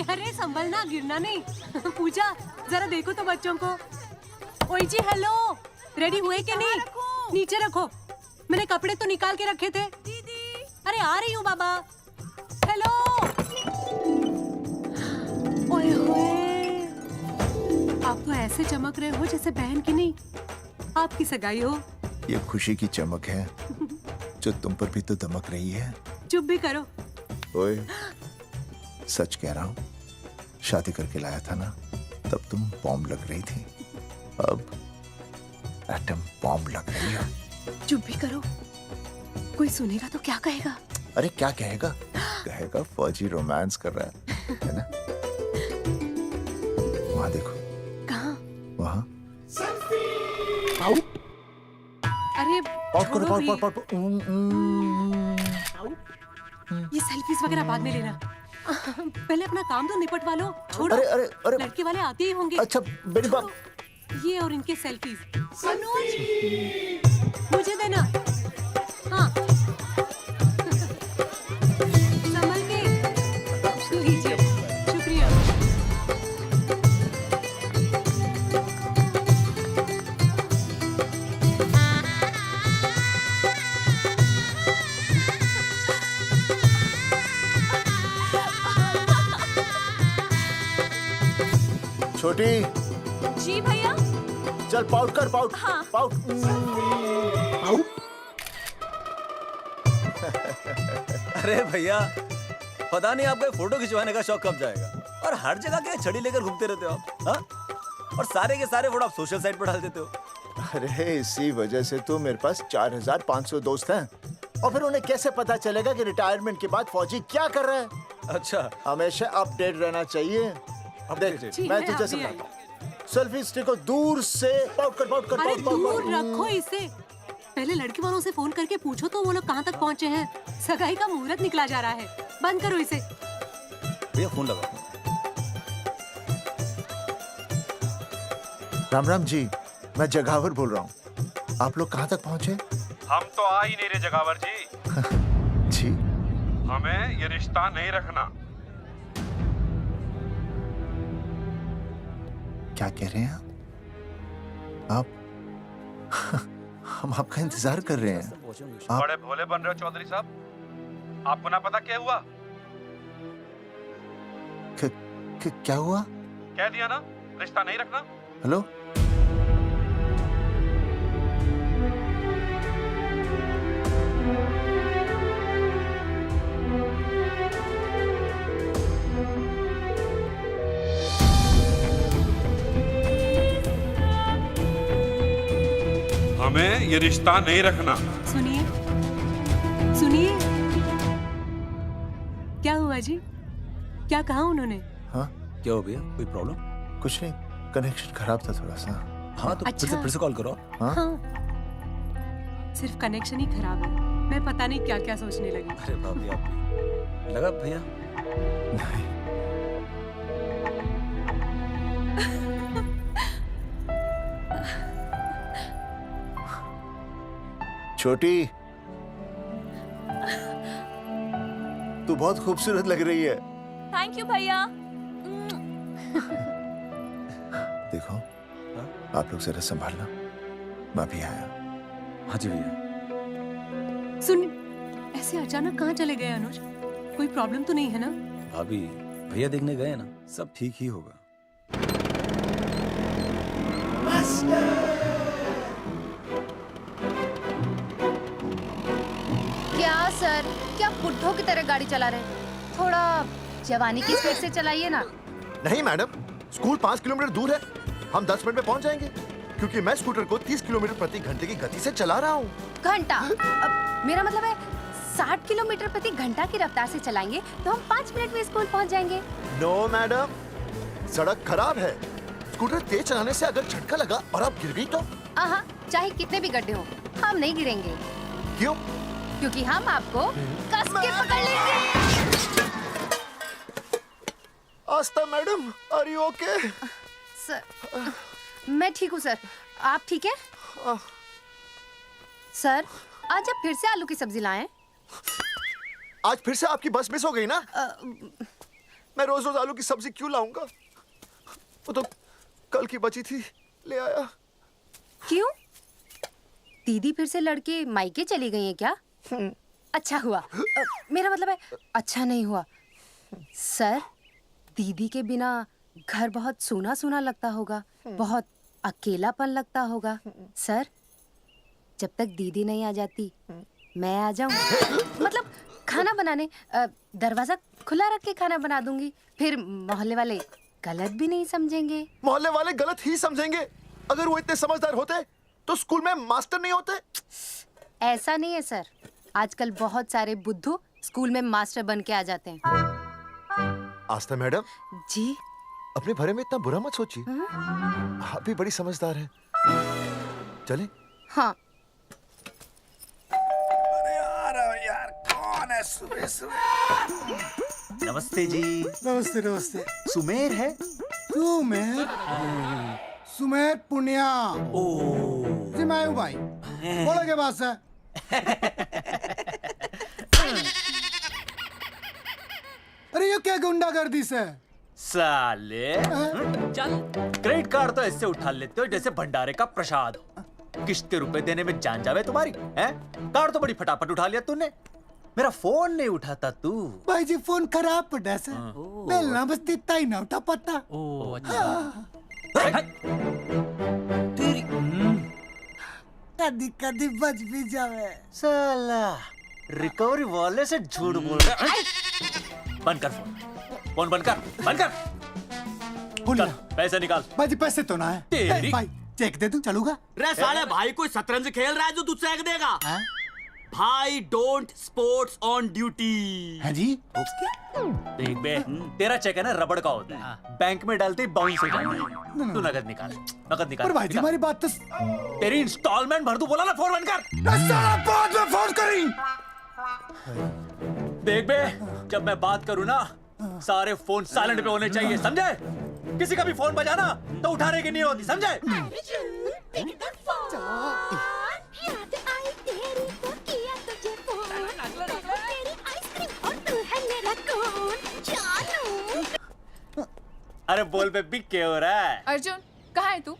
अरे संभलना, गिरना नहीं। पूजा जरा देखो तो बच्चों को। ओए जी हेलो, रेडी हुए कि नहीं? नीचे रखो, मैंने कपड़े तो निकाल के रखे थे। दीदी अरे आ रही हूँ बाबा। हेलो। ओए होए, आप तो ऐसे चमक रहे हो जैसे बहन की नहीं आपकी सगाई हो। ये खुशी की चमक है जो तुम पर भी तो दमक रही है। चुप भी करो। ओए, सच कह रहा हूँ, शादी करके लाया था ना, तब तुम बॉम्ब लग रही थी, अब एटम बॉम्ब लग रही हो। चुप भी करो, कोई सुनेगा तो क्या कहेगा? अरे क्या कहेगा? कहेगा फौजी रोमांस कर रहा है ना? वहाँ देखो। कहाँ? वहाँ। अरे पॉट करो, छोड़ो भी। पॉट। ये सेल्फीज वगैरह बाद में लेना। पहले अपना काम तो निपटवा लो। छोड़ो। अरे लड़के वाले आते ही होंगे। अच्छा मेरी बात। ये और इनके सेल्फीज। अनुज, मुझे देना। हाँ। संभल के। लीजिए, शुक्रिया। छोटी, जी भैया। चल पाउट कर, पाउट। हाँ। पाउट। अरे भैया, पता नहीं आपको फोटो खिंचवाने का शौक कब जाएगा। और हर जगह के छड़ी लेकर घूमते रहते हो आप, हाँ? और सारे के सारे फोटो आप सोशल साइट पर डाल देते हो। अरे इसी वजह से तो मेरे पास 4500 दोस्त हैं। और फिर उन्हें कैसे पता चलेगा कि रिटायरमेंट के बाद फौजी क्या कर रहा है? अच्छा, हमेशा अपडेट रहना चाहिए। देख, जी, मैं मैं तुझे अभी समझाता हूँ। सेल्फी स्टिक को दूर से पाउट कर, पाउट कर, अरे पाउट, पाउट, दूर पाउट। रखो इसे। पहले लड़के वालों से फोन करके पूछो तो वो लोग कहाँ तक पहुँचे हैं। सगाई का मुहूर्त निकला जा रहा है। बंद करो इसे। भैया फोन लगा। राम राम जी, मैं जगावर बोल रहा हूँ। आप लोग कहाँ तक पहुँचे? हम तो आ ही नहीं रहे जगावर जी। जी, हमें ये रिश्ता नहीं रखना। क्या कह रहे हैं आप? हम आपका इंतजार कर रहे हैं। आप बड़े भोले बन रहे हो चौधरी साहब। आपको ना पता क्या हुआ? क्या हुआ? कह दिया ना, रिश्ता नहीं रखना। हेलो, हमें ये रिश्ता नहीं रखना। सुनिए, सुनिए। क्या हुआ जी? क्या कहा उन्होंने? हाँ क्या हो भैया, कोई प्रॉब्लम? कुछ नहीं, कनेक्शन खराब था थोड़ा सा। हाँ तो अच्छा। फिर से कॉल करो। हाँ? हाँ, सिर्फ कनेक्शन ही खराब है। मैं पता नहीं क्या क्या सोचने लगी। अरे भाभी, आप लगा भैया? नहीं, छोटी, तू बहुत खूबसूरत लग रही है। थैंक यू भैया। देखो, आप लोग जरा संभालना, मैं भी आया। हाँ जी भैया। सुन, ऐसे अचानक कहाँ चले गए अनुज? कोई प्रॉब्लम तो नहीं है ना? भाभी, भैया देखने गए ना, सब ठीक ही होगा। क्या सर, क्या बुड्ढों की तरह गाड़ी चला रहे हैं? थोड़ा जवानी की स्पीड से चलाइए ना। नहीं मैडम, स्कूल 5 किलोमीटर दूर है। हम 10 मिनट में पहुंच जाएंगे, क्योंकि मैं स्कूटर को 30 किलोमीटर प्रति घंटे की गति से चला रहा हूँ। घंटा? मेरा मतलब है 60 किलोमीटर प्रति घंटा की रफ्तार से चलाएंगे तो हम 5 मिनट में स्कूल पहुंच जाएंगे। नो मैडम, सड़क खराब है। स्कूटर तेज चलाने से अगर झटका लगा और आप गिर गई तो? आहा, चाहे कितने भी गड्ढे हो, हम नहीं गिरेंगे। क्यों? क्योंकि हम आपको कस के पकड़ लेंगे। Aastha madam, are you okay? Sir, मैं ठीक हूँ सर, आप ठीक है? सर, आज आप फिर से आलू की सब्जी लाएं? आज फिर से आपकी बस मिस हो गई ना? मैं रोज रोज आलू की सब्जी क्यों लाऊंगा? वो तो कल की बची थी, ले आया। क्यों? दीदी फिर से लड़के मायके चली गई है क्या? अच्छा हुआ। मेरा मतलब है अच्छा नहीं हुआ। सर, दीदी के बिना घर बहुत सूना सूना लगता होगा, बहुत अकेलापन लगता होगा। सर, जब तक दीदी नहीं आ जाती मैं आ जाऊं। मतलब खाना बनाने दरवाजा खुला रख के खाना बना दूंगी, फिर मोहल्ले वाले गलत भी नहीं समझेंगे। मोहल्ले वाले गलत ही समझेंगे। अगर वो इतने समझदार होते तो स्कूल में मास्टर नहीं होते। ऐसा नहीं है सर, आजकल बहुत सारे बुद्धू स्कूल में मास्टर बन के आ जाते हैं। आस्था मैडम, जी? अपने भरे में इतना बुरा मत सोचिए। आप भी बड़ी समझदार हैं। चलें? हाँ। यार कौन है सुबह सुबह? नमस्ते जी। नमस्ते नमस्ते। सुमेर है? सुमेर? सुमेर पुनिया। ओ जी मैं हूँ भाई। बोलो के बात से। अरे ये क्या गुंडागर्दी से? साले चल, क्रेडिट कार्ड तो ऐसे उठा लेते हो जैसे भंडारे का प्रसाद हो। किश्त के रुपए देने में जान जावे तुम्हारी हैं? कार्ड तो बड़ी फटाफट उठा लिया तूने, मेरा फोन नहीं उठाता तू। भाई जी फोन खराब पड़ा से। बेलना बस तित्ता ही ना उठा पता। ओ अच्छा। तेरी कदी कदी बच भी जावे। साला रिकवरी वाले से झूठ बोल रहा है। बंद कर फोन बंद कर। बोलिए। चल, पैसे निकाल। भाई जी पैसे तो ना है। तेरी- भाई चेक दे दूं, चलूगा? रे साले भाई कोई शतरंज खेल रहा है जो तू चेक देगा? भाई डोंट स्पोर्ट्स ऑन ड्यूटी। है जी? देख बे, तेरा चेक है ना रबड़ का होता है, बैंक में डालते ही बाउंस हो जाता है। तू नकद निकाल। पर भाई जी हमारी बात तो। तेरी इंस्टॉलमेंट भर दूं, बोला ना फोन बंद कर। साला बाद में फोन करी। देख बे, जब मैं बात करूं ना सारे फोन साइलेंट पे होने चाहिए, समझे? किसी का भी फोन बजाना तो उठाने की नहीं होती, समझे? अरे बोल बेबी क्या हो रहा है? अर्जुन कहाँ है तू?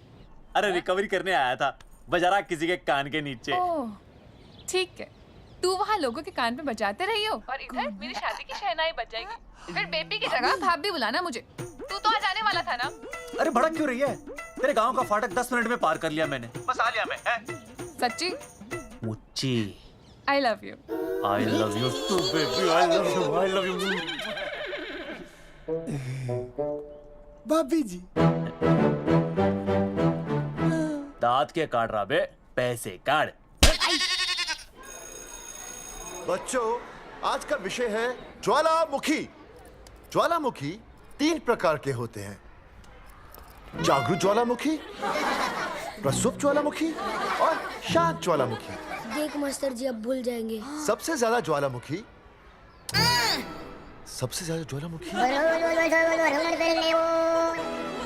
अरे रिकवरी करने आया था, बजा रहा किसी के कान के नीचे। ओह ठीक है, तू वहाँ लोगों के कान पे बजाते रही हो और इधर मेरी शादी की शहनाई बज जाएगी। फिर बेबी की जगह भाभी बुलाना मुझे। तू तो आ जाने वाला था ना? अरे भड़क क्यों रही है? तेरे गांव का फाटक 10 मिनट में पार कर लिया मैंने, बस आ लिया मैं। सच्ची? मुच्ची I love you. I love you too, baby. I love you. भाभी जी दांत के काट रहा बे, पैसे काट। बच्चों, आज का विषय है ज्वालामुखी। ज्वालामुखी 3 प्रकार के होते हैं: जागरूक ज्वालामुखी, प्रसुप्त ज्वालामुखी और शांत ज्वालामुखी। देख मास्टर जी अब भूल जाएंगे। सबसे ज्यादा ज्वालामुखी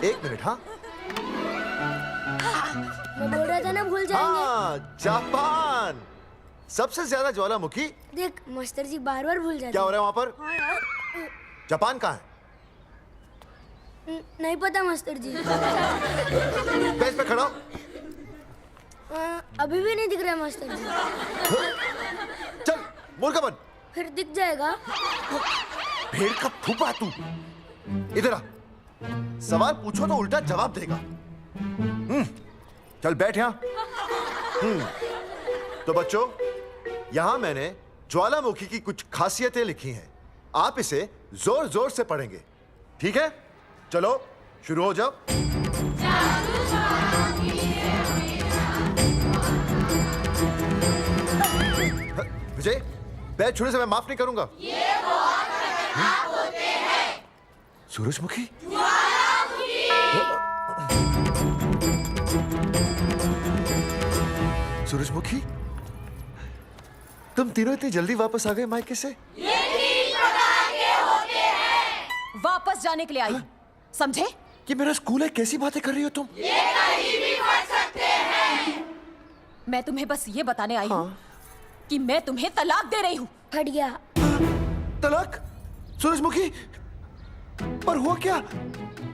एक मिनट। हाँ मैं बोल रहा था ना भूल जाएंगे। हाँ, जापान सबसे ज्यादा ज्वालामुखी। देख मास्टर जी बार बार भूल जाते क्या हो रहा है वहां पर? जापान कहाँ है? नहीं पता मास्टर जी। बेंच पे खड़ा हो। अभी भी नहीं दिख रहा है मास्टर जी। चल मुर्गा बन। फिर दिख जाएगा। भेड़ का फूफा तू। इधर आ, सवाल पूछो तो उल्टा जवाब देगा। चल बैठ यहाँ। तो बच्चों, यहाँ मैंने ज्वालामुखी की कुछ खासियतें लिखी हैं। आप इसे जोर जोर से पढ़ेंगे, ठीक है? चलो शुरू हो जाओ। विजय, बैच छूने से मैं माफ नहीं करूंगा। ये वो खतरनाक होते हैं। सूरजमुखी? सूरजमुखी, तुम तीनों इतनी जल्दी वापस आ गए मायके से? वापस जाने के लिए आई, समझे? ये मेरा स्कूल है, कैसी बातें कर रही हो तुम? ये कहीं भी पढ़ सकते हैं। मैं तुम्हें बस ये बताने आई हूँ कि मैं तुम्हें तलाक दे रही हूँ। फट गया। तलाक? सूरजमुखी, पर हुआ क्या?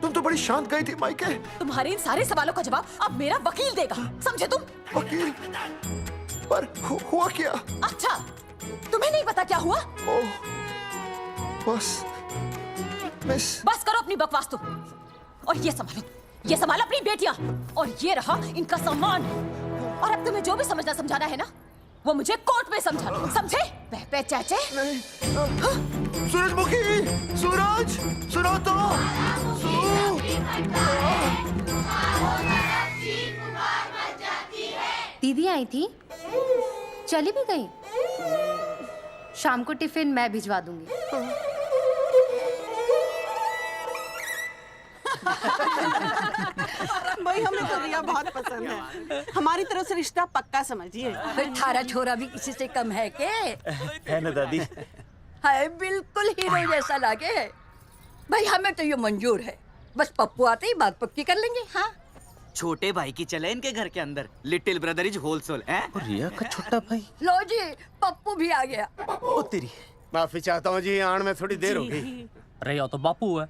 तुम तो बड़ी शांत गई थी मायके। तुम्हारे इन सारे सवालों का जवाब अब मेरा वकील देगा, समझे तुम? वकील? पर हुआ क्या? अच्छा, तुम्हें नहीं पता क्या हुआ? ओह, बस मिस। बस करो अपनी बकवास तुम, और ये संभालो अपनी बेटियां, और ये रहा इनका सम्मान। और अब तुम्हें जो भी समझना समझाना है ना, वो मुझे कोर्ट में समझाना, समझे? पे चाचे। सूरजमुखी, सूरज, सुनो तो। दीदी आई थी, चली भी गई। शाम को टिफिन मैं भिजवा दूंगी। भाई हमें तो रिया बहुत पसंद है, हमारी तरफ से रिश्ता पक्का समझिए। फिर थारा छोरा भी किसी से कम है के? है ना दादी? है, बिल्कुल हीरो जैसा लागे है। भाई हमें तो ये मंजूर है, बस पप्पू आते ही बात पक्की कर लेंगे। हाँ, छोटे भाई की चले इनके घर के अंदर, लिटिल ब्रदर इज होलसेल है। और रिया का छोटा भाई? लो जी, पप्पू भी आ गया। ओ तेरी। माफी चाहता हूँ जी, आन में थोड़ी देर हो गई। अरे या तो बापू है।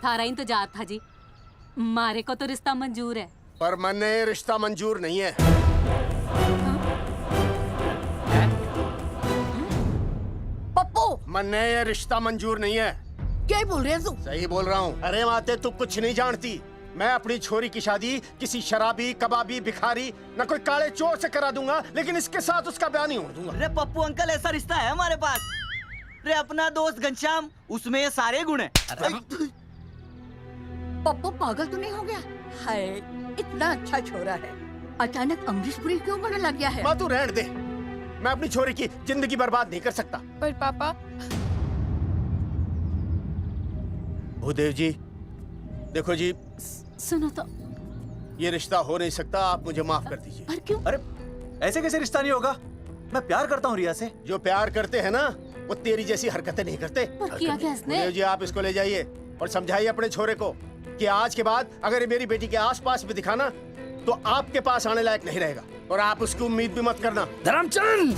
थारा इंतजार था जी, मारे को तो रिश्ता मंजूर है। पर मैंने ये रिश्ता मंजूर नहीं है। पप्पू, मैंने ये रिश्ता मंजूर नहीं है। क्या बोल रहे हैं तू? सही बोल रहा हूँ। अरे माते, तू कुछ नहीं जानती। मैं अपनी छोरी की शादी किसी शराबी, कबाबी, भिखारी, न कोई काले चोर से करा दूंगा, लेकिन इसके साथ उसका ब्याह नहीं होने दूंगा। अरे पप्पू अंकल, ऐसा रिश्ता है हमारे पास। अरे अपना दोस्त घनश्याम, उसमें ये सारे गुण हैं। पप्पू पागल तो नहीं हो गया? हाय, इतना अच्छा छोरा है, अचानक अमरीश पुरी क्यों बनने लग गया है? माँ तू रहने दे, मैं अपनी छोरी की जिंदगी बर्बाद नहीं कर सकता। पर पापा। भूदेव जी, देखो जी, सुनो तो। ये रिश्ता हो नहीं सकता, आप मुझे माफ कर दीजिए। पर क्यों? अरे ऐसे कैसे रिश्ता नहीं होगा? मैं प्यार करता हूँ रिया से। जो प्यार करते हैं ना, वो तेरी जैसी हरकतें नहीं करते। पर किया क्या इसने? भूदेव जी, आप इसको ले जाइए और समझाइए अपने छोरे को कि आज के बाद अगर ये मेरी बेटी के आसपास भी दिखाना, तो आपके पास आने लायक नहीं रहेगा, और आप उसकी उम्मीद भी मत करना। धर्मचंद,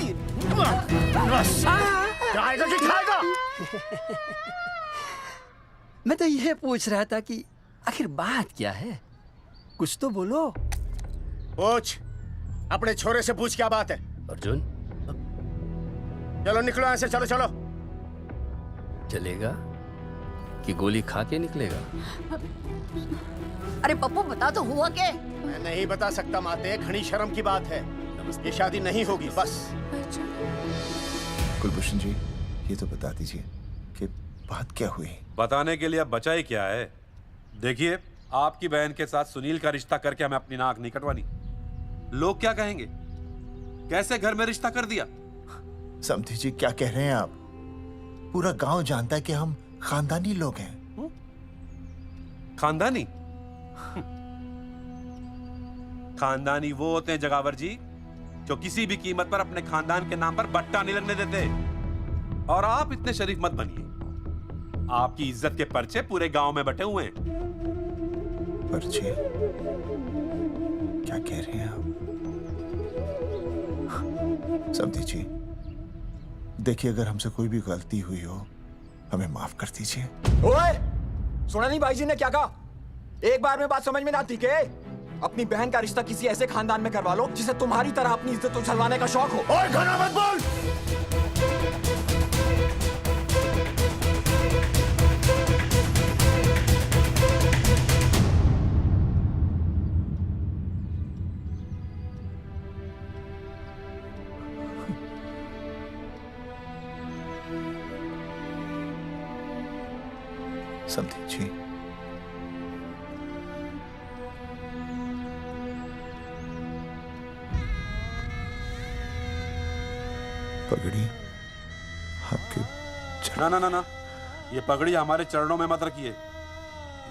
खाएगा कि खाएगा? मैं तो यह पूछ रहा था कि आखिर बात क्या है, कुछ तो बोलो। पूछ, अपने छोरे से पूछ क्या बात है। अर्जुन, चलो निकलो यहाँ से, चलो चलो। चलेगा कि गोली खा के निकलेगा? अरे पप्पू, बता तो हुआ क्या? मैं नहीं बता सकता माते, घनी शर्म की बात है। ये शादी नहीं होगी, बस। कुलभूषण जी, ये तो बता दीजिए कि बात क्या हुई? बताने के लिए अब बचा ही क्या है? देखिए, आपकी बहन के साथ सुनील का रिश्ता करके हमें अपनी नाक नहीं कटवानी। लोग क्या कहेंगे? कैसे घर में रिश्ता कर दिया? समधी जी, क्या कह रहे हैं आप? पूरा गांव जानता है कि हम खानदानी लोग हैं। खानदानी? खानदानी वो होते हैं जगावर जी, जो किसी भी कीमत पर अपने खानदान के नाम पर बट्टा नहीं लगने देते। और आप इतने शरीफ मत बनिए, आपकी इज्जत के पर्चे पूरे गांव में बटे हुए हैं। पर्चे? क्या कह रहे हैं आप? समधी जी, देखिए, अगर हमसे कोई भी गलती हुई हो, हमें माफ कर दीजिए। ओए, सुना नहीं भाई जी ने क्या कहा? एक बार में बात समझ में ना आती के? अपनी बहन का रिश्ता किसी ऐसे खानदान में करवा लो जिसे तुम्हारी तरह अपनी इज्जत उछलवाने का शौक हो। और घना मत बोल। समधी जी, पगड़ी आपके ना ना ना ना, ये पगड़ी हमारे चरणों में मत रखिए।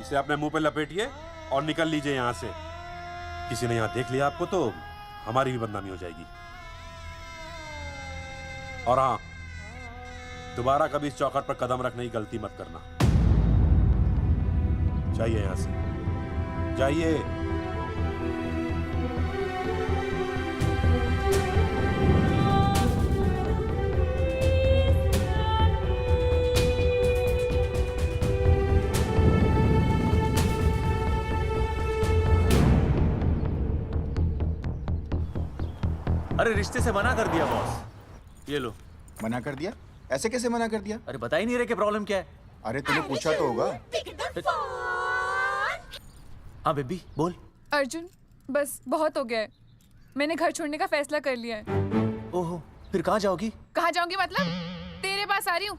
इसे अपने मुंह पे लपेटिए और निकल लीजिए यहाँ से। किसी ने यहाँ देख लिया आपको तो हमारी भी बदनामी हो जाएगी। और हाँ, दोबारा कभी इस चौखट पर कदम रखने की गलती मत करना। जाइए यहां से, जाइए। अरे रिश्ते से मना कर दिया बॉस। ये लो। मना कर दिया? ऐसे कैसे मना कर दिया? अरे बता ही नहीं रहे कि प्रॉब्लम क्या है। अरे तूने पूछा तो होगा। हाँ बेबी बोल। अर्जुन बस बहुत हो गया है, मैंने घर छोड़ने का फैसला कर लिया है। ओहो, फिर कहाँ जाओगी? कहाँ जाऊंगी मतलब? तेरे पास आ रही हूँ।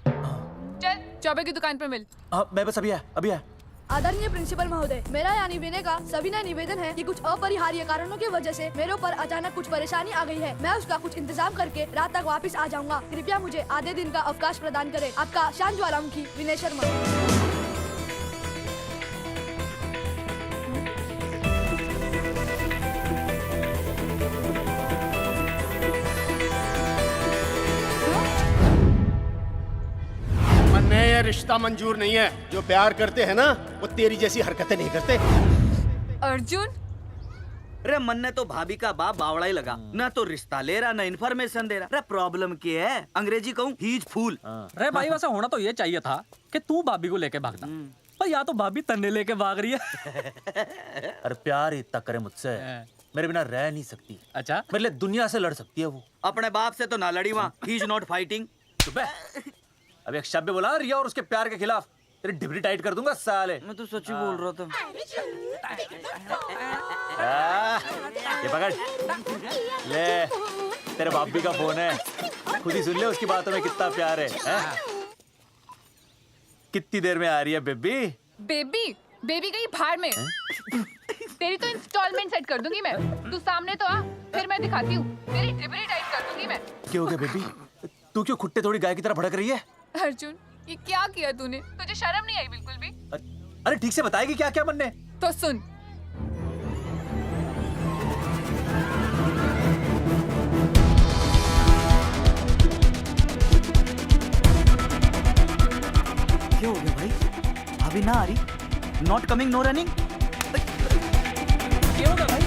चल चौबे की दुकान पर मिल। हाँ मैं बस अभी आया। आदरणीय प्रिंसिपल महोदय, मेरा यानी विनय का सविनय निवेदन है कि कुछ अपरिहार्य कारणों की वजह से मेरे ऊपर अचानक कुछ परेशानी आ गई है। मैं उसका कुछ इंतजाम करके रात तक वापस आ जाऊंगा। कृपया मुझे आधे दिन का अवकाश प्रदान करें। आपका शांत ज्वालामुखी विनय शर्मा। ये रिश्ता मंजूर नहीं है। जो प्यार करते हैं ना वो तेरी जैसी हरकतें नहीं करते। अर्जुन अरे मन ने तो भाभी का बाप बावड़ा ही लगा, ना तो रिश्ता ले रहा ना इन्फॉर्मेशन दे रहा। अरे प्रॉब्लम क्या है? अंग्रेजी कहूँ हीज फूल। अरे भाई वैसा होना तो ये चाहिए था कि तू भाभी को लेके भागता, पर या तो भाभी तन्ने लेके भाग रही है। अरे प्यार इतना करे मुझसे, मेरे बिना रह नहीं सकती। अच्छा मेरे लिए दुनिया से लड़ सकती है वो। अपने बाप से तो ना लड़ी वहाँ, ही इज नॉट फाइटिंग। अभी एक शब्द बोला रिया और उसके प्यार के खिलाफ, तेरी डिबरी टाइट कर दूंगा साले। मैं तो सच ही बोल रहा था। ये पकड़ ले, तेरे भाभी का फोन है, खुद ही सुन ले उसकी बातों में कितना प्यार है, कितनी देर में आ रही है बेबी? बेबी गई भाड़ में। तेरी तो इंस्टॉलमेंट सेट कर दूंगी मैं। तू सामने तो आ, फिर मैं दिखाती हूँ। तेरी डिबरी टाइट कर दूंगी मैं। क्या हो गया बेबी? तू क्यों खुट्टे थोड़ी गाय की तरह भड़क रही है? अर्जुन ये क्या किया तूने? तुझे शर्म नहीं आई बिल्कुल भी? अरे ठीक से बताएगी क्या क्या मन ने? तो सुन, क्या हो गया भाई? अभी ना आ रही? Not coming no running? क्या होगा भाई?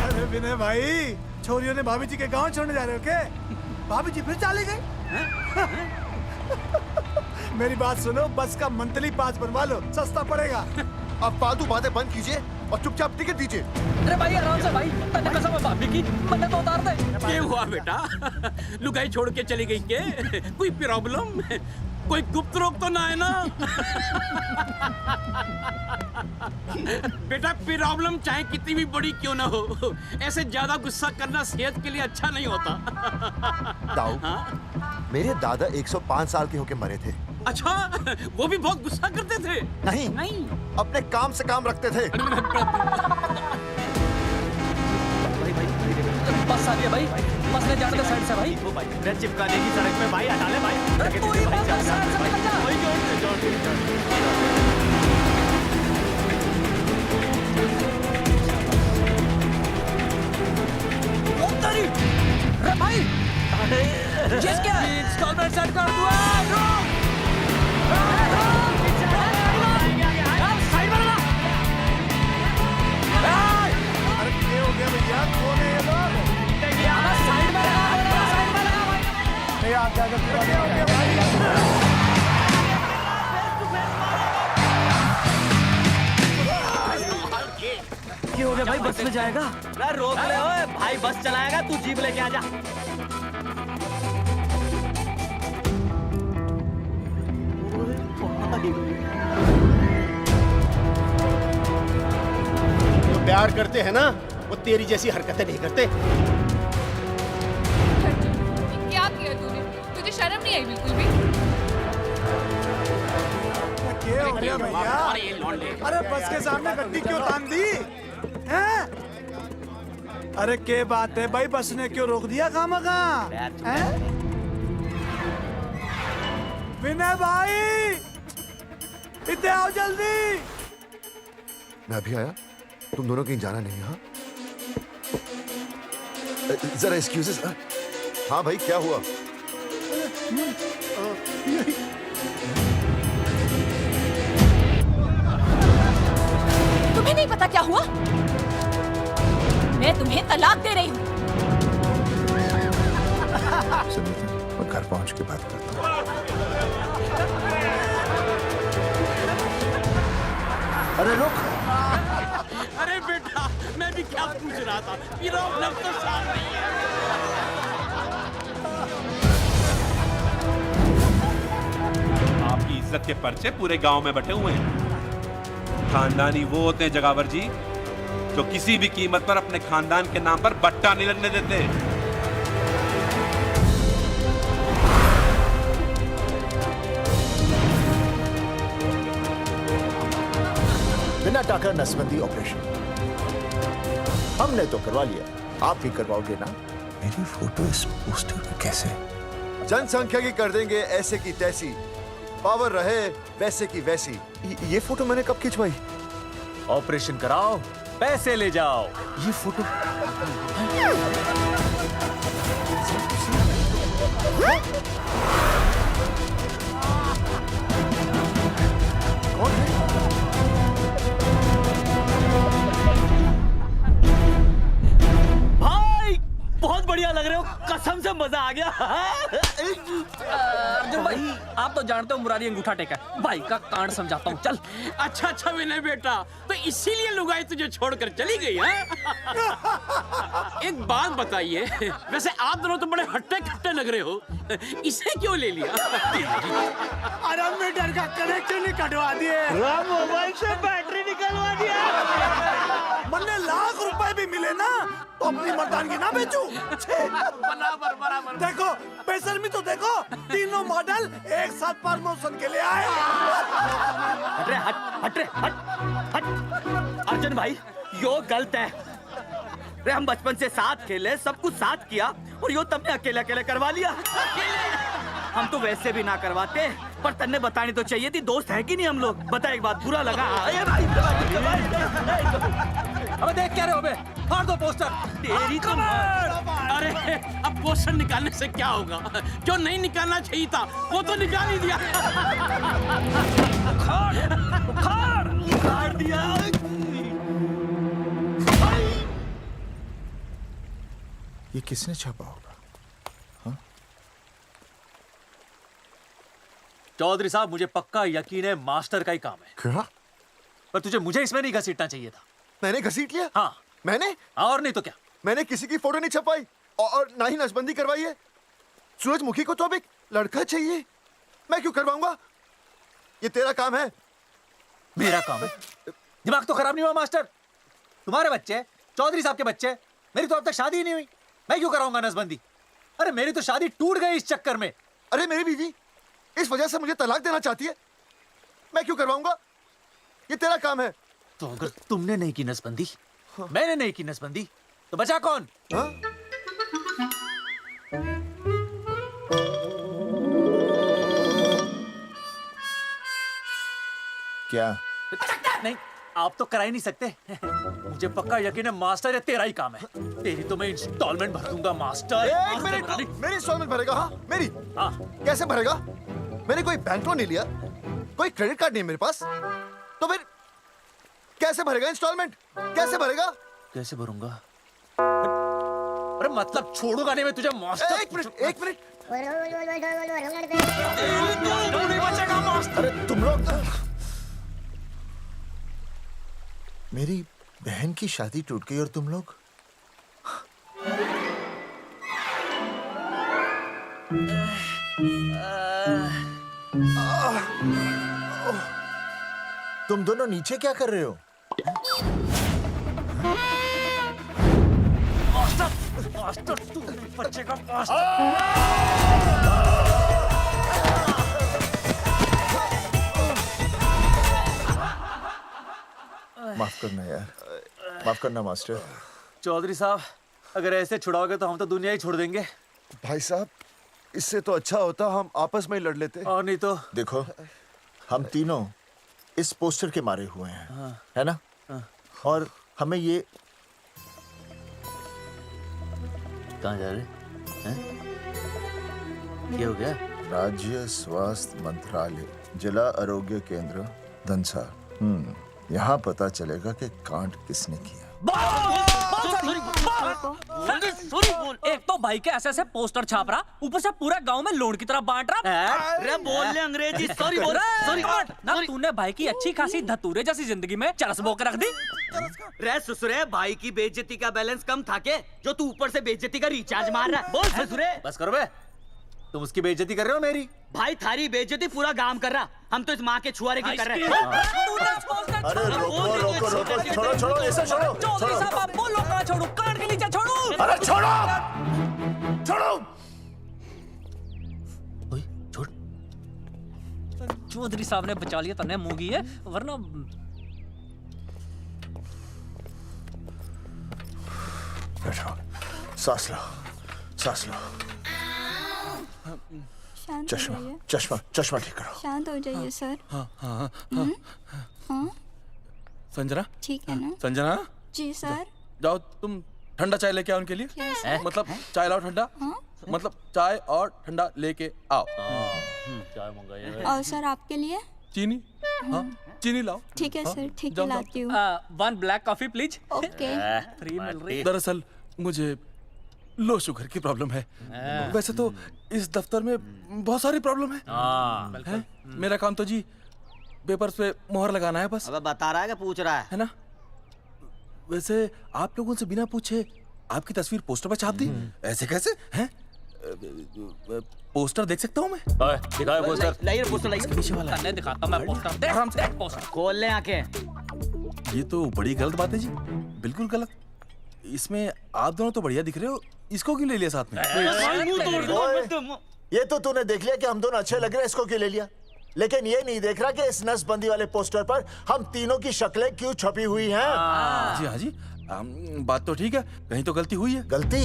अरे विनय भाई, छोरियों ने भाभी जी के गांव छोड़ने जा रहे हो क्या? भाभी जी फिर चले गए? मेरी बात सुनो, बस का मंथली पास बनवा लो, सस्ता पड़ेगा। अब फालतू बातें बंद कीजिए और चुपचाप टिकट दीजिए। अरे भाई आराम से भाई, तन्ने कसम है भाभी की, मन्ने तो उतार दे। क्या हुआ बेटा? लुगाई छोड़ के चली गई के? कोई प्रॉब्लम? कोई गुप्त रोग तो ना है ना? बेटा प्रॉब्लम चाहे कितनी भी बड़ी क्यों ना हो, ऐसे ज्यादा गुस्सा करना सेहत के लिए अच्छा नहीं होता। ताऊ, मेरे दादा 105 साल के होके मरे थे। अच्छा, वो भी बहुत गुस्सा करते थे? नहीं, अपने काम से काम रखते थे। बस आ गया भाई, बस ले जाने दे साइड से भाई। वो भाई चिपका देगी सड़क पे भाई, हटा ले भाई। अरे तू ही बस साइड से निकल जा। अरे भाई ये क्या है? इंस्टॉलमेंट सेट कर दूँ। साइड में लगा। अरे क्या हो गया भैया? कौन है ये लोग? साइड में लगा, साइड में लगा भाई। ये आप क्या हो गया भाई? क्या हो गया भाई? बस में जाएगा? अरे रोक ले ओए भाई, बस चलाएगा, तू जीप लेके आ जा। जो प्यार करते हैं ना वो तेरी जैसी हरकतें नहीं करते। क्या किया तूने? तुझे शर्म नहीं आई बिल्कुल भी? क्या हो गया भैया? अरे बस के सामने गड्डी क्यों तान दी हैं? अरे क्या बात है भाई, बस ने क्यों रोक दिया खामखा? विनय भाई इतने आओ जल्दी। मैं अभी आया, तुम दोनों कहीं जाना नहीं। हाँ जरा एक्सक्यूजेस। हाँ भाई, क्या हुआ? तुम्हें नहीं पता क्या हुआ? मैं तुम्हें तलाक दे रही हूँ। सुनीता, मैं घर पहुंच के बात करता हूँ। अरे रुक। अरे बेटा, मैं भी क्या पूछ रहा था, मेरा लग तो साफ नहीं है। आपकी इज्जत के पर्चे पूरे गांव में बटे हुए हैं। खानदानी वो होते हैं जगावर जी जो किसी भी कीमत पर अपने खानदान के नाम पर बट्टा नहीं लगने देते। बिना टाका नसबंदी ऑपरेशन हमने तो करवा लिया, आप भी करवाओगे ना? मेरी फोटो इस पोस्टर में कैसे? जनसंख्या की कर देंगे ऐसे की तैसी, पावर रहे वैसे की वैसी। ये फोटो मैंने कब खिंचवाई? ऑपरेशन कराओ, पैसे ले जाओ। ये फोटो भाई बहुत बढ़िया लग रहे हो, कसम से मजा आ गया। अर्जुन भाई, आप तो जानते हो मुरारी अंगूठा टेका है। भाई का कांड समझाता हूँ, चल। अच्छा विनय बेटा, तो इसीलिए लुगाई तुझे छोड़कर चली गई है? एक बात बताइए, वैसे आप दोनों तो बड़े हट्टे कट्टे लग रहे हो, इसे क्यों ले लिया? अरे मीटर का कनेक्शन ही कटवा दिए, मोबाइल से बैटरी निकलवा दिया। मन्ने लाख रुपए भी मिले ना तो अपनी मर्दानगी ना बेचूं। बराबर। देखो बेशर्मी तो देखो, तीनों मॉडल एक साथ प्रमोशन के लिए आए। हट अर्जुन भाई, यो गलत है। अरे हम बचपन से साथ खेले, सब कुछ साथ किया, और यो तुमने अकेले अकेले करवा लिया। हम तो वैसे भी ना करवाते, पर तन्ने बतानी तो चाहिए थी। दोस्त है कि नहीं हम लोग? बता एक बात, बुरा लगा? अबे देख क्या रहे हो बे? फाड़ दो पोस्टर। तेरी तो अरे अब पोस्टर निकालने से क्या होगा? जो नहीं निकालना चाहिए था वो तो निकाल ही दिया। उखाड़ दिया। ये किसने छापा होगा? चौधरी साहब, मुझे पक्का यकीन है मास्टर का ही काम है। क्या? पर तुझे मुझे इसमें नहीं घसीटना चाहिए था। मैंने घसीट लिया? हाँ। मैंने? और नहीं तो क्या? मैंने किसी की फोटो नहीं छपाई और ना ही नसबंदी करवाई है। सूरजमुखी को तो अब एक लड़का चाहिए, मैं क्यों करवाऊंगा? ये तेरा काम है। मेरा काम है? दिमाग तो खराब नहीं हुआ मास्टर? तुम्हारे बच्चे, चौधरी साहब के बच्चे, मेरी तो अब तक शादी ही नहीं हुई, मैं क्यों कराऊंगा नसबंदी? अरे मेरी तो शादी टूट गई इस चक्कर में। अरे मेरी बीवी इस वजह से मुझे तलाक देना चाहती है, मैं क्यों करवाऊंगा? ये तेरा काम है। तो अगर तुमने नहीं की नसबंदी, मैंने नहीं की नसबंदी, तो बचा कौन? क्या? नहीं, आप तो करा ही नहीं सकते। मुझे पक्का यकीन है मास्टर, ये तेरा ही काम है। तेरी तो मैं इंस्टॉलमेंट भर दूंगा मास्टर। एक मिनट, मेरी इंस्टॉलमेंट भरेगा? हाँ मेरी। हाँ। कैसे भरेगा? मैंने कोई बैंक लोन नहीं लिया, कोई क्रेडिट कार्ड नहीं मेरे पास, तो फिर कैसे भरेगा इंस्टॉलमेंट? कैसे भरेगा? कैसे भरूंगा? अरे मतलब छोड़ूंगा नहीं मैं तुझे मास्टर। एक मिनट। नहीं बचेगा मास्टर। अरे तुम लोग, मेरी बहन की शादी टूट गई और तुम लोग? तुम दोनों नीचे क्या कर रहे हो? मास्टर तू नहीं बचेगा मास्टर। माफ करना यार, माफ करना मास्टर। चौधरी साहब, अगर ऐसे छुड़ाओगे तो हम तो दुनिया ही छोड़ देंगे। भाई साहब, इससे तो अच्छा होता हम आपस में ही लड़ लेते। और नहीं तो। देखो, हम तीनों इस पोस्टर के मारे हुए हैं, हाँ। है ना? हाँ। और हमें ये कहाँ जा रहे हैं? क्या हो गया? राज्य स्वास्थ्य मंत्रालय, जिला आरोग्य केंद्र धनसा। यहाँ पता चलेगा कि कांड किसने किया। एक तो भाई के ऐसे पोस्टर छाप रहा, ऊपर से पूरा गांव में लोन की तरह बांट रहा। अरे बोल ले अंग्रेजी, सॉरी बोल, सॉरी ना तूने भाई की अच्छी खासी धतूरे जैसी जिंदगी में चरस बो के रख दी। रे ससुरे, भाई की बेइज्जती का बैलेंस कम था के जो तू ऊपर से बेइज्जती का रिचार्ज मार रहा है? बोल ससुरे। बस करो बे, तुम उसकी बेइज्जती कर रहे हो मेरी। भाई थारी बेइज्जती पूरा गांव कर रहा, हम तो इस माँ के छुआरे की कर रहे हैं। अरे रोको रोको रोको, छोड़ो छोड़ो, ऐसे छोड़ो। चौधरी साहब आप बोलो, कहाँ छोड़ू? कान के नीचे छोड़ू। अरे छोड़ो छोड़ो। छोड़। चौधरी साहब ने बचा लिया, तन्ने मूंगी है, वरना बैठो, सांस लो, सांस लो। शांत चश्मा हो जाइए। चश्मा चश्मा ठीक करो। शांत हो जाइए सर। हाँ संजना, ठीक है ना? संजना जी सर। जाओ तुम ठंडा चाय लेके आओ उनके लिए। Yes, sir. मतलब चाय लाओ ठंडा। मतलब चाय और ठंडा लेके आओ। चाय मंगाइए। और सर आपके लिए? चीनी, हाँ चीनी लाओ। ठीक है सर, ठीक है जाओ, लाती हूँ। 1 black coffee please. Okay. Free मिल रही। दरअसल मुझे लो शुगर की प्रॉब्लम है। वैसे तो इस दफ्तर में बहुत सारी प्रॉब्लम है। मेरा काम तो जी पेपर्स पे मोहर लगाना है बस। अबे बता रहा है कि पूछ रहा है ना? वैसे आप लोगों से बिना पूछे आपकी तस्वीर पोस्टर पर छाप दी, ऐसे कैसे हैं? पोस्टर देख सकता हूँ मैं? दिखाओ पोस्टर। लाइए पोस्टर, लाइए। पीछे वाला तन्ने दिखाता मैं पोस्टर। देख आराम से। पोस्टर खोल ले आंखें। ये तो बड़ी गलत बात है जी, बिल्कुल गलत। इसमें आप दोनों तो बढ़िया दिख रहे हो, इसको क्यों ले लिया साथ में? ये तो तूने देख लिया कि हम दोनों अच्छे लग रहे हैं, इसको क्यों ले लिया? लेकिन ये नहीं देख रहा कि इस नसबंदी वाले पोस्टर पर हम तीनों की शक्लें क्यों छपी हुई हैं? जी हाँ जी, बात तो ठीक है, कहीं तो गलती हुई है। गलती?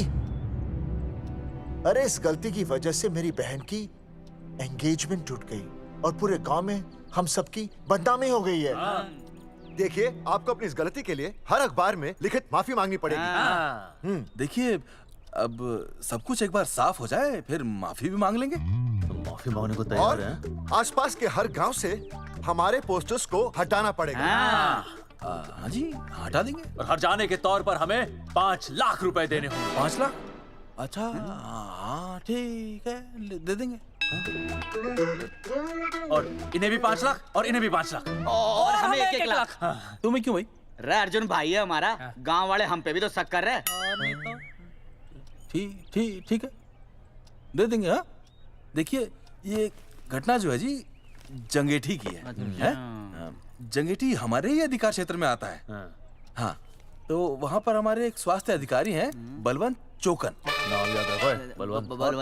अरे इस गलती की वजह से मेरी बहन की एंगेजमेंट टूट गई और पूरे गांव में हम सबकी बदनामी हो गई है। देखिए, आपको अपनी इस गलती के लिए हर अखबार में लिखित माफी मांगनी पड़ेगी। देखिए, अब सब कुछ एक बार साफ हो जाए, फिर माफी भी मांग लेंगे। माफी मांगने को और तैयार हैं? आसपास के हर गांव से हमारे पोस्टर्स को हटाना पड़ेगा। हाँ जी, हटा देंगे। और हर जाने के तौर पर हमें 5 लाख रुपए देने होंगे। 5 लाख? अच्छा हाँ ठीक है, दे देंगे। और इन्हें भी 5 लाख और इन्हें भी 5 लाख और हमें 1-1 लाख। तुम्हें क्यों भाई? रे अर्जुन भाई है हमारा, गांव वाले हम पे भी तो शक कर रहे हैं। ठीक है, दे देंगे। हाँ देखिए, ये घटना जो है जी जंगेठी की है? जंगेठी हमारे ही अधिकार क्षेत्र में आता है। हाँ, तो वहाँ पर हमारे एक स्वास्थ्य अधिकारी हैं, बलवंत चौकन। नाम याद रखो,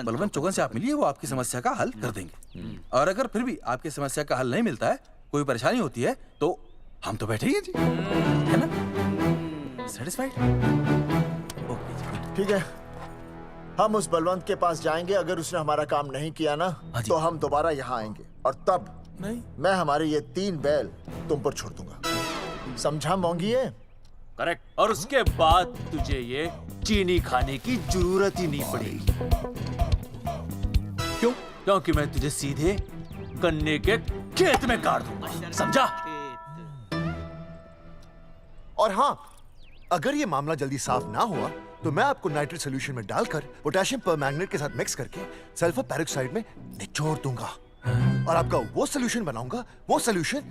बलवंत चौकन से आप मिलिए, वो आपकी समस्या का हल कर देंगे। और अगर फिर भी आपकी समस्या का हल नहीं मिलता है, कोई परेशानी होती है, तो हम तो बैठे ही हैं जी, है ना? सेटिस्फाइड? ठीक है, हम उस बलवंत के पास जाएंगे। अगर उसने हमारा काम नहीं किया ना, तो हम दोबारा यहाँ आएंगे और तब नहीं, मैं हमारे ये 3 बैल तुम पर छोड़ दूंगा। समझा मोंगी है? करेक्ट। और उसके बाद तुझे ये चीनी खाने की जरूरत ही नहीं पड़ेगी। क्यों? क्योंकि मैं तुझे सीधे गन्ने के खेत में गाड़ दूंगा, समझा? और हाँ, अगर ये मामला जल्दी साफ ना हुआ तो मैं आपको नाइट्रेट सोल्यूशन में डालकर पोटेशियम परमैंगनेट के साथ मिक्स करके सल्फर पेरोक्साइड में निचोड़ दूंगा और आपका वो सोल्यूशन बनाऊंगा, वो सोल्यूशन।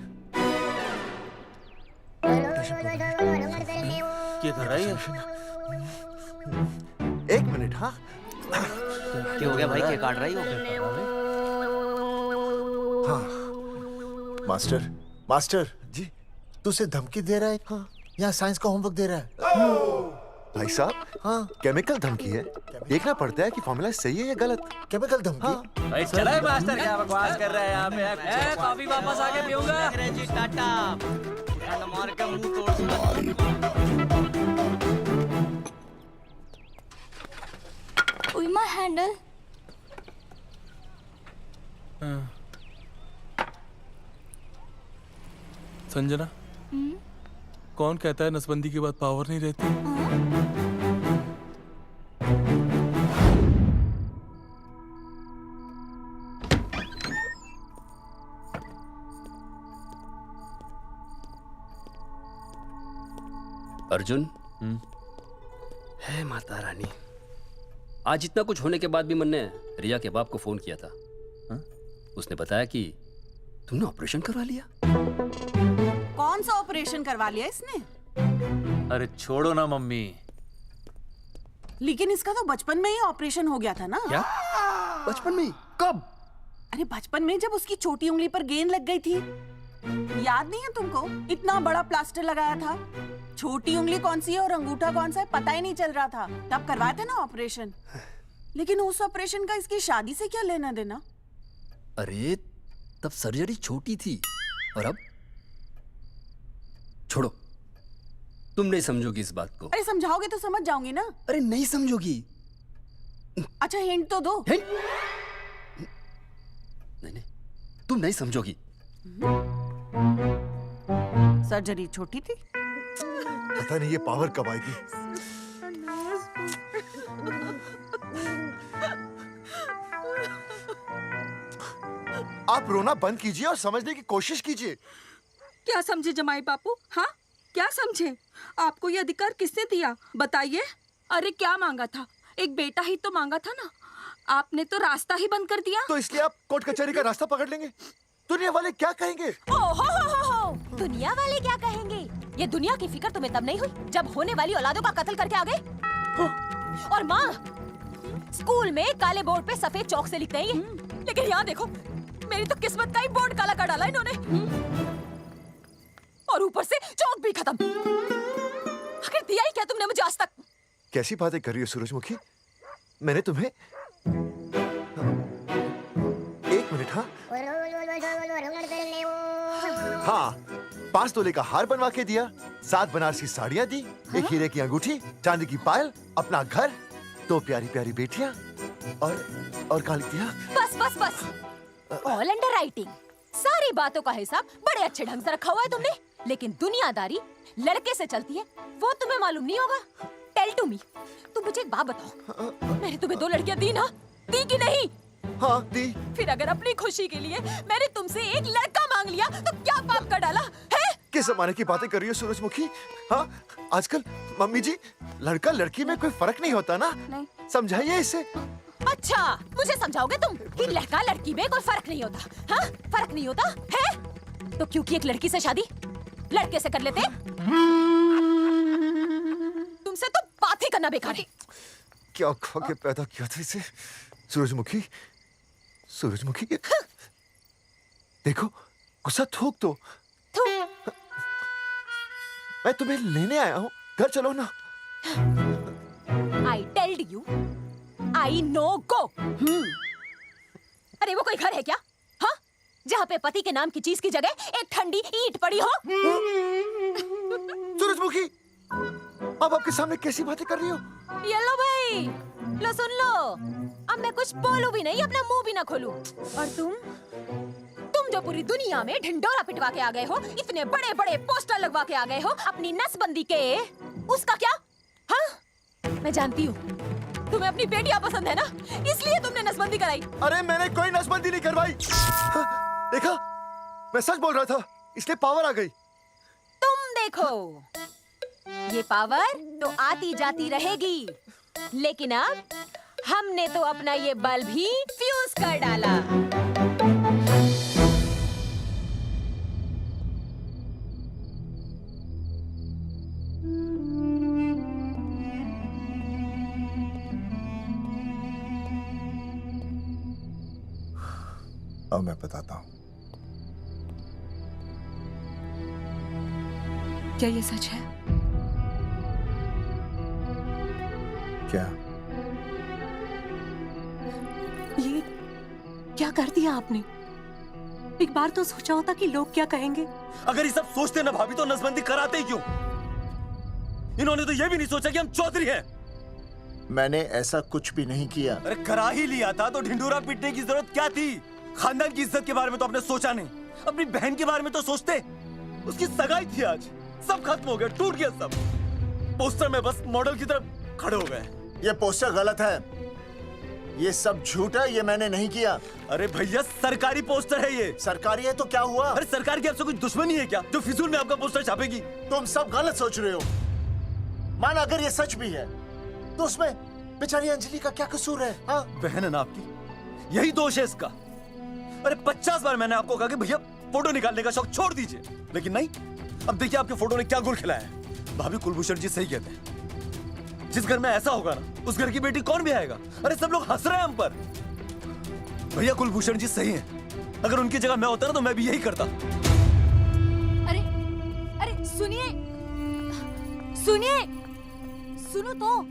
क्या कर रही है? 1 मिनट। हाँ क्या हो गया भाई, क्या काट रही हो? हाँ मास्टर जी, तू उसे धमकी दे रहा है? हाँ, यहाँ साइंस का होमवर्क दे रहा है। भाई साहब, हाँ केमिकल धमकी है, देखना पड़ता है कि फॉर्मूला सही है या गलत। केमिकल धमकी? हाँ। भाई चला है मास्टर, क्या बकवास कर रहा है यहाँ पे? कॉफी वापस आके पीऊंगा। अंग्रेजी टाटा, मार के मुंह तोड़ दूंगा। उइमा हैंडल। संजना, कौन कहता है नसबंदी के बाद पावर नहीं रहती? अर्जुन, है माता रानी, आज इतना कुछ होने के बाद भी मन ने रिया के बाप को फोन किया था। उसने बताया कि तुमने ऑपरेशन करवा लिया। कौन सा ऑपरेशन करवा लिया इसने? अरे छोड़ो ना मम्मी। लेकिन इसका तो बचपन में ही ऑपरेशन हो गया था ना। क्या? बचपन में? कब? अरे बचपन में, जब उसकी छोटी उंगली पर गेंद लग गई थी। याद नहीं है तुमको? इतना बड़ा प्लास्टर लगाया था। छोटी उंगली कौन सी है और अंगूठा कौन सा है पता ही नहीं चल रहा था। तब करवाया था ना ऑपरेशन। लेकिन उस ऑपरेशन का इसकी शादी से क्या लेना देना? अरे तब सर्जरी छोटी थी और अब? छोड़ो, तुम नहीं समझोगी इस बात को। अरे समझाओगे तो समझ जाऊंगी ना। अरे नहीं समझोगी। अच्छा हिंट तो दो। हिंट? नहीं, तुम नहीं समझोगी। सर्जरी छोटी थी। पता नहीं ये पावर कब आएगी। आप रोना बंद कीजिए और समझने की कोशिश कीजिए। क्या समझे जमाई बापू? हाँ, क्या समझे? आपको ये अधिकार किसने दिया बताइए? अरे क्या मांगा था? एक बेटा ही तो मांगा था ना। आपने तो रास्ता ही बंद कर दिया। तो इसलिए आप कोर्ट कचहरी का रास्ता पकड़ लेंगे। दुनिया वाले क्या कहेंगे? हो। दुनिया वाले क्या कहेंगे? ये दुनिया की फिक्र तुम्हें तब नहीं हुई जब होने वाली औलादों का कत्ल करके आ गए। और माँ, स्कूल में काले बोर्ड पे सफेद चौक से लिखते हैं, लेकिन यहाँ देखो, मेरी तो किस्मत का ही बोर्ड काला कर डाला इन्होंने। और ऊपर से चौक भी खत्म। आखिर दिया ही क्या तुमने मुझे आज तक? कैसी बातें कर रही हो सूरजमुखी? मैंने तुम्हें एक मिनट। हाँ, 5 तोले का हार बनवा के दिया, 7 बनारसी साड़ियाँ दी, एक हीरे की अंगूठी, चांदी की पायल, अपना घर, 2 प्यारी प्यारी बेटियाँ और काली दिया। बस। All under writing. सारी बातों का हिसाब बड़े अच्छे ढंग से रखा हुआ है तुमने, लेकिन दुनियादारी लड़के से चलती है वो तुम्हें मालूम नहीं होगा। टेल टू मी, तुम मुझे एक बात बताओ, मैंने तुम्हें 2 लड़कियां दी ना? दी कि नहीं? हाँ दी। फिर अगर अपनी खुशी के लिए मैंने तुमसे एक लड़का मांग लिया तो क्या पाप कर डाला है? किस जमाने की बातें कर रही हो सूरजमुखी? हाँ, आजकल मम्मी जी, लड़का लड़की में कोई फर्क नहीं होता ना। नहीं। समझाइए इसे। अच्छा, मुझे समझाओगे तुम कि लड़का लड़की में कोई फर्क नहीं होता? हाँ, फर्क नहीं होता है? तो क्योंकि एक लड़की से शादी लड़के से कर लेते? तुमसे तो बात ही करना बेकार है। क्या खा के पैदा किया था इसे? सूरजमुखी, देखो, गुस्सा थूक दो। मैं तुम्हें लेने आया हूँ, घर चलो ना। I told you, I no go. अरे वो कोई घर है क्या? हाँ, जहाँ पे पति के नाम की चीज की जगह एक ठंडी ईंट पड़ी हो? सूरजमुखी, अब आपके सामने कैसी बातें कर रही हो? ये लो भाई, लो सुन लो। अब मैं कुछ बोलूं भी नहीं, अपना मुंह भी ना खोलूं। और तुम जो पूरी दुनिया में ढिंडोरा पिटवा के आ गए हो, इतने बड़े बड़े पोस्टर लगवा के आ गए हो अपनी नसबंदी के, उसका क्या? हाँ, मैं जानती हूँ तुम्हें अपनी बेटियां पसंद है ना, इसलिए तुमने नसबंदी कराई। अरे मैंने कोई नसबंदी नहीं करवाई। देखा, मैं सच बोल रहा था, इसलिए पावर आ गई। तुम देखो, ये पावर तो आती जाती रहेगी, लेकिन अब हमने तो अपना ये बल्ब ही फ्यूज कर डाला। अब मैं बताता हूँ। क्या ये सच है? क्या? ये क्या कर दिया आपने? एक बार तो सोचा होता कि लोग क्या कहेंगे। अगर ये सब सोचते ना भाभी तो नसबंदी कराते ही क्यों? इन्होंने तो ये भी नहीं सोचा कि हम चौधरी हैं। मैंने ऐसा कुछ भी नहीं किया। अरे करा ही लिया था तो ढिंडोरा पीटने की जरूरत क्या थी? खानदान की इज्जत के बारे में तो आपने सोचा नहीं, अपनी बहन के बारे में तो सोचते। उसकी सगाई थी आज, सब खत्म हो गया, टूट गया सब। पोस्टर में बस मॉडल की तरफ खड़े हो गए। ये पोस्टर गलत है, ये सब झूठ है, ये मैंने नहीं किया। अरे भैया सरकारी पोस्टर है ये। सरकारी है तो क्या हुआ? अरे सरकार की आपसे कोई दुश्मनी है क्या जो फिजूल में आपका पोस्टर छापेगी? तुम सब गलत सोच रहे हो। माना अगर ये सच भी है तो उसमें बेचारी अंजलि का क्या कसूर है? हाँ? बहन है ना आपकी, यही दोष है इसका। अरे 50 बार मैंने आपको कहा कि भैया फोटो निकालने का शौक छोड़ दीजिए, लेकिन नहीं। अब देखिए आपके फोटो ने क्या गुल खिलाया है। भाभी कुलभूषण जी सही कहते हैं, जिस घर में ऐसा होगा ना उस घर की बेटी कौन भी आएगा। अरे सब लोग हंस रहे हैं हम पर। भैया कुलभूषण जी सही हैं, अगर उनकी जगह मैं होता ना तो मैं भी यही करता। अरे अरे सुनिए सुनिए, सुनो तो।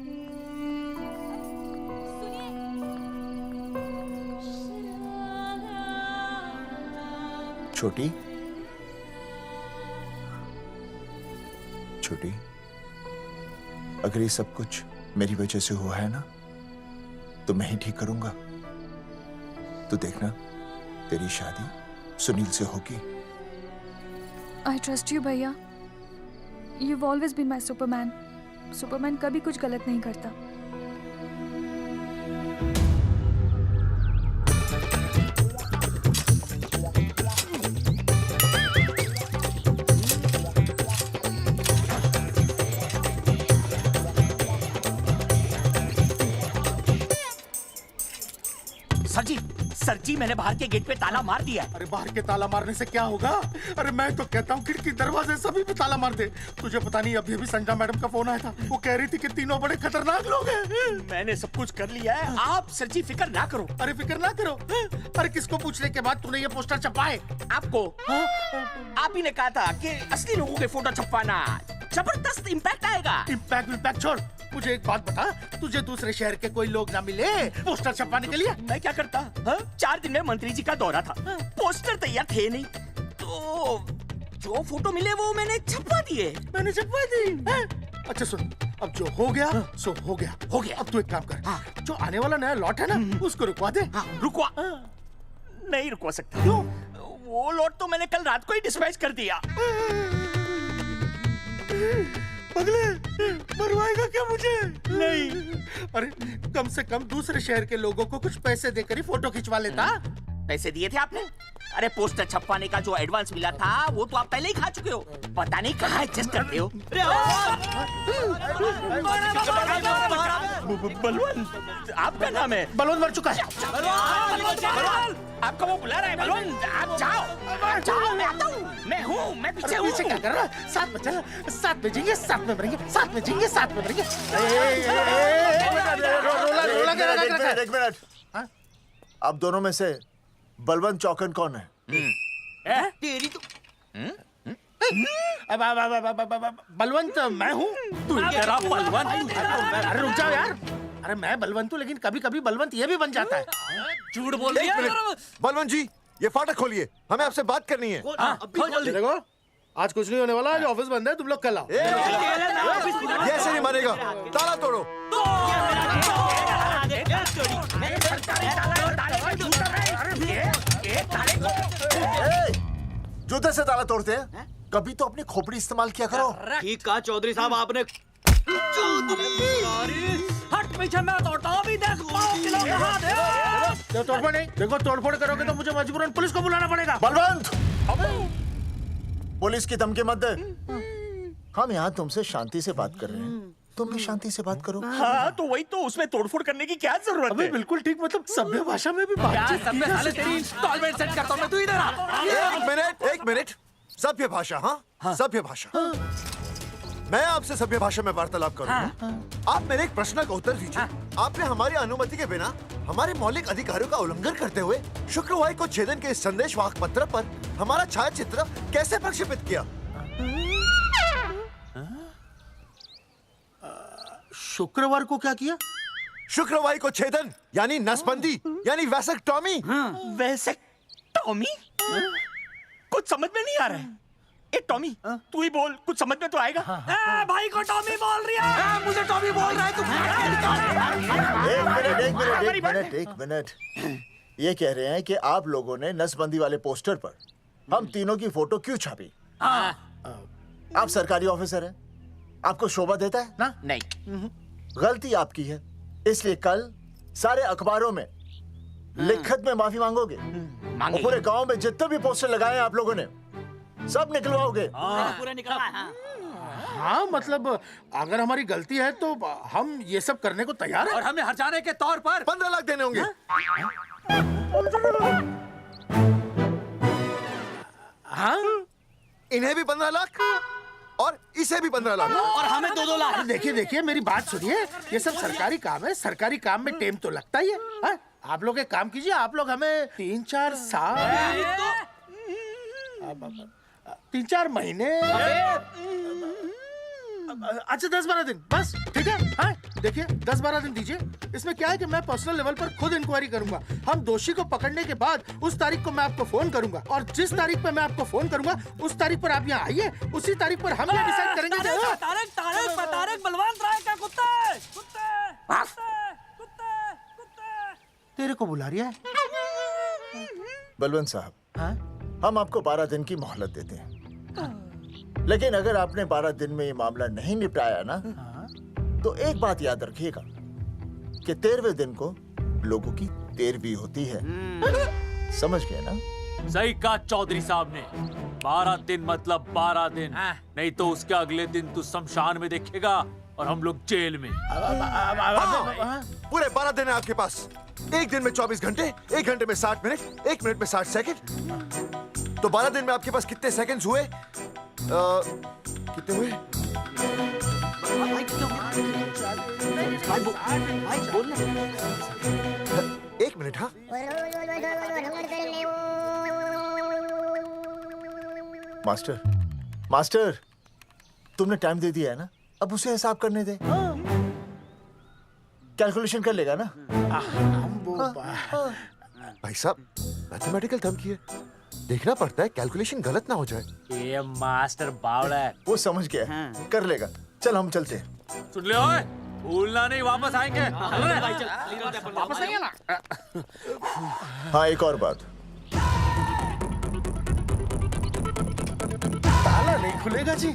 छोटी छोटी, अगर ये सब कुछ मेरी वजह से हुआ है ना तो मैं ही ठीक करूंगा। तो देखना तेरी शादी सुनील से होगी। आई ट्रस्ट यू भैया, you've always been my Superman. Superman कभी कुछ गलत नहीं करता। सर जी मैंने बाहर के गेट पे ताला मार दिया है। अरे बाहर के ताला मारने से क्या होगा? अरे मैं तो कहता हूँ खिड़की दरवाजे सभी पे ताला मार दे। तुझे पता नहीं अभी अभी संजना मैडम का फोन आया था, वो कह रही थी कि तीनों बड़े खतरनाक लोग हैं। मैंने सब कुछ कर लिया है, आप सर जी फिक्र ना करो। अरे फिक्र ना करो। अरे किसको पूछने के बाद तूने ये पोस्टर छपाए? आपको आप ही ने कहा था कि असली लोगों के फोटो छपवाना जबरदस्त इम्पैक्ट आएगा। इम्पैक्ट छोड़, मुझे एक बात बता, तुझे दूसरे शहर के कोई लोग ना मिले पोस्टर छपवाने के लिए? मैं क्या करता? 4 दिन में मंत्री जी का दौरा था, पोस्टर तैयार थे नहीं, तो जो फोटो मिले वो मैंने छपवा दिए। मैंने छपवा दी? अच्छा सुन, अब जो हो गया सो हो गया। हो गया। अब तू एक काम कर, जो आने वाला नया लॉट है ना उसको रुकवा दे। रुकवा? नहीं रुकवा सकता। क्यों? वो लॉट तो मैंने कल रात को ही डिस्पैच कर दिया। पगले, मरवाएगा क्या मुझे? नहीं। अरे कम से कम दूसरे शहर के लोगों को कुछ पैसे देकर ही फोटो खिंचवा लेता। पैसे दिए थे आपने? अरे पोस्टर छपवाने का जो एडवांस मिला था वो तो आप पहले ही खा चुके हो, पता नहीं कहाँ एडजस्ट करते हो। बलवंत, आपका नाम है? बलवंत मर चुका है। आपका वो बुला रहा है बलवंत, आप जाओ जाओ, मैं आता हूँ। मैं हूँ, मैं पीछे हूँ। पीछे क्या कर रहा है? साथ में चल, साथ में जिएंगे, साथ में मरेंगे, साथ में जिएंगे, साथ में मरेंगे। एक मिनट, अब दोनों में से बलवंत चौकन कौन है? तेरी तो बलवंत मैं हूँ। तू तेरा बलवंत? अरे रुक जाओ यार, अरे मैं बलवंत हूँ लेकिन कभी कभी बलवंत ये भी बन जाता है। झूठ बोल रही है। बलवंत जी ये फाटक खोलिए, हमें आपसे बात करनी है। देखो आज कुछ नहीं होने वाला, आज ऑफिस बंद है, तुम लोग कल आओ। ये ऐसे नहीं मानेगा, ताला तोड़ो। जूते से ताला तोड़ते हैं, कभी तो अपनी खोपड़ी इस्तेमाल किया करो। ठीक कहा चौधरी साहब आपने। हट पीछे, मैं तोड़ता हूँ अभी, देख तोड़फोड़ नहीं, देखो तोड़फोड़ करोगे तो मुझे मजबूरन पुलिस को बुलाना पड़ेगा। बलवंत, पुलिस की धमकी मत दे। हम यहाँ तुमसे शांति से बात कर रहे हैं, तुम भी शांति से बात करो। हाँ तो वही तो, उसमें तोड़फोड़ करने की क्या जरूरत है? बिल्कुल ठीक, मतलब सभ्य भाषा में भी बातचीत की जा सकती है। तेरी इंस्टॉलमेंट सेट करता हूँ मैं, तू इधर आ। एक मिनट, सभ्य भाषा। हाँ सभ्य भाषा। मैं आपसे सभ्य भाषा में वार्तालाप करूंगा। आप मेरे एक प्रश्न का उत्तर दीजिए। आपने हमारी अनुमति के बिना हमारे मौलिक अधिकारों का उल्लंघन करते हुए शुक्रवार को छेदन के संदेशवाहक पत्र पर हमारा छायाचित्र कैसे प्रक्षेपित किया? शुक्रवार को क्या किया? शुक्रवार को छेदन यानी नसबंदी यानी वैसेक्टॉमी। वैसेक्टॉमी? कुछ समझ में नहीं आ रहा है। ए टॉमी, तू ही बोल, कुछ समझ में तो आएगा। भाई को टॉमी बोल रही है, मुझे टॉमी बोल रहा है तू। एक मिनट, ये कह रहे हैं कि आप लोगों ने नसबंदी वाले पोस्टर पर हम तीनों की फोटो क्यों छापी? आप सरकारी ऑफिसर हैं, आपको शोभा देता है ना? नहीं। गलती आपकी है, इसलिए कल सारे अखबारों में लिखत में माफी मांगोगे। और पूरे गांव में जितने भी पोस्टर लगाए हैं आप लोगों ने सब निकलवाओगे। पूरा निकलवा। हाँ मतलब अगर हमारी गलती है तो हम ये सब करने को तैयार हैं। और हमें हर्जाने के तौर पर 15 लाख देने होंगे। हाँ इन्हें भी 15 लाख और इसे भी 15 लाख और हमें 2-2 लाख। देखिए देखिए मेरी बात सुनिए, ये सब सरकारी काम है, सरकारी काम में टाइम तो लगता ही है। हाँ? आप लोग एक काम कीजिए, आप लोग हमें 3-4 साल 3-4 महीने अच्छा 10-12 दिन बस, ठीक है। हाँ देखिए 10-12 दिन दीजिए। इसमें क्या है कि मैं पर्सनल लेवल पर खुद इंक्वायरी करूंगा। हम दोषी को पकड़ने के बाद उस तारीख को मैं आपको फोन करूंगा और जिस तारीख पे मैं आपको फोन करूंगा उस तारीख पर आप यहाँ आइए। उसी तारीख पर हम ये डिसाइड करेंगे कि तारक बलवंत राय का कुत्ता है। तेरे को बुला रही है। बलवंत साहब, हम आपको 12 दिन की मोहलत देते हैं, लेकिन अगर आपने 12 दिन में ये मामला नहीं निपटाया ना, तो एक बात याद रखिएगा कि 13वें दिन को लोगों की 13वीं होती है। समझ गए ना? सही कहा चौधरी साहब ने। 12 दिन मतलब 12 दिन, नहीं तो उसके अगले दिन तू शमशान में देखेगा और हम लोग जेल में। पूरे 12 दिन है आपके पास। एक दिन में 24 घंटे, 1 घंटे में 60 मिनट, 1 मिनट में 60 सेकंड। तो 12 दिन में आपके पास कितने सेकंड्स हुए? कितने हुए? एक मिनट। हाँ मास्टर तुमने टाइम दे दिया है ना, अब उसे हिसाब करने दे। कैलकुलेशन कर लेगा ना। भाई साहब मैथमेटिकल थंब की है, देखना पड़ता है कैलकुलेशन गलत ना हो जाए। ये मास्टर बावड़ा है। वो समझ गया है, कर लेगा। चल हम चलते हैं। सुन ले ओए, भूलना नहीं, वापस आएंगे। वापस आएंगे ना। हाँ एक और बात, ताला नहीं खुलेगा जी।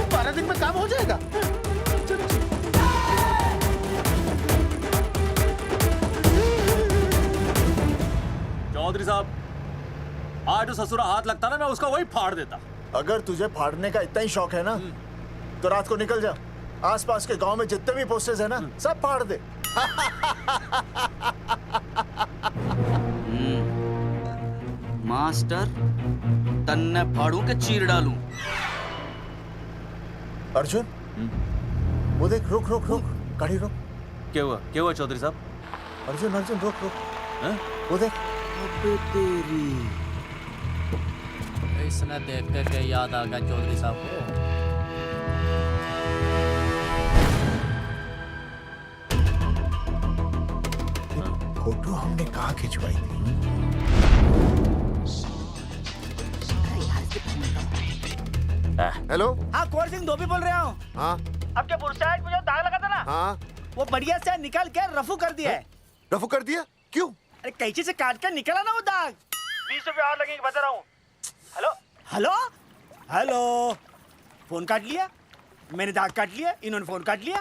12 दिन में काम हो जाएगा। चौधरी साहब, आज जो ससुरा हाथ लगता ना, मैं उसका वही फाड़ देता। अगर तुझे फाड़ने का इतना ही शौक है ना, तो रात को निकल जा, आसपास के गांव में जितने भी पोस्टर्स है ना, सब फाड़ दे। मास्टर तन्ने फाड़ू के चीर डालूं। अर्जुन, वो देख, रुक रुक रुक, गाड़ी रुक। क्या हुआ चौधरी साहब? अर्जुन अर्जुन रुक रुक, वो देख। तेरी इसने देख के याद आ गया चौधरी साहब को। फोटो हमने कहाँ खिंचवाई थी? हेलो। हाँ कुंवर सिंह धोबी बोल रहा हूँ। हाँ आपके बुरसाइड में जो दाग लगा था ना, हाँ वो बढ़िया से निकाल के रफू कर दिया है। रफू कर दिया? क्यों? अरे कैंची से काट कर निकला ना वो दाग। 20 रुपए और लगेंगे, बता रहा हूँ। हेलो हेलो हेलो, फोन काट लिया, मैंने दाग काट लिया, इन्होंने फोन काट लिया।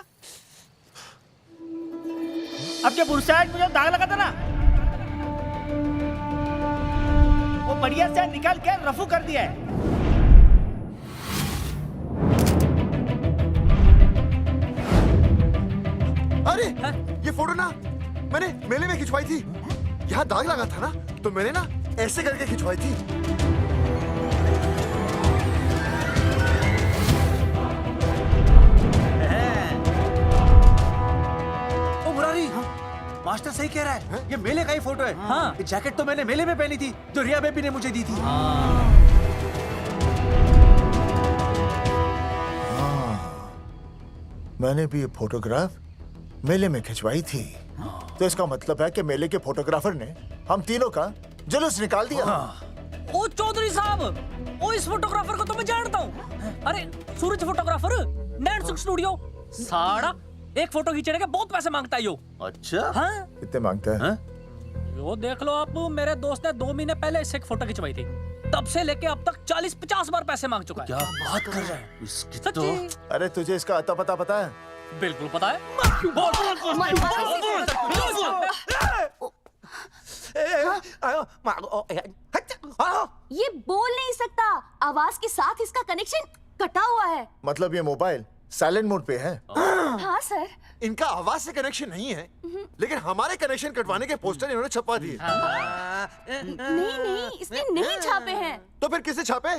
आपके बुरसाइड में जो दाग लगा था ना, वो बढ़िया से निकाल के रफू कर दिया है। अरे ये फोटो ना मैंने मेले में खिंचवाई थी। यहाँ दाग लगा था ना, तो मैंने ना ऐसे करके खिंचवाई थी। ओ मुरारी, मास्टर सही कह रहा है, ये मेले का ही फोटो है। हाँ, ये जैकेट तो मैंने मेले में पहनी थी, जो रिया बेबी ने मुझे दी थी। मैंने भी ये फोटोग्राफ मेले में खिंचवाई थी। तो इसका मतलब है कि मेले के फोटोग्राफर ने हम तीनों का जुलूस निकाल दिया। ओ चौधरी साहब, ओ इस फोटोग्राफर को तो मैं जानता हूँ। अरे सूरज फोटोग्राफर, नैनसुख स्टूडियो। साड़ा एक फोटो खींचने के बहुत पैसे मांगता है यो। अच्छा? हाँ? कितने मांगता है? यो देख लो आप, मेरे दोस्त ने 2 महीने पहले इससे एक फोटो खिंचवाई थी, तब से लेके अब तक 40-50 बार पैसे मांग चुका है। क्या बात कर रहा है? सच्ची? अरे तुझे इसका अता पता है? बिल्कुल पता है। ये बोल नहीं सकता, आवाज के साथ इसका कनेक्शन कटा हुआ है। मतलब ये मोबाइल साइलेंट मोड पे है? हाँ सर। इनका आवाज से कनेक्शन नहीं है, लेकिन हमारे कनेक्शन कटवाने के पोस्टर इन्होंने छपवा दिए। नहीं, इसने नहीं छापे हैं। तो फिर किसे छापे?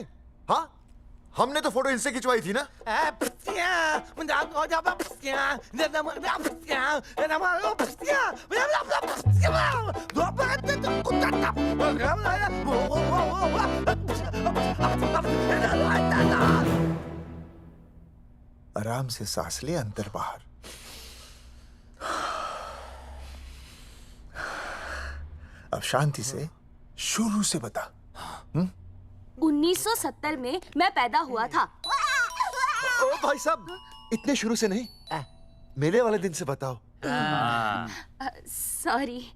हाँ, हमने तो फोटो इनसे खिंचवाई थी ना। आराम से सांस ले, अंदर बाहर। अब शांति से शुरू से बता। 1970 में मैं पैदा हुआ था। ओ भाई साहब, इतने शुरू से नहीं, मेले वाले दिन से बताओ। सॉरी,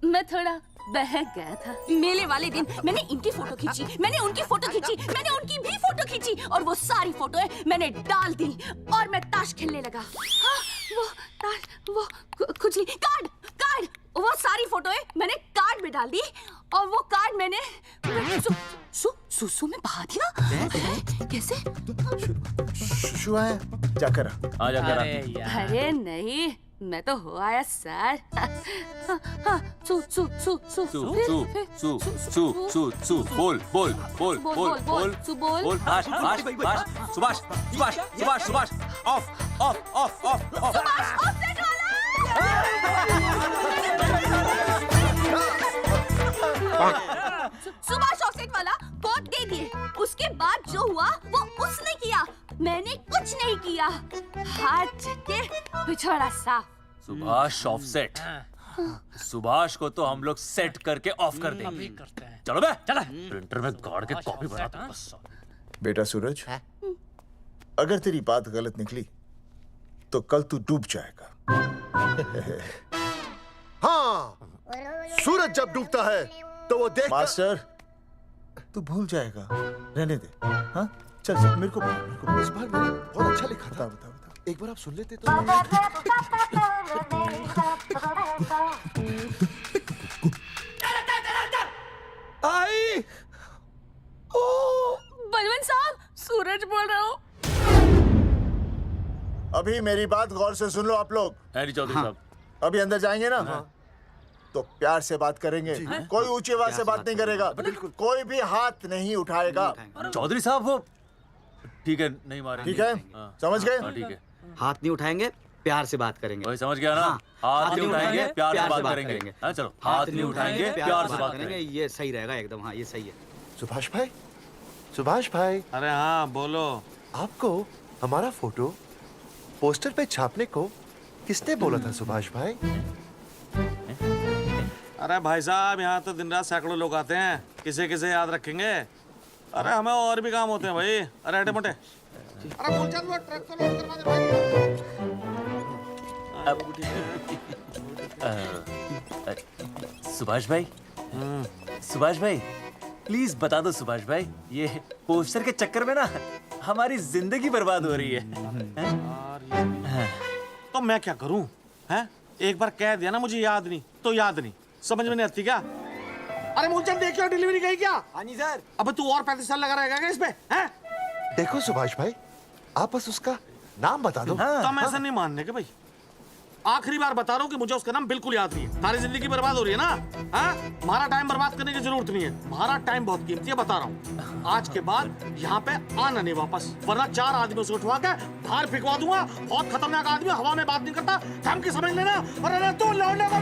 मैं थोड़ा बहक गया था। मेले वाले दिन मैंने इनकी फोटो खींची, मैंने उनकी फोटो खींची, मैंने उनकी भी फोटो खींची, और वो सारी फोटोएं मैंने डाल दी और मैं ताश खेलने लगा। हाँ, वो ताश, वो कुछ नहीं, कार्ड, वो सारी फोटोएं मैंने कार्ड में डाल दी, और वो कार्ड मैंने सुसु में बहा दिया। कैसे? शू आया? जाकर आ, जाकर आ। अरे नहीं, मैं तो हो आया सर। बोल सुभाष ऑफ सुभाष ऑफसेट वाला कोड दे दिए। उसके बाद जो हुआ वो उसने किया, मैंने कुछ नहीं किया। हाथ के पिछड़ा साफ। सुभाष ऑफसेट। सुभाष को तो हम लोग सेट करके ऑफ कर देंगे। चलो बे, चला प्रिंटर में गाड़ के कॉपी बना दो बस। बेटा सूरज, अगर तेरी बात गलत निकली तो कल तू डूब जाएगा। हाँ, सूरज जब डूबता है तो वो देख। मास्टर, तू भूल जाएगा, रहने दे। हाँ, चल मेरे को इस बार मैंने बहुत अच्छा लिखा था। बता एक बार आप सुन लेते तो। आई, बलवंत साहब, सूरज बोल रहा हूँ। अभी मेरी बात गौर से सुन लो आप लोग। चौधरी साहब, अभी अंदर जाएंगे ना, तो प्यार से बात करेंगे। कोई ऊंची आवाज से बात नहीं करेगा, कोई भी हाथ नहीं उठाएगा। चौधरी साहब वो ठीक है, नहीं मारेंगे। ठीक है, समझ गए? ठीक है, हाथ नहीं उठाएंगे, प्यार से बात करेंगे। वही समझ गया ना? हाथ नहीं उठाएंगे, प्यार से बात करेंगे। हाँ चलो, हाथ नहीं उठाएंगे, प्यार से बात करेंगे। ये सही रहेगा एकदम। हाँ, ये सही है। सुभाष भाई। अरे हाँ, बोलो। आपको हमारा फोटो पोस्टर पे छापने को किसने बोला था सुभाष भाई? अरे भाई साहब, यहाँ तो दिन रात सैकड़ों लोग आते हैं, किसे किसे याद रखेंगे। अरे हमें और भी काम होते हैं भाई। अरे हटे मोटे। अरे मूलचंद, वो ट्रक को लोड करवा दे भाई। सुभाष भाई प्लीज बता दो सुभाष भाई, ये पोस्टर के चक्कर में ना हमारी जिंदगी बर्बाद हो रही है। तो मैं क्या करूं? हैं? एक बार कह दिया ना मुझे याद नहीं तो याद नहीं, समझ में नहीं आती क्या? अरे मूलचंद, देखियो डिलीवरी गई क्या? हाँ जी सर। अब तू और 35 साल लगा रहेगा क्या इसमें? हैं? देखो सुभाष भाई, आप बस उसका नाम बता दो। तो हम ऐसा नहीं मानने के भाई। आखिरी बार बता रहा हूँ कि मुझे उसका नाम बिल्कुल याद नहीं है। सारी जिंदगी बर्बाद हो रही है ना। हाँ? हमारा टाइम बर्बाद करने की जरूरत नहीं है। हमारा टाइम बहुत कीमती है, बता रहा हूँ। आज के बाद यहाँ पे आना नहीं वापस, वरना 4 आदमियों से उठवा के बाहर फेंकवा दूंगा। बहुत खतरनाक आदमी, हवा में बात नहीं करता, धमकी समझ लेना। और अरे तू लौटने का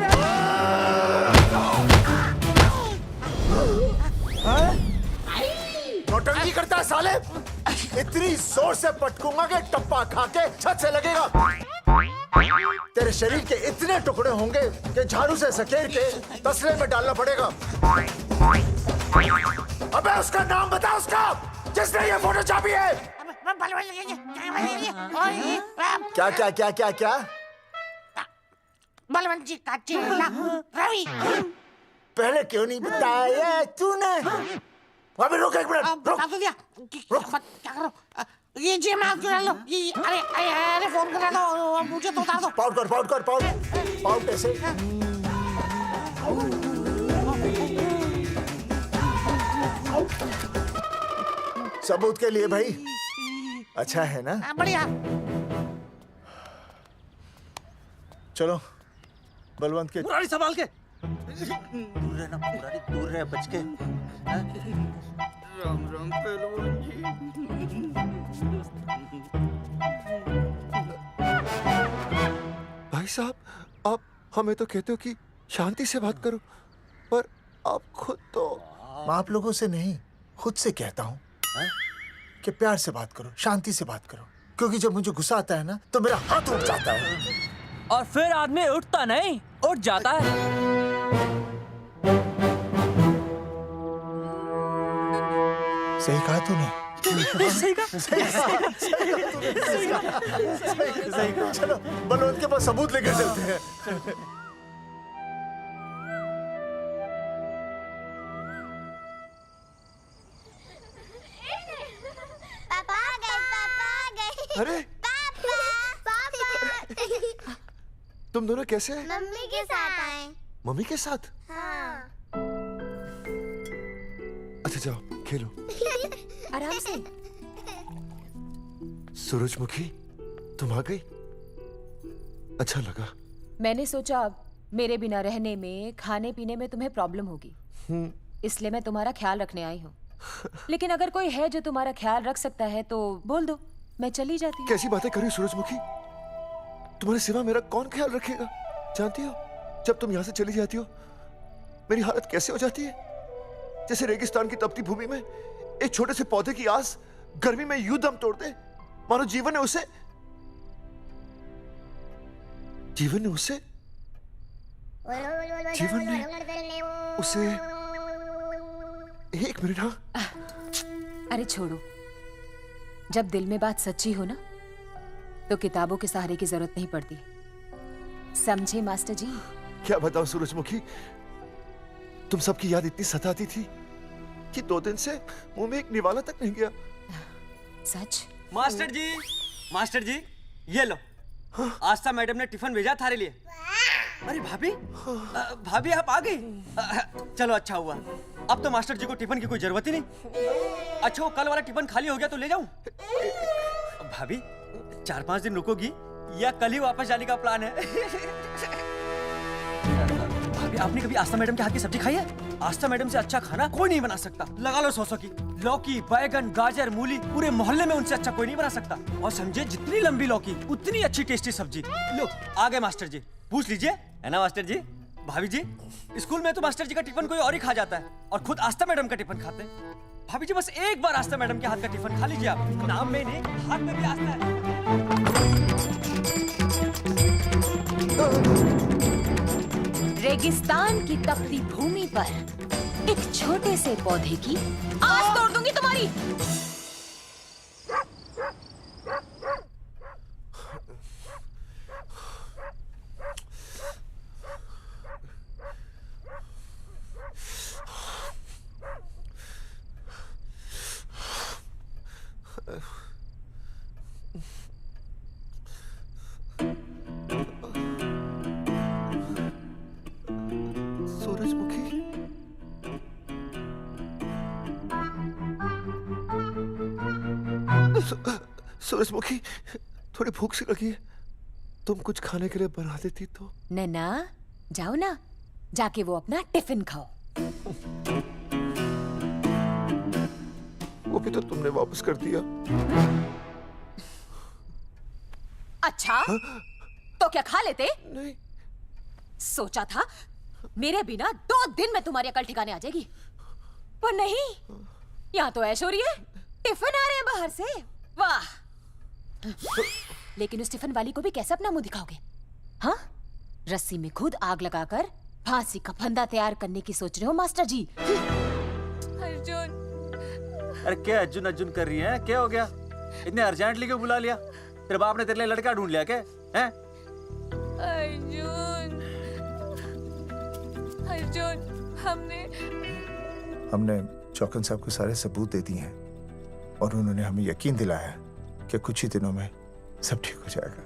नौटंकी करता है साले। इतनी जोर से पटकूंगा कि टप्पा खा के छत से लगेगा। तेरे शरीर के इतने टुकड़े होंगे कि झाड़ू से सकेर के तसले में डालना पड़ेगा। अबे उसका नाम बता, उसका जिसने ये फोटो छापी है। क्या क्या क्या क्या क्या? बलवंत जी का चेला रवि। पहले क्यों नहीं बताया तूने? अबे रुक एक मिनट, रुक। क्या करो? ये जी मैं आपको डाल लो। ये अरे फोन करा दो, मुझे तो उतार दो। पाउट ऐसे। सबूत के लिए भाई। अच्छा है ना? बढ़िया। चलो बलवंत के। मुरारी संभाल के। दूर रहना मुरारी, दूर रह बच के। राम राम पहलवान जी। भाई साहब, आप हमें तो कहते हो कि शांति से बात करो, पर आप खुद तो। मैं आप लोगों से नहीं, खुद से कहता हूँ कि प्यार से बात करो, शांति से बात करो, क्योंकि जब मुझे गुस्सा आता है ना तो मेरा हाथ उठ जाता है। और फिर आदमी उठता नहीं, उठ जाता है। सही कहा तूने। सही कहा। सही कहा। चलो बलवंत के पास सबूत लेकर चलते हैं। पापा आ गए, पापा आ गए। अरे पापा तुम दोनों कैसे हैं? मम्मी के साथ आए। मम्मी के साथ? हाँ। अच्छा जाओ खेलो। आराम से। सूरजमुखी, तुम आ गई, अच्छा लगा। मैंने सोचा मेरे बिना रहने में, खाने पीने में तुम्हें प्रॉब्लम होगी, इसलिए मैं तुम्हारा ख्याल रखने आई हूँ। लेकिन अगर कोई है जो तुम्हारा ख्याल रख सकता है तो बोल दो, मैं चली जाती हूँ। कैसी बातें करी सूरजमुखी, तुम्हारे सिवा मेरा कौन ख्याल रखेगा? जानती हो, जब तुम यहाँ से चली जाती हो मेरी हालत कैसे हो जाती है? जैसे रेगिस्तान की तपती भूमि में एक छोटे से पौधे की आस गर्मी में यूं दम तोड़ दे, मानो जीवन ने उसे एक मिनट। हाँ अरे छोड़ो, जब दिल में बात सच्ची हो ना तो किताबों के सहारे की जरूरत नहीं पड़ती, समझे मास्टर जी? क्या बताऊं सूरजमुखी, तुम सबकी याद इतनी सताती थी कि 2 दिन से मुंह में एक निवाला तक नहीं गया। सच? मास्टर जी ये लो। आस्था मैडम ने टिफिन भेजा थारे लिए। अरे भाभी, भाभी आप आ गई। चलो अच्छा हुआ, अब तो मास्टर जी को टिफिन की कोई जरूरत ही नहीं। अच्छा वो कल वाला टिफिन खाली हो गया तो ले जाऊं? भाभी 4-5 दिन रुकोगी या कल ही वापस जाने का प्लान है? भाभी आपने कभी आस्था मैडम के हाथ की सब्जी खाई है? आस्था मैडम से अच्छा खाना कोई नहीं बना सकता। लगा लो 100 की। लौकी, बैगन, गाजर, मूली, पूरे मोहल्ले में उनसे अच्छा कोई नहीं बना सकता। और समझे, जितनी लंबी लौकी उतनी अच्छी टेस्टी सब्जी। लो आ गए मास्टर जी, पूछ लीजिए, है ना मास्टर जी? भाभी जी, स्कूल में तो मास्टर जी का टिफिन कोई और ही खा जाता है और खुद आस्था मैडम का टिफिन खाते हैं। भाभी जी बस एक बार आस्था मैडम के हाथ का टिफिन खा लीजिए आप। नाम में नहीं, हाथ में भी आस्था है। रेगिस्तान की तपती भूमि पर एक छोटे से पौधे की आस तोड़ दूंगी तुम्हारी। सूरजमुखी, थोड़ी भूख सी लगी है, तुम कुछ खाने के लिए बना देती तो। नैना जाओ ना, जाके वो अपना टिफिन खाओ। वो भी तो तुमने वापस कर दिया। अच्छा तो क्या खा लेते? नहीं। सोचा था मेरे बिना 2 दिन में तुम्हारी अकल ठिकाने आ जाएगी, पर नहीं, यहाँ तो ऐश हो रही है। टिफिन आ रहे हैं बाहर से, वाह। लेकिन उस टिफिन वाली को भी कैसे अपना मुंह दिखाओगे? हाँ, रस्सी में खुद आग लगाकर फांसी का फंदा तैयार करने की सोच रहे हो मास्टर जी? अर्जुन, अरे क्या अर्जुन अर्जुन कर रही है? क्या हो गया? इतने अर्जेंटली क्यों बुला लिया? तेरे बाप ने तेरे लिए लड़का ढूंढ लिया क्या? हैं? अर्जुन, अर्जुन, हमने चौकन साहब को सारे सबूत दे दिए हैं और उन्होंने हमें यकीन दिलाया कि कुछ ही दिनों में सब ठीक हो जाएगा।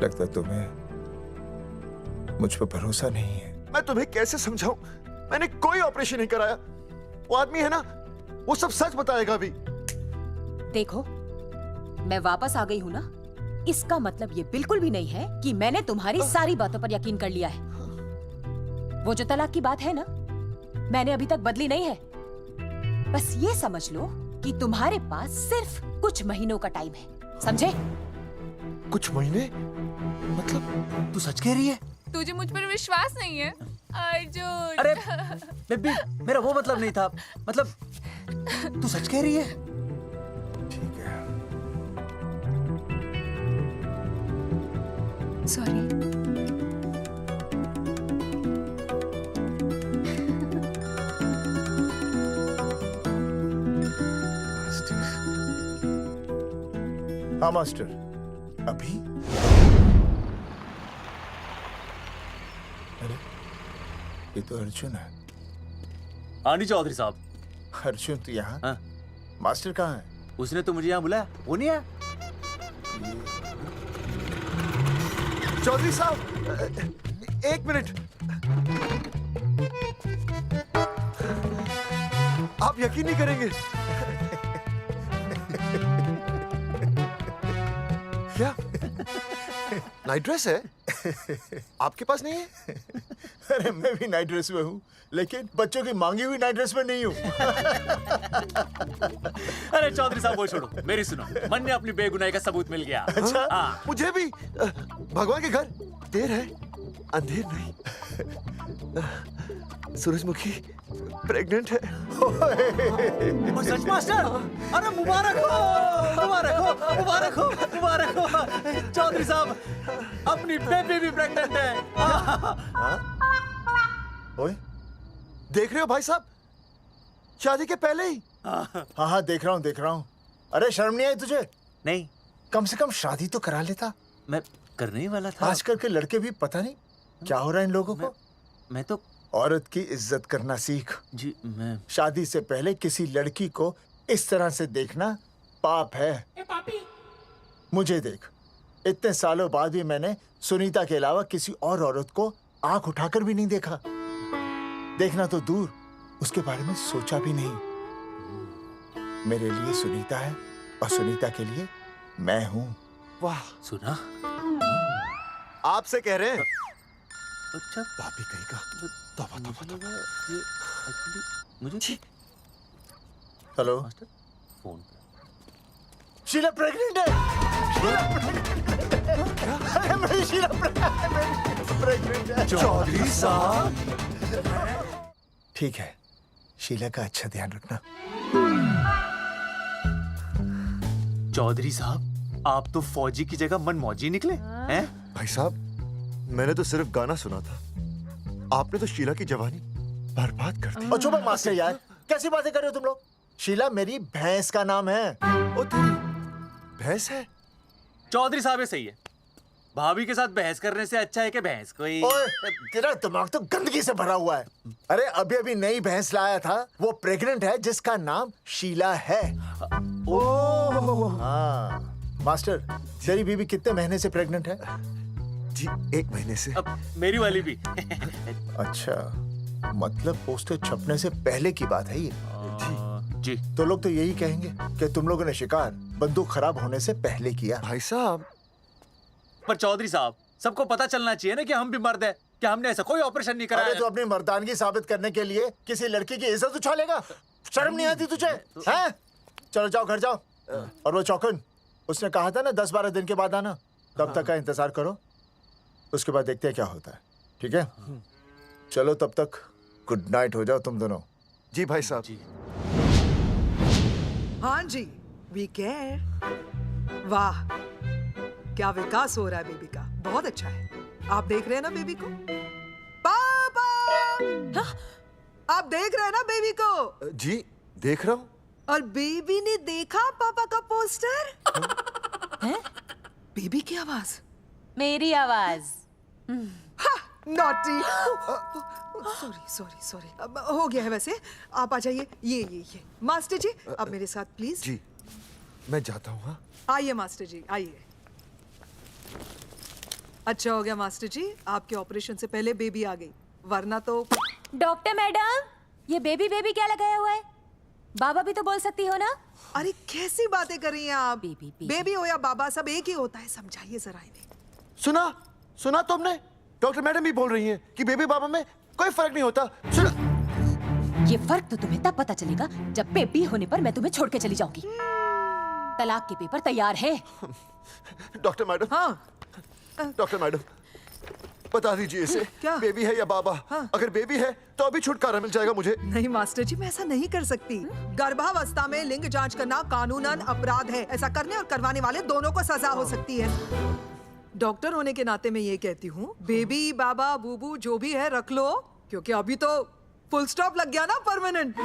लगता है तुम्हें मुझ पर भरोसा नहीं है। मैं तुम्हें कैसे समझाऊं? मैंने कोई ऑपरेशन नहीं कराया। वो आदमी है ना, वो सब सच बताएगा अभी। देखो, मैं वापस आ गई हूँ ना, इसका मतलब ये बिल्कुल भी नहीं है कि मैंने तुम्हारी सारी बातों पर यकीन कर लिया है। वो जो तलाक की बात है ना, मैंने अभी तक बदली नहीं है। बस ये समझ लो कि तुम्हारे पास सिर्फ कुछ महीनों का टाइम है, समझे? कुछ महीने? मतलब तू सच कह रही है? तुझे मुझ पर विश्वास नहीं है अर्जुन? अरे बेबी, मेरा वो मतलब नहीं था। मतलब तू सच कह रही है? ठीक है। सॉरी। हाँ मास्टर, अभी? अरे ये तो अर्जुन है। आनी चौधरी साहब। अर्जुन तो यहाँ? हाँ। मास्टर कहाँ है? उसने तो मुझे यहाँ बुलाया, वो नहीं आया। चौधरी साहब, एक मिनट। आप यकीन नहीं करेंगे। क्या नाइट ड्रेस है? आपके पास नहीं है? अरे मैं भी नाइट ड्रेस में हूँ, लेकिन बच्चों की मांगी हुई नाइट ड्रेस में नहीं हूँ। अरे चौधरी साहब वो छोड़ो, मेरी सुनो। मन ने अपनी बेगुनाही का सबूत मिल गया। अच्छा, हाँ। मुझे भी। भगवान के घर देर है, अंधेर नहीं। सूरजमुखी प्रेग्नेंट है। ओ सच मास्टर? अरे मुबारक हो, मुबारक हो, मुबारक हो, मुबारक हो। चौधरी साहब, अपनी बेबी भी प्रेग्नेंट है। ओए, देख रहे हो भाई साहब, शादी के पहले ही। हाँ हाँ देख रहा हूँ, देख रहा हूँ। अरे शर्म नहीं आई तुझे? नहीं। कम से कम शादी तो करा लेता। मैं करने ही वाला था। आजकल के लड़के भी पता नहीं क्या हो रहा है इन लोगों को। मैं तो औरत की इज्जत करना सीख। जी मैं शादी से पहले किसी लड़की को इस तरह से देखना पाप है। मुझे देख, इतने सालों बाद भी मैंने सुनीता के अलावा किसी और औरत को आंख उठाकर भी नहीं देखा। देखना तो दूर, उसके बारे में सोचा भी नहीं। मेरे लिए सुनीता है और सुनीता के लिए मैं हूँ। वाह, सुना? आपसे कह रहे हैं। अच्छा, पापी कहीं का। तौबा तौबा तौबा। ये एक्चुअली मुझे हेलो फोन पे शीला प्रेग्नेंट है। शीला प्रेग्नेंट है। अरे मेरी शीला प्रेग्नेंट है। चौधरी साहब, ठीक है, शीला का अच्छा ध्यान रखना। चौधरी साहब, आप तो फौजी की जगह मनमौजी निकले हैं? भाई साहब, मैंने तो सिर्फ गाना सुना था। आपने तो शीला की जवानी बर्बाद कर दी। और चुप मास्टर यार, कैसी बातें कर रहे हो तुम लोग? शीला मेरी भैंस का नाम है। ओ तेरी भैंस है? चौधरी साहब ये सही है। भाभी के साथ बहस करने से अच्छा है कि भैंस कोई। ओए, तेरा दिमाग तो गंदगी से भरा हुआ है। अरे अभी अभी नई भैंस लाया था, वो प्रेग्नेंट है, जिसका नाम शीला है। ओह हाँ मास्टर, तेरी बीवी कितने महीने से प्रेग्नेंट है? जी 1 महीने से। अब मेरी वाली भी। अच्छा, मतलब पोस्टर छपने से पहले की बात है ये। जी तो लोग तो यही कहेंगे कि तुम लोगों ने शिकार बंदूक खराब होने से पहले किया। भाई साहब, पर चौधरी साहब, सबको पता चलना चाहिए ना कि हम भी मर्द है, कि हमने ऐसा कोई ऑपरेशन नहीं कराया। अरे तो अपनी मर्दानगी साबित करने के लिए किसी लड़की की इज्जत उछालेगा? शर्म नहीं आती तुझे? हैं? चलो जाओ, घर जाओ। और वो चौकन, उसने कहा था ना 10-12 दिन के बाद आना, तब तक का इंतजार करो, उसके बाद देखते हैं क्या होता है। ठीक है, चलो तब तक गुड नाइट हो जाओ तुम दोनों। जी भाई साहब। जी। हाँ जी, वी केयर। वाह, क्या विकास हो रहा है बेबी का, बहुत अच्छा है। आप देख रहे हैं ना बेबी को? पापा, आप देख रहे हैं ना बेबी को? जी देख रहा हूँ। और बेबी ने देखा पापा का पोस्टर? हैं? बेबी की आवाज? मेरी आवाज। नॉटी। सॉरी सॉरी सॉरी, हो गया है वैसे। आप आ जाइए। ये मास्टर जी, आप मेरे साथ प्लीज। जी मैं जाता हूँ। हाँ आइए मास्टर जी, आइए। अच्छा हो गया मास्टर जी, आपके ऑपरेशन से पहले बेबी आ गई, वरना तो। डॉक्टर मैडम, ये बेबी बेबी क्या लगाया हुआ है? बाबा भी तो बोल सकती हो ना? अरे कैसी बातें कर रही हैं आप? बेबी हो या बाबा सब एक ही होता है, समझाइए जरा इन्हें। सुना तुमने? डॉक्टर मैडम भी बोल रही हैं कि बेबी बाबा में कोई फर्क नहीं होता। सुना, ये फर्क तो तुम्हें तब पता चलेगा जब बेबी होने पर मैं तुम्हें छोड़ के चली जाऊंगी। तलाक के पेपर तैयार है। Doctor madam. हाँ डॉक्टर मैडम, बता दीजिए इसे, क्या बेबी है या बाबा? अगर बेबी है तो अभी छुटकारा मिल जाएगा मुझे। नहीं मास्टर जी, मैं ऐसा नहीं कर सकती। गर्भावस्था में लिंग जांच करना कानूनन अपराध है। ऐसा करने और करवाने वाले दोनों को सजा हो सकती है। डॉक्टर होने के नाते मैं ये कहती हूँ, बेबी बाबा बूबू जो भी है रख लो, क्योंकि अभी तो फुल स्टॉप लग गया ना परमानेंट।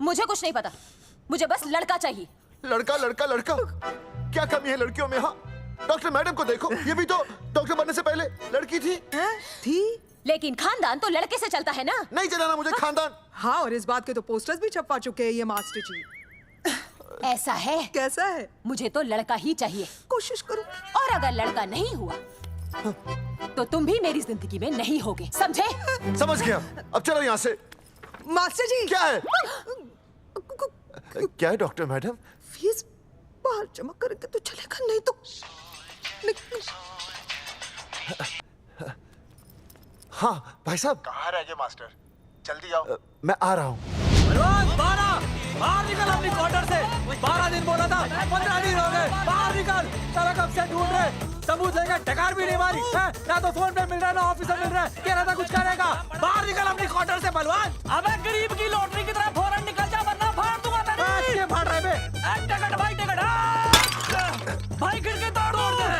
मुझे कुछ नहीं पता, मुझे बस लड़का चाहिए। लड़का लड़का लड़का, क्या कमी है लड़कियों में? हाँ, डॉक्टर मैडम को देखो, ये भी तो डॉक्टर बनने से पहले लड़की थी। थी, लेकिन खानदान तो लड़के से चलता है ना। नहीं चलाना मुझे खानदान। हाँ, और इस बात के तो पोस्टर्स भी छपवा चुके हैं ये मास्टर जी। ऐसा है? कैसा है? मुझे तो लड़का ही चाहिए। कोशिश करो। और अगर लड़का नहीं हुआ तो तुम भी मेरी जिंदगी में नहीं होगे, समझे? समझ गया, अब चलो यहाँ से। मास्टर जी। क्या है? क्या है डॉक्टर मैडम? फीस बाहर जमा करके तो चलेगा, नहीं तो। हाँ भाई साहब। कहाँ रह गए मास्टर? जल्दी आओ। मैं आ रहा हूँ। बाहर निकल अपनी क्वार्टर से। 12 दिन बोला था, 15 दिन हो गए। बाहर निकल, सारा कब से ढूंढ रहे, सबूत लेकर डकार भी नहीं मारी है? ना तो फोन पे मिल रहा है, ना ऑफिस में मिल रहा है। कह रहा था कुछ करेगा। बाहर निकल अपनी क्वार्टर से बलवान। अबे गरीब की लॉटरी की तरह फौरन निकल जा, वरना फाड़ दूंगा तेरी। क्या फाड़ रहा है बे? टिकट भाई, टिकट। भाई खिड़की तोड़ दे।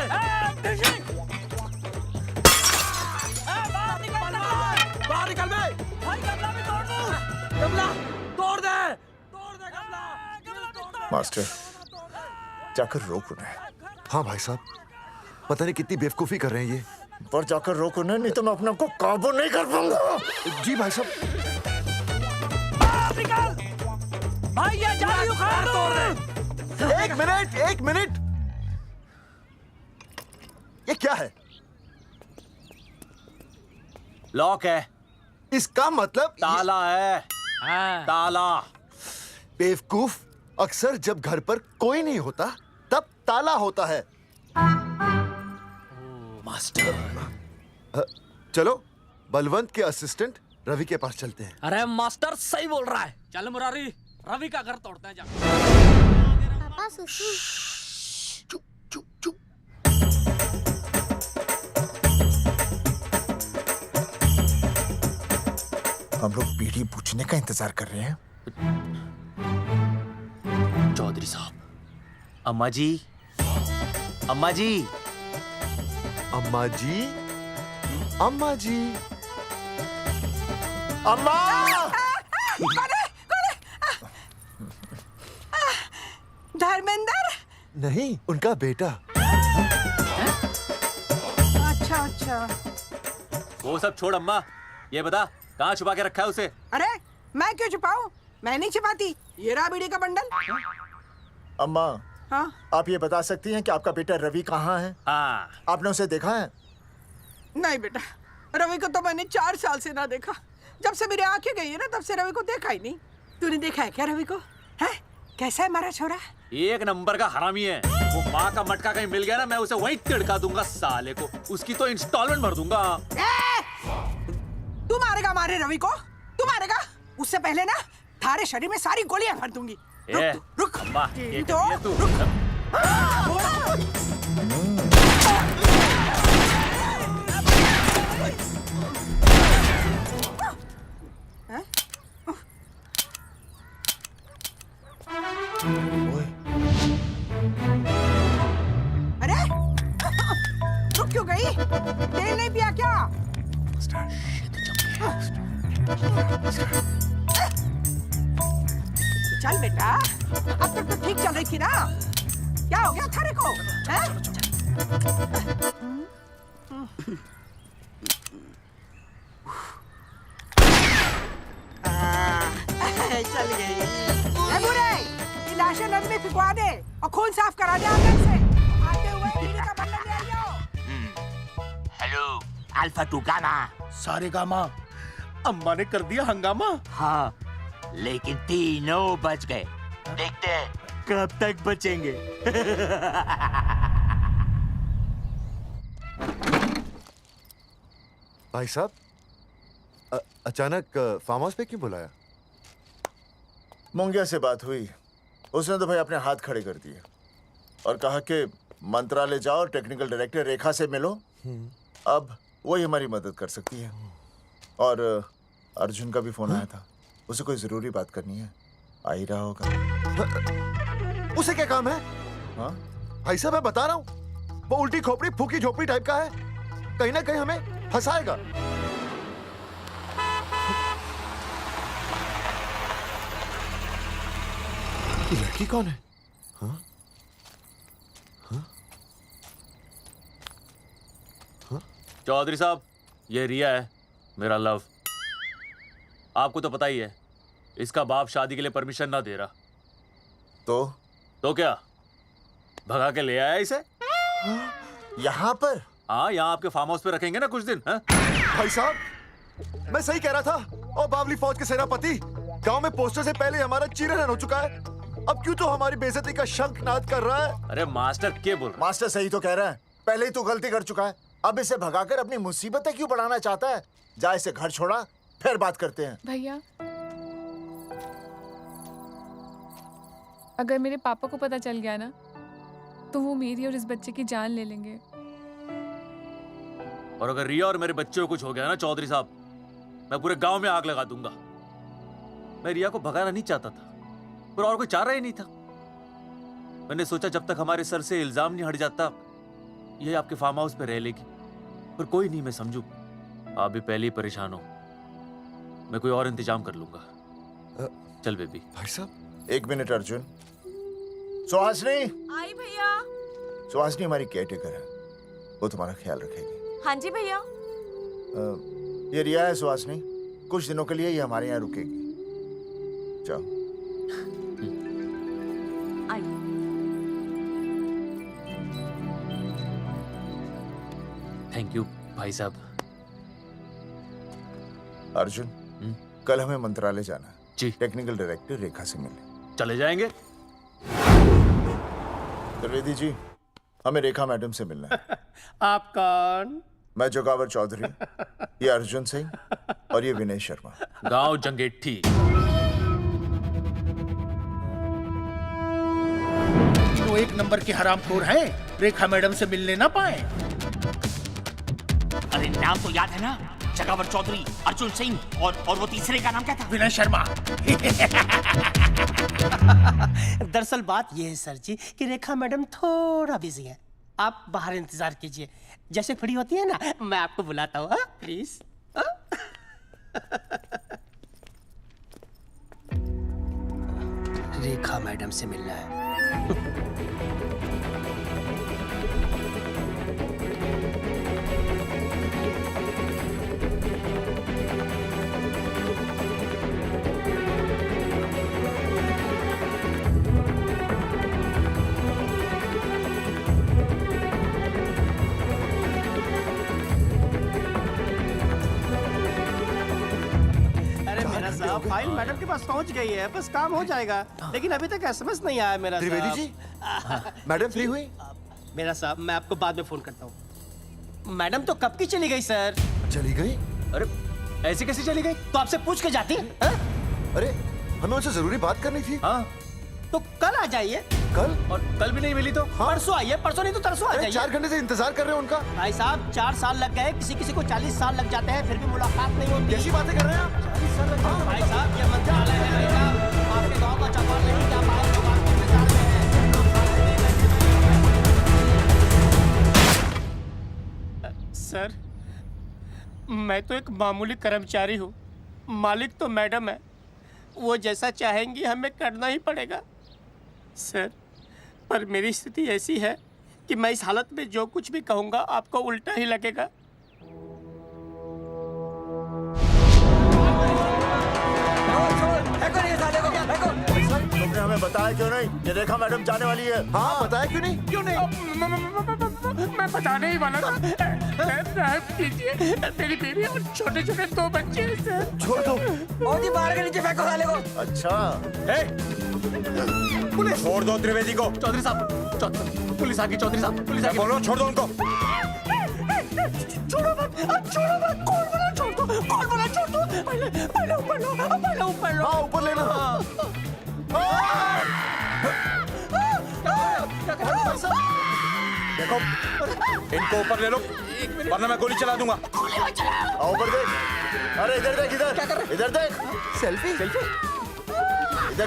बाहर निकल बे। भाई गमला भी तोड़ दो। गमला तोड़ दे। मास्टर, जाकर रोक उन्हें। हाँ भाई साहब, पता नहीं कितनी बेवकूफी कर रहे हैं ये। पर जाकर रोक उन्हें, नहीं तो मैं अपने आप को काबू नहीं कर पाऊंगा। जी भाई साहब। निकल भाई, ये जाली उखाड़ दो। एक मिनट। ये क्या है? लॉक है। इसका मतलब ताला है। ताला। बेवकूफ, अक्सर जब घर पर कोई नहीं होता तब ताला होता है। मास्टर। चलो बलवंत के असिस्टेंट रवि के पास चलते हैं। अरे मास्टर सही बोल रहा है, चल मुरारी, रवि का घर तोड़ते हैं। पापा सुसु। हम लोग बीड़ी पूछने का इंतजार कर रहे हैं। चौधरी साहब। अम्मा जी, अम्मा जी, अम्मा जी, अम्मा जी, अम्मा। धर्मेंद्र? नहीं, उनका बेटा। अच्छा। वो सब छोड़ अम्मा, ये बता कहाँ छुपा के रखा है उसे? अरे मैं क्यों छुपाऊं? मैं नहीं छुपाती। ये रहा बीड़ी का बंडल। अम्मा, हाँ? आप ये बता सकती हैं कि आपका बेटा रवि कहाँ है? हाँ। आपने उसे देखा है? नहीं बेटा, रवि को तो मैंने 4 साल से ना देखा। जब से मेरी आंखें गई है ना, तब से रवि को देखा ही नहीं। तूने देखा है क्या रवि को? है? कैसा है हमारा छोरा? एक नंबर का हरामी है। वो माँ का मटका कहीं मिल गया ना, मैं उसे वहीं तिड़का दूंगा साले को। उसकी तो इंस्टॉलमेंट भर दूंगा। तू मारेगा हमारे रवि को? तू मारेगा? उससे पहले ना थारे शरीर में सारी गोलियां भर दूंगी। रुक अम्मा, ये तो तू। अरे रुक क्यों गई? तेल नहीं पिया क्या? चल बेटा, अब तक तो ठीक चल रही थी ना। क्या हो गया थारे को? चल गई। बुरे, ये लाशें नदी में फिकवा दे और खून साफ करा दे आंगन से। आते हुए बीड़ी का बंडल ले हेलो अल्फा टू गामा। सारे गामा। अम्मा ने कर दिया हंगामा। हाँ, लेकिन तीनों बच गए। देखते हैं कब तक बचेंगे। भाई साहब, अचानक फार्म हाउस पे क्यों बुलाया? मुंगिया से बात हुई, उसने तो भाई अपने हाथ खड़े कर दिए और कहा कि मंत्रालय जाओ और टेक्निकल डायरेक्टर रेखा से मिलो, अब वही हमारी मदद कर सकती है। और अर्जुन का भी फोन आया था, उसे कोई जरूरी बात करनी है, आ ही रहा होगा। उसे क्या काम है? हाँ भाई साहब, मैं बता रहा हूँ, वो उल्टी खोपड़ी फूकी झोपड़ी टाइप का है, कहीं ना कहीं हमें फंसाएगा। ये लड़की कौन है? हाँ? हाँ? हाँ? चौधरी साहब, ये रिया है, मेरा लव। आपको तो पता ही है, इसका बाप शादी के लिए परमिशन ना दे रहा। तो क्या, भगा के ले आया इसे? यहाँ पर? हाँ, यहाँ आपके फार्म हाउस पे रखेंगे ना कुछ दिन। हाँ? भाई साहब, मैं सही कह रहा था। और बावली फौज के सेनापति, गांव में पोस्टर से पहले हमारा चीरहरण हो चुका है, अब क्यों तो हमारी बेइज्जती का शंखनाद कर रहा है? अरे मास्टर क्या बोल रहा है? मास्टर सही तो कह रहा है, पहले ही तो गलती कर चुका है, अब इसे भगाकर अपनी मुसीबतें क्यों बढ़ाना चाहता है? जा, इसे घर छोड़ा, फिर बात करते हैं। भैया, अगर मेरे पापा को पता चल गया ना, तो वो मेरी और इस बच्चे की जान ले लेंगे। और अगर रिया और मेरे बच्चे को कुछ हो गया ना चौधरी साहब, मैं पूरे गांव में आग लगा दूंगा। मैं रिया को भगाना नहीं चाहता था, पर और कोई चाह रहा ही नहीं था। मैंने सोचा जब तक हमारे सर से इल्जाम नहीं हट जाता, ये आपके फार्म हाउस पे रह लेगी। पर कोई नहीं, मैं समझू, आप भी पहले ही परेशान हो, मैं कोई और इंतजाम कर लूंगा। चल बेबी। भाई साहब, 1 मिनट अर्जुन। सुहासिनी। आई भैया। सुहासिनी हमारी केयरटेकर है, वो तुम्हारा ख्याल रखेगी। हाँ जी भैया। ये रिया है सुहासिनी, कुछ दिनों के लिए ये हमारे यहाँ रुकेगी। जाओ। थैंक यू भाई साहब। अर्जुन, कल हमें मंत्रालय जाना है जी। टेक्निकल डायरेक्टर रेखा से मिलने चले जाएंगे। त्रिवेदी जी, हमें रेखा मैडम से मिलना है। आप कौन? मैं जोगावर चौधरी, ये अर्जुन सिंह और ये विनय शर्मा। गांव जंगेठी। वो 1 नंबर के हरामखोर हैं, रेखा मैडम से मिलने ना पाए। अरे नाम तो याद है ना, जगावर चौधरी, अर्जुन सिंह और वो तीसरे का नाम क्या था? विनय शर्मा। दरअसल बात ये है सर जी कि रेखा मैडम थोड़ा बिजी है, आप बाहर इंतजार कीजिए, जैसे फ्री होती है ना मैं आपको बुलाता हूँ, प्लीज। रेखा मैडम से मिलना है। फाइल मैडम के पास पहुंच गई है, बस काम हो जाएगा, लेकिन अभी तक एसएमएस नहीं आया मेरा। त्रिवेदी जी, मैडम फ्री हुई? मेरा साहब, मैं आपको बाद में फोन करता हूँ। मैडम तो कब की चली गई सर। चली गई? अरे ऐसे कैसे चली गई? तो आपसे पूछ के जाती। अरे हमें उनसे जरूरी बात करनी थी। हाँ, तो कल आ जाइए। कल? और कल भी नहीं मिली तो? हाँ? परसों आइए, परसों नहीं तो तरसों आ जाइए। 4 घंटे से इंतजार कर रहे हैं उनका। भाई साहब, 4 साल लग गए, किसी को 40 साल लग जाते हैं, फिर भी मुलाकात नहीं होती। कैसी बातें कर रहे हैं आप? 40 साल लग जाते। भाई साहब, ये मंत्रालय है भाई साहब, आपके गांव का चौपाल नहीं क्या बात करने जा रहे हैं। सर, मैं तो एक मामूली कर्मचारी हूँ, मालिक तो मैडम है, वो जैसा चाहेंगी हमें करना ही पड़ेगा। सर, पर मेरी स्थिति ऐसी है कि मैं इस हालत में जो कुछ भी कहूँगा आपको उल्टा ही लगेगा। तुमने हमें बताया क्यों नहीं कि रेखा मैडम जाने वाली है? हाँ, बताया क्यों नहीं? क्यों नहीं? मैं बताने ही वाला था। माफ कीजिए, मेरी बीवी और छोटे छोटे 2 बच्चे हैं सर। छोड़ दो। और जी बाहर के नीचे फेंको साले को। अच्छा पुलिस छोड़ दो त्रिवेदी को। चौधरी साहब पुलिस आ गई। चौधरी साहब पुलिस आ गई। बोलो छोड़ दो उनको। छोड़ो मत, कौन बोला छोड़ दो, कौन बोला छोड़ दो। पहले ऊपर लो, पहले ऊपर लो। हाँ ऊपर लेना। देखो इनको ऊपर ले लो वरना मैं गोली चला दूंगा। आओ ऊपर देख। अरे इधर देख, इधर क्या कर रहे? इधर देख। सेल्फी इधर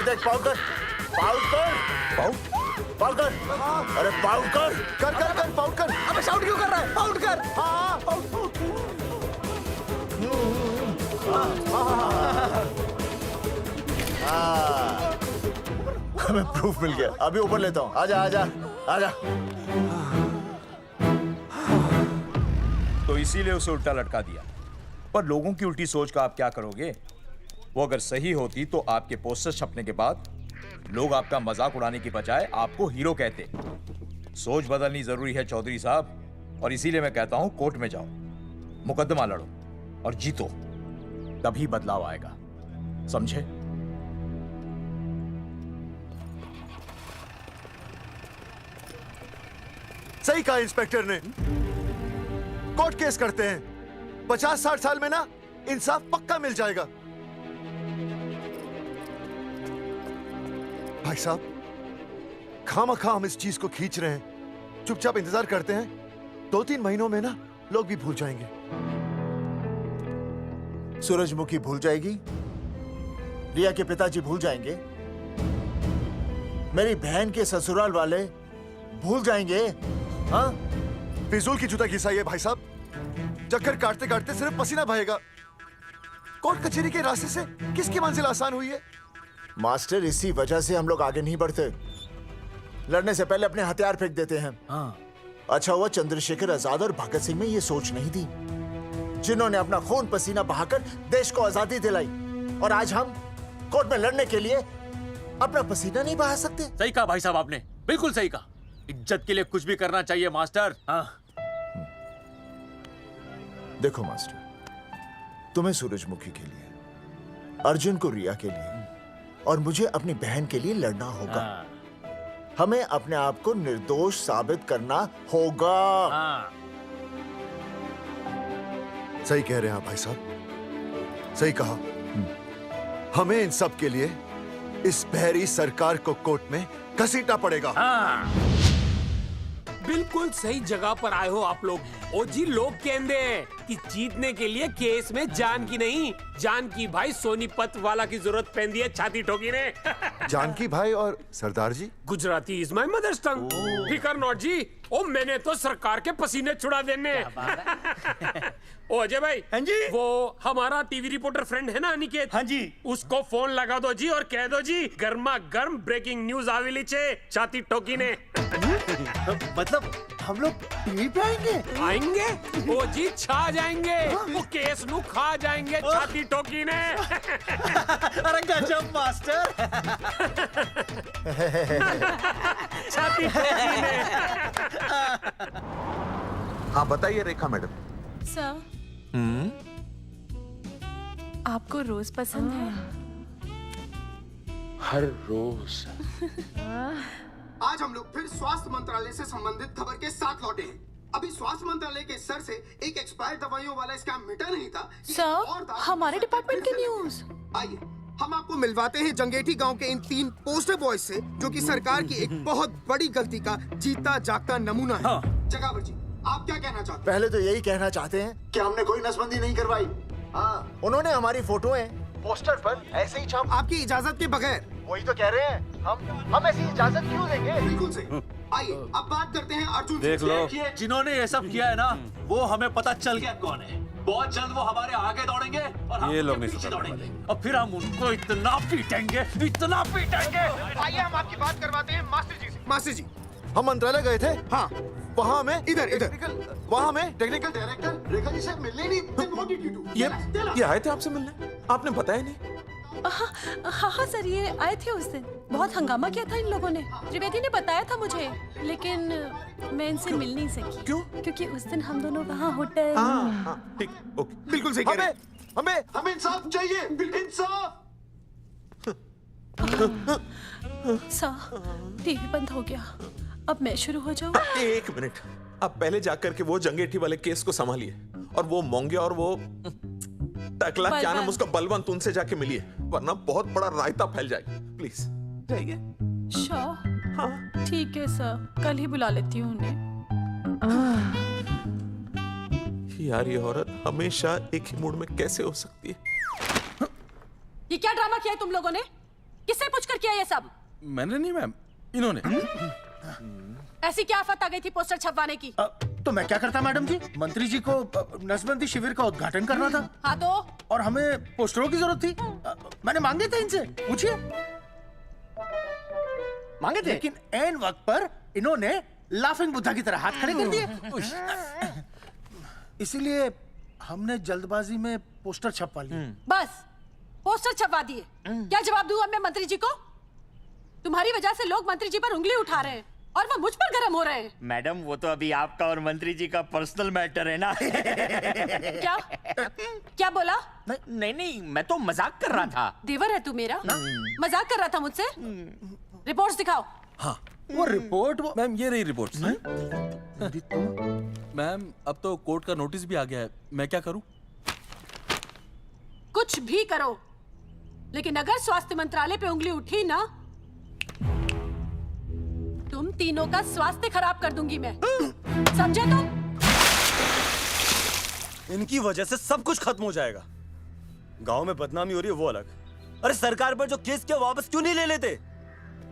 देख। पाउडर पाउडर अरे पाउडर कर पाउडर। अबे शाउट क्यों कर रहा है? पाउट कर। हाँ हमें प्रूफ मिल गया। अभी ऊपर लेता हूँ। आजा आजा आजा। तो इसीलिए उसे उल्टा लटका दिया। पर लोगों की उल्टी सोच का आप क्या करोगे? वो अगर सही होती तो आपके पोस्टर छपने के बाद लोग आपका मजाक उड़ाने की बजाय आपको हीरो कहते। सोच बदलनी जरूरी है चौधरी साहब, और इसीलिए मैं कहता हूं कोर्ट में जाओ, मुकदमा लड़ो और जीतो, तभी बदलाव आएगा। समझे? सही कहा इंस्पेक्टर ने। कोर्ट केस करते हैं, 50-60 साल में ना इंसाफ पक्का मिल जाएगा। भाई साहब, खामखा हम इस चीज को खींच रहे हैं। चुपचाप इंतजार करते हैं, 2-3 महीनों में ना लोग भी भूल जाएंगे। सूरजमुखी भूल जाएगी, रिया के पिताजी भूल जाएंगे, मेरी बहन के ससुराल वाले भूल जाएंगे। हाँ, फिजूल की जुता घिसाई है भाई साहब। चक्कर काटते काटते सिर्फ पसीना बहेगा। कोर्ट कचहरी के रास्ते से किसकी मंजिल आसान हुई है? मास्टर, इसी वजह से हम लोग आगे नहीं बढ़ते। लड़ने से पहले अपने हथियार फेंक देते हैं। हाँ। अच्छा हुआ चंद्रशेखर आजाद और भगत सिंह में ये सोच नहीं थी, जिन्होंने अपना खून पसीना बहाकर देश को आजादी दिलाई। और आज हम कोर्ट में लड़ने के लिए अपना पसीना नहीं बहा सकते। सही कहा भाई साहब आपने, बिल्कुल सही कहा। इज्जत के लिए कुछ भी करना चाहिए मास्टर। हाँ। देखो मास्टर, तुम्हें सूरजमुखी के लिए, अर्जुन को रिया के लिए और मुझे अपनी बहन के लिए लड़ना होगा। हमें अपने आप को निर्दोष साबित करना होगा। सही कह रहे हैं आप भाई साहब, सही कहा। हमें इन सब के लिए इस बहरी सरकार को कोर्ट में घसीटना पड़ेगा। बिल्कुल सही जगह पर आए हो आप लोग। ओ जी, लोग कहते हैं कि जीतने के लिए केस में जान की नहीं, जान की भाई सोनीपत वाला की जरूरत पैंदी है छाती ठोकी ने। जानकी भाई और सरदार जी, गुजराती इज माय मदर्स टंग। फिकर नॉट जी। ओ मैंने तो सरकार के पसीने छुड़ा देने। ओ अजय भाई, हाँ जी, वो हमारा टीवी रिपोर्टर फ्रेंड है ना अनिकेत, हाँ जी, उसको फोन लगा दो जी और कह दो जी गर्मा गर्म ब्रेकिंग न्यूज आवेली छे छाती ठोकी ने। मतलब हम लोग टीवी पे आएंगे? ओ जी छा जाएंगे, वो केस नु खा जाएंगे छाती ठोकी ने। अरे गजब मास्टर। छाती ठोकी ने। हाँ बताइए रेखा मैडम। सर, आपको रोज पसंद है? हर रोज। आज हम लोग फिर स्वास्थ्य मंत्रालय से संबंधित खबर के साथ लौटे हैं। अभी स्वास्थ्य मंत्रालय के सर से एक एक्सपायर्ड दवाइयों वाला स्कैम मिटा नहीं था। सर, हमारे डिपार्टमेंट की न्यूज। आइए हम आपको मिलवाते हैं जंगेठी गांव के इन 3 पोस्टर बॉयज से, जो कि सरकार की एक बहुत बड़ी गलती का जीता जागता नमूना है। जगावर जी, आप क्या कहना चाहते हैं? पहले तो यही कहना चाहते हैं कि हमने कोई नसबंदी नहीं करवाई। हाँ, उन्होंने हमारी फोटोएं पोस्टर पर ऐसे ही छाप, आपकी इजाजत के बगैर। वही तो कह रहे हैं, हम ऐसी इजाजत क्यों देंगे? बिल्कुल सही। आइए अब बात करते हैं अर्जुन देख लो, जिन्होंने ये सब किया है ना, वो हमें पता चल गया कौन है। बहुत जल्द वो हमारे आगे दौड़ेंगे और हम ये लोग नहीं पीछे दौड़ेंगे, और फिर हम उनको इतना पीटेंगे, इतना पीटेंगे। आइए हम आपकी बात करवाते हैं मास्टर जी से। मास्टर जी, हम मंत्रालय गए थे। हाँ, वहाँ में इधर वहाँ में टेक्निकल डायरेक्टर रेखा जी से मिलने नहीं। ये आए थे आपसे मिलने, आपने बताया नहीं। हाँ हाँ सर, ये आए थे उस दिन। बहुत हंगामा किया था इन लोगों ने। त्रिवेदी ने बताया था मुझे, लेकिन मैं इनसे मिल नहीं सकी। क्यों? क्योंकि उस दिन हम दोनों वहाँ होटल। ठीक, ओके, बिल्कुल सही कह रहे हैं। हमें इंसाफ चाहिए, इंसाफ। सर, टीवी बंद हो गया। अब मैं शुरू हो जाऊँ? एक मिनट, आप पहले जाकर के वो जंगेठी वाले केस को संभालिए, और वो मोंगे और वो टकला क्या नाम उसका बलवंत, उनसे जाके मिलिए, वरना बहुत बड़ा रायता फैल जाएगा। प्लीज जाइए। श्योर? हाँ ठीक है सर, कल ही बुला लेती हूँ उन्हें। यार ये औरत हमेशा एक ही मूड में कैसे हो सकती है? ये क्या ड्रामा किया है तुम लोगों ने? किससे पूछकर किया ये सब? मैंने नहीं मैम, इन्होंने। ऐसी क्या आफत आ गई थी पोस्टर छपवाने की? तो मैं क्या करता मैडम जी? मंत्री जी को नसबंदी शिविर का उद्घाटन करना था। हाँ तो? और हमें पोस्टरों की जरूरत थी। मैंने मांगे थे इनसे, पूछिए। मांगे थे, लेकिन ऐन वक्त पर इन्होंने लाफिंग बुद्धा की तरह हाथ खड़े कर दिए। इसीलिए हमने जल्दबाजी में पोस्टर छपवा लिए। बस पोस्टर छपवा दिए। क्या जवाब दूं अब मैं मंत्री जी को? तुम्हारी वजह से लोग मंत्री जी पर उंगली उठा रहे हैं और वो मुझ पर गर्म हो रहे हैं। मैडम वो तो अभी आपका और मंत्री जी का पर्सनल मैटर है ना। क्या? क्या बोला? नहीं, मैं तो मजाक कर रहा था। देवर है तू मेरा? मजाक कर रहा था मुझसे? रिपोर्ट्स दिखाओ। हाँ वो रिपोर्ट मैम, ये रही रिपोर्ट। मैम अब तो कोर्ट का नोटिस भी आ गया है, मैं क्या करूं? कुछ भी करो, लेकिन अगर स्वास्थ्य मंत्रालय पे उंगली उठी ना, तुम तीनों का स्वास्थ्य खराब कर दूंगी मैं। समझे तुम? इनकी वजह से सब कुछ खत्म हो जाएगा। गांव में बदनामी हो रही है वो अलग, अरे सरकार पर जो केस किया वापस क्यों नहीं ले लेते?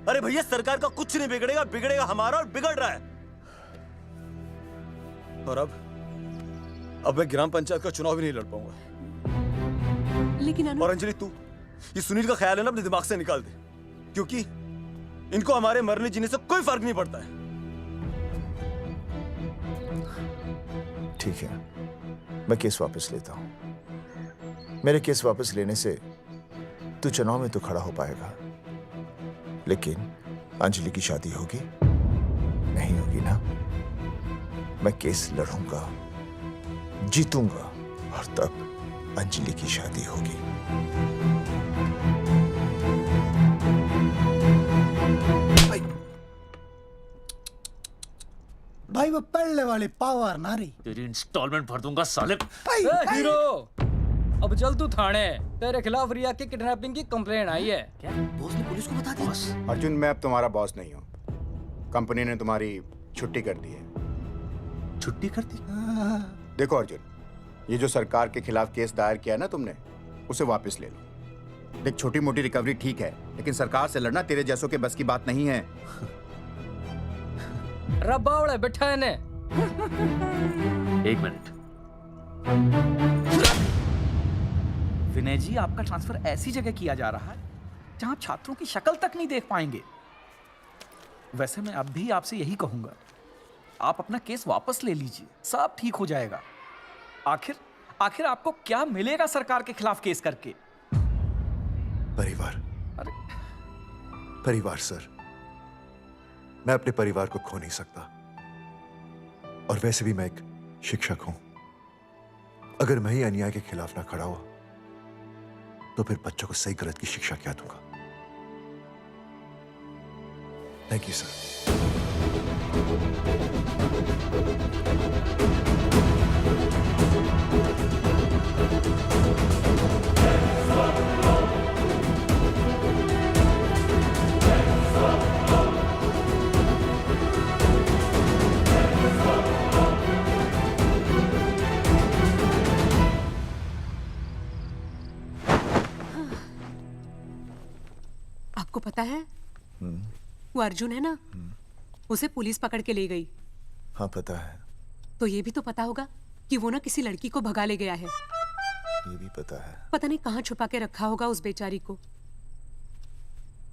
अरे भैया सरकार का कुछ नहीं बिगड़ेगा, बिगड़ेगा हमारा, और बिगड़ रहा है। और अब मैं ग्राम पंचायत का चुनाव भी नहीं लड़ पाऊंगा। लेकिन और अंजलि तू ये सुनील का ख्याल है ना अपने दिमाग से निकाल दे, क्योंकि इनको हमारे मरने जीने से कोई फर्क नहीं पड़ता है। ठीक है, मैं केस वापस लेता हूं। मेरे केस वापस लेने से तू चुनाव में तो खड़ा हो पाएगा, लेकिन अंजलि की शादी होगी? नहीं होगी ना। मैं केस लड़ूंगा, जीतूंगा, और तब अंजलि की शादी होगी। भाई वो पढ़ने वाली पावर नारी। तेरी इंस्टॉलमेंट भर दूंगा साले। हीरो, अब चल तू थाने। तेरे खिलाफ रिया की किडनैपिंग की कंप्लेंट आई है। क्या बॉस ने पुलिस को बता दिया? अर्जुन, मैं अब तुम्हारा बॉस नहीं हूँ। कंपनी ने तुम्हारी छुट्टी कर दी है। छुट्टी कर दी? देखो अर्जुन, ये जो सरकार के खिलाफ केस दायर किया ना तुमने, उसे वापस ले लो। देख, छोटी मोटी रिकवरी ठीक है, लेकिन सरकार से लड़ना तेरे जैसों के बस की बात नहीं है। रब्बावड़े बैठा है ने। एक मिनट। विनय जी, आपका ट्रांसफर ऐसी जगह किया जा रहा है जहां छात्रों की शक्ल तक नहीं देख पाएंगे। वैसे मैं अब भी आपसे यही कहूंगा, आप अपना केस वापस ले लीजिए, सब ठीक हो जाएगा। आखिर आपको क्या मिलेगा सरकार के खिलाफ केस करके? परिवार। अरे परिवार सर, मैं अपने परिवार को खो नहीं सकता, और वैसे भी मैं एक शिक्षक हूं। अगर मैं ही अन्याय के खिलाफ ना खड़ा हुआ तो फिर बच्चों को सही गलत की शिक्षा क्या दूंगा? Thank you sir. आपको पता है वो अर्जुन है ना, उसे पुलिस पकड़ के ले गई। हाँ पता है। तो ये भी तो पता होगा कि वो ना किसी लड़की को भगा ले गया है। ये भी पता है। पता नहीं कहाँ छुपा के रखा होगा उस बेचारी को।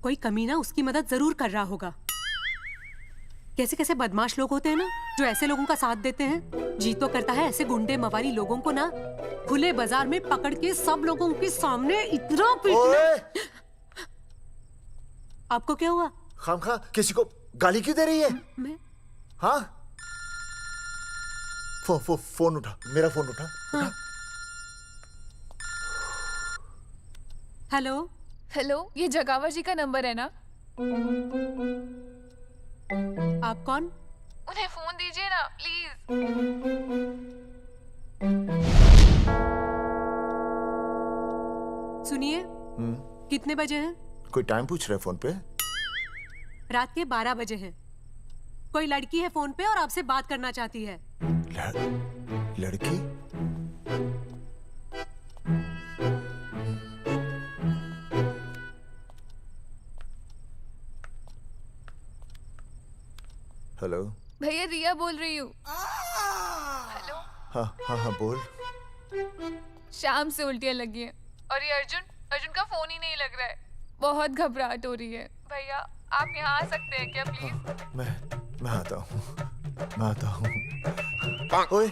कोई कमीना उसकी मदद जरूर कर रहा होगा। कैसे कैसे बदमाश लोग होते हैं ना, जो ऐसे लोगों का साथ देते हैं। जी तो करता है ऐसे गुंडे मवाली लोगों को ना खुले बाजार में पकड़ के सब लोगों के सामने इतना पीटना। आपको क्या हुआ? खामखा किसी को गाली क्यों दे रही है? मैं? हाँ? फोन उठा, मेरा फोन उठा। हाँ। हेलो हेलो, ये जगावर जी का नंबर है ना? आप कौन? उन्हें फोन दीजिए ना प्लीज। सुनिए, कितने बजे हैं? कोई टाइम पूछ रहे फोन पे? रात के 12 बजे हैं। कोई लड़की है फोन पे और आपसे बात करना चाहती है। लड़की? हेलो भैया, रिया बोल रही हूँ। हेलो। हाँ हाँ हाँ बोल। शाम से उल्टियाँ लगी हैं और ये अर्जुन का फोन ही नहीं लग रहा है। बहुत घबराहट हो रही है। भैया आप यहाँ आ सकते हैं क्या प्लीज? मैं आता हूँ। ओए,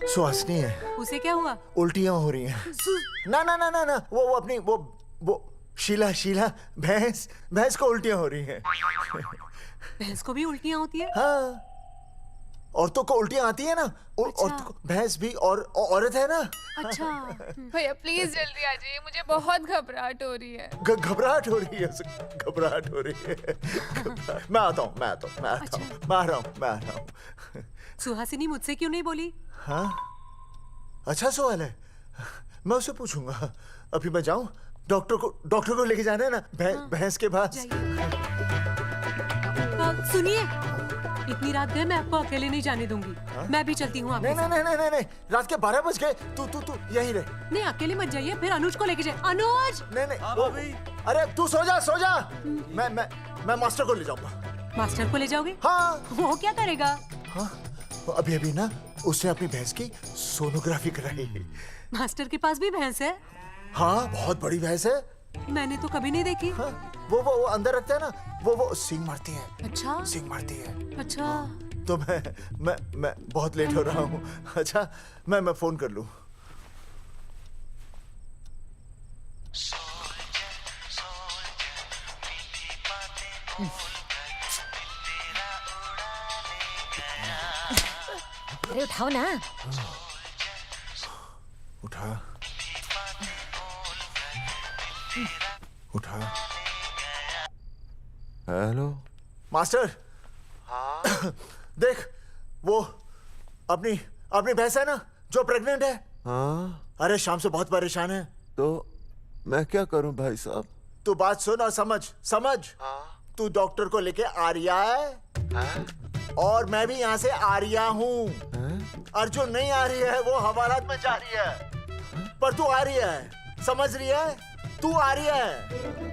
सुहासिनी है। उसे क्या हुआ? उल्टियाँ हो रही हैं। ना ना ना ना ना, वो अपनी वो शीला भैंस को उल्टियाँ हो रही हैं। भैंस को भी उल्टियाँ होती है? हाँ, औरतों को उल्टियाँ आती है ना। औरतों को, भैंस भी और औरत है ना। अच्छा। भैया प्लीज जल्दी आ जाइए, मुझे बहुत घबराहट हो रही है। घबराहट हो रही है। मैं आता हूँ। मैं आ रहा हूँ। सुहासिनी मुझसे क्यों नहीं बोली? हाँ, अच्छा सवाल है, मैं उससे पूछूंगा। अभी मैं जाऊँ? डॉक्टर को लेके जाना है ना भैंस के पास। सुनिए, इतनी रात गए मैं आपको अकेले नहीं जाने दूंगी। मैं भी चलती हूँ आपके साथ। नहीं, रात के 12 बज गए। तू यहीं रह। नहीं, अकेले मत जाइए, फिर अनुज को लेके जाए। अनुज! नहीं। अरे तू सो जा। मैं मास्टर को ले जाऊंगा। मास्टर को ले जाओगे? हाँ। वो क्या करेगा? हाँ, अभी ना उसने अपनी भैंस की सोनोग्राफी कराई। मास्टर के पास भी भैंस है? हाँ, बहुत बड़ी भैंस है। मैंने तो कभी नहीं देखी। हाँ, वो अंदर रखते हैं ना, वो सींग मारती है। अच्छा, सींग मारती है। अच्छा। तो मैं बहुत लेट हो रहा हूँ। अच्छा, मैं फोन कर लूँ। अरे उठाओ ना। उठा। Hello master. हाँ? देख, वो अपनी भैंस है ना जो प्रेग्नेंट है। हाँ? अरे शाम से बहुत परेशान है। तो मैं क्या करूं भाई साहब? तू बात सुन और समझ। हाँ? तू डॉक्टर को लेके आ रिया है। हाँ? और मैं भी यहाँ से आ रिया हूँ। अर्जुन नहीं आ रही है, वो हवालात में जा रही है। पर तू आ रही है, समझ रही है? तू आ रही है।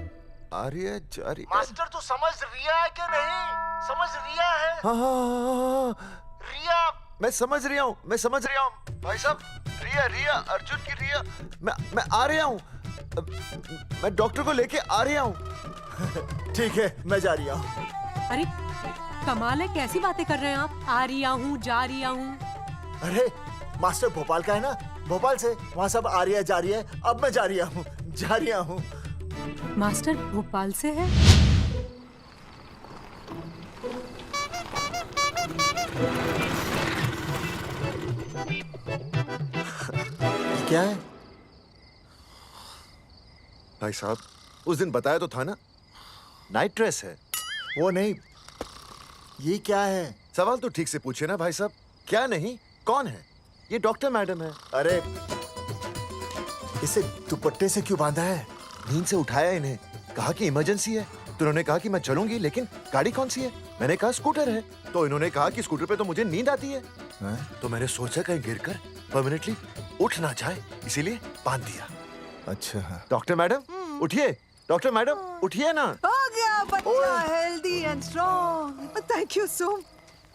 आ रही है, जा रही है। मास्टर तू समझ रिया है कि नहीं? समझ रिया है? हाँ। रिया। मैं समझ रहा हूँ भाई साहब। रिया अर्जुन की रिया। मैं आ रहा हूँ। मैं डॉक्टर को लेके आ रहा हूँ। ठीक है, मैं जा रही हूँ। अरे कमाल है, कैसी बातें कर रहे हैं आप? आ रही हूँ, जा रही हूँ। अरे मास्टर भोपाल का है ना, भोपाल से वहाँ सब आ रही है, जा रही है। अब मैं जा रही हूँ। मास्टर भोपाल से है? क्या है भाई साहब? उस दिन बताया तो था ना, नाइट ड्रेस है। वो नहीं, ये क्या है? सवाल तो ठीक से पूछे ना भाई साहब। क्या नहीं, कौन है? ये डॉक्टर मैडम है। अरे इसे दुपट्टे से क्यों बांधा है? नींद से उठाया इन्हें, कहा कि इमरजेंसी है। तो उन्होंने कहा कि मैं चलूंगी, लेकिन गाड़ी कौन सी है? मैंने कहा स्कूटर है। तो इन्होंने कहा कि स्कूटर पे तो मुझे नींद आती है। तो मैंने सोचा कहीं गिरकर परमानेंटली उठ ना जाए, इसीलिए बांध दिया। अच्छा डॉक्टर मैडम उठिए। डॉक्टर मैडम उठिए ना। हो गया बच्चा healthy and strong. Thank you so.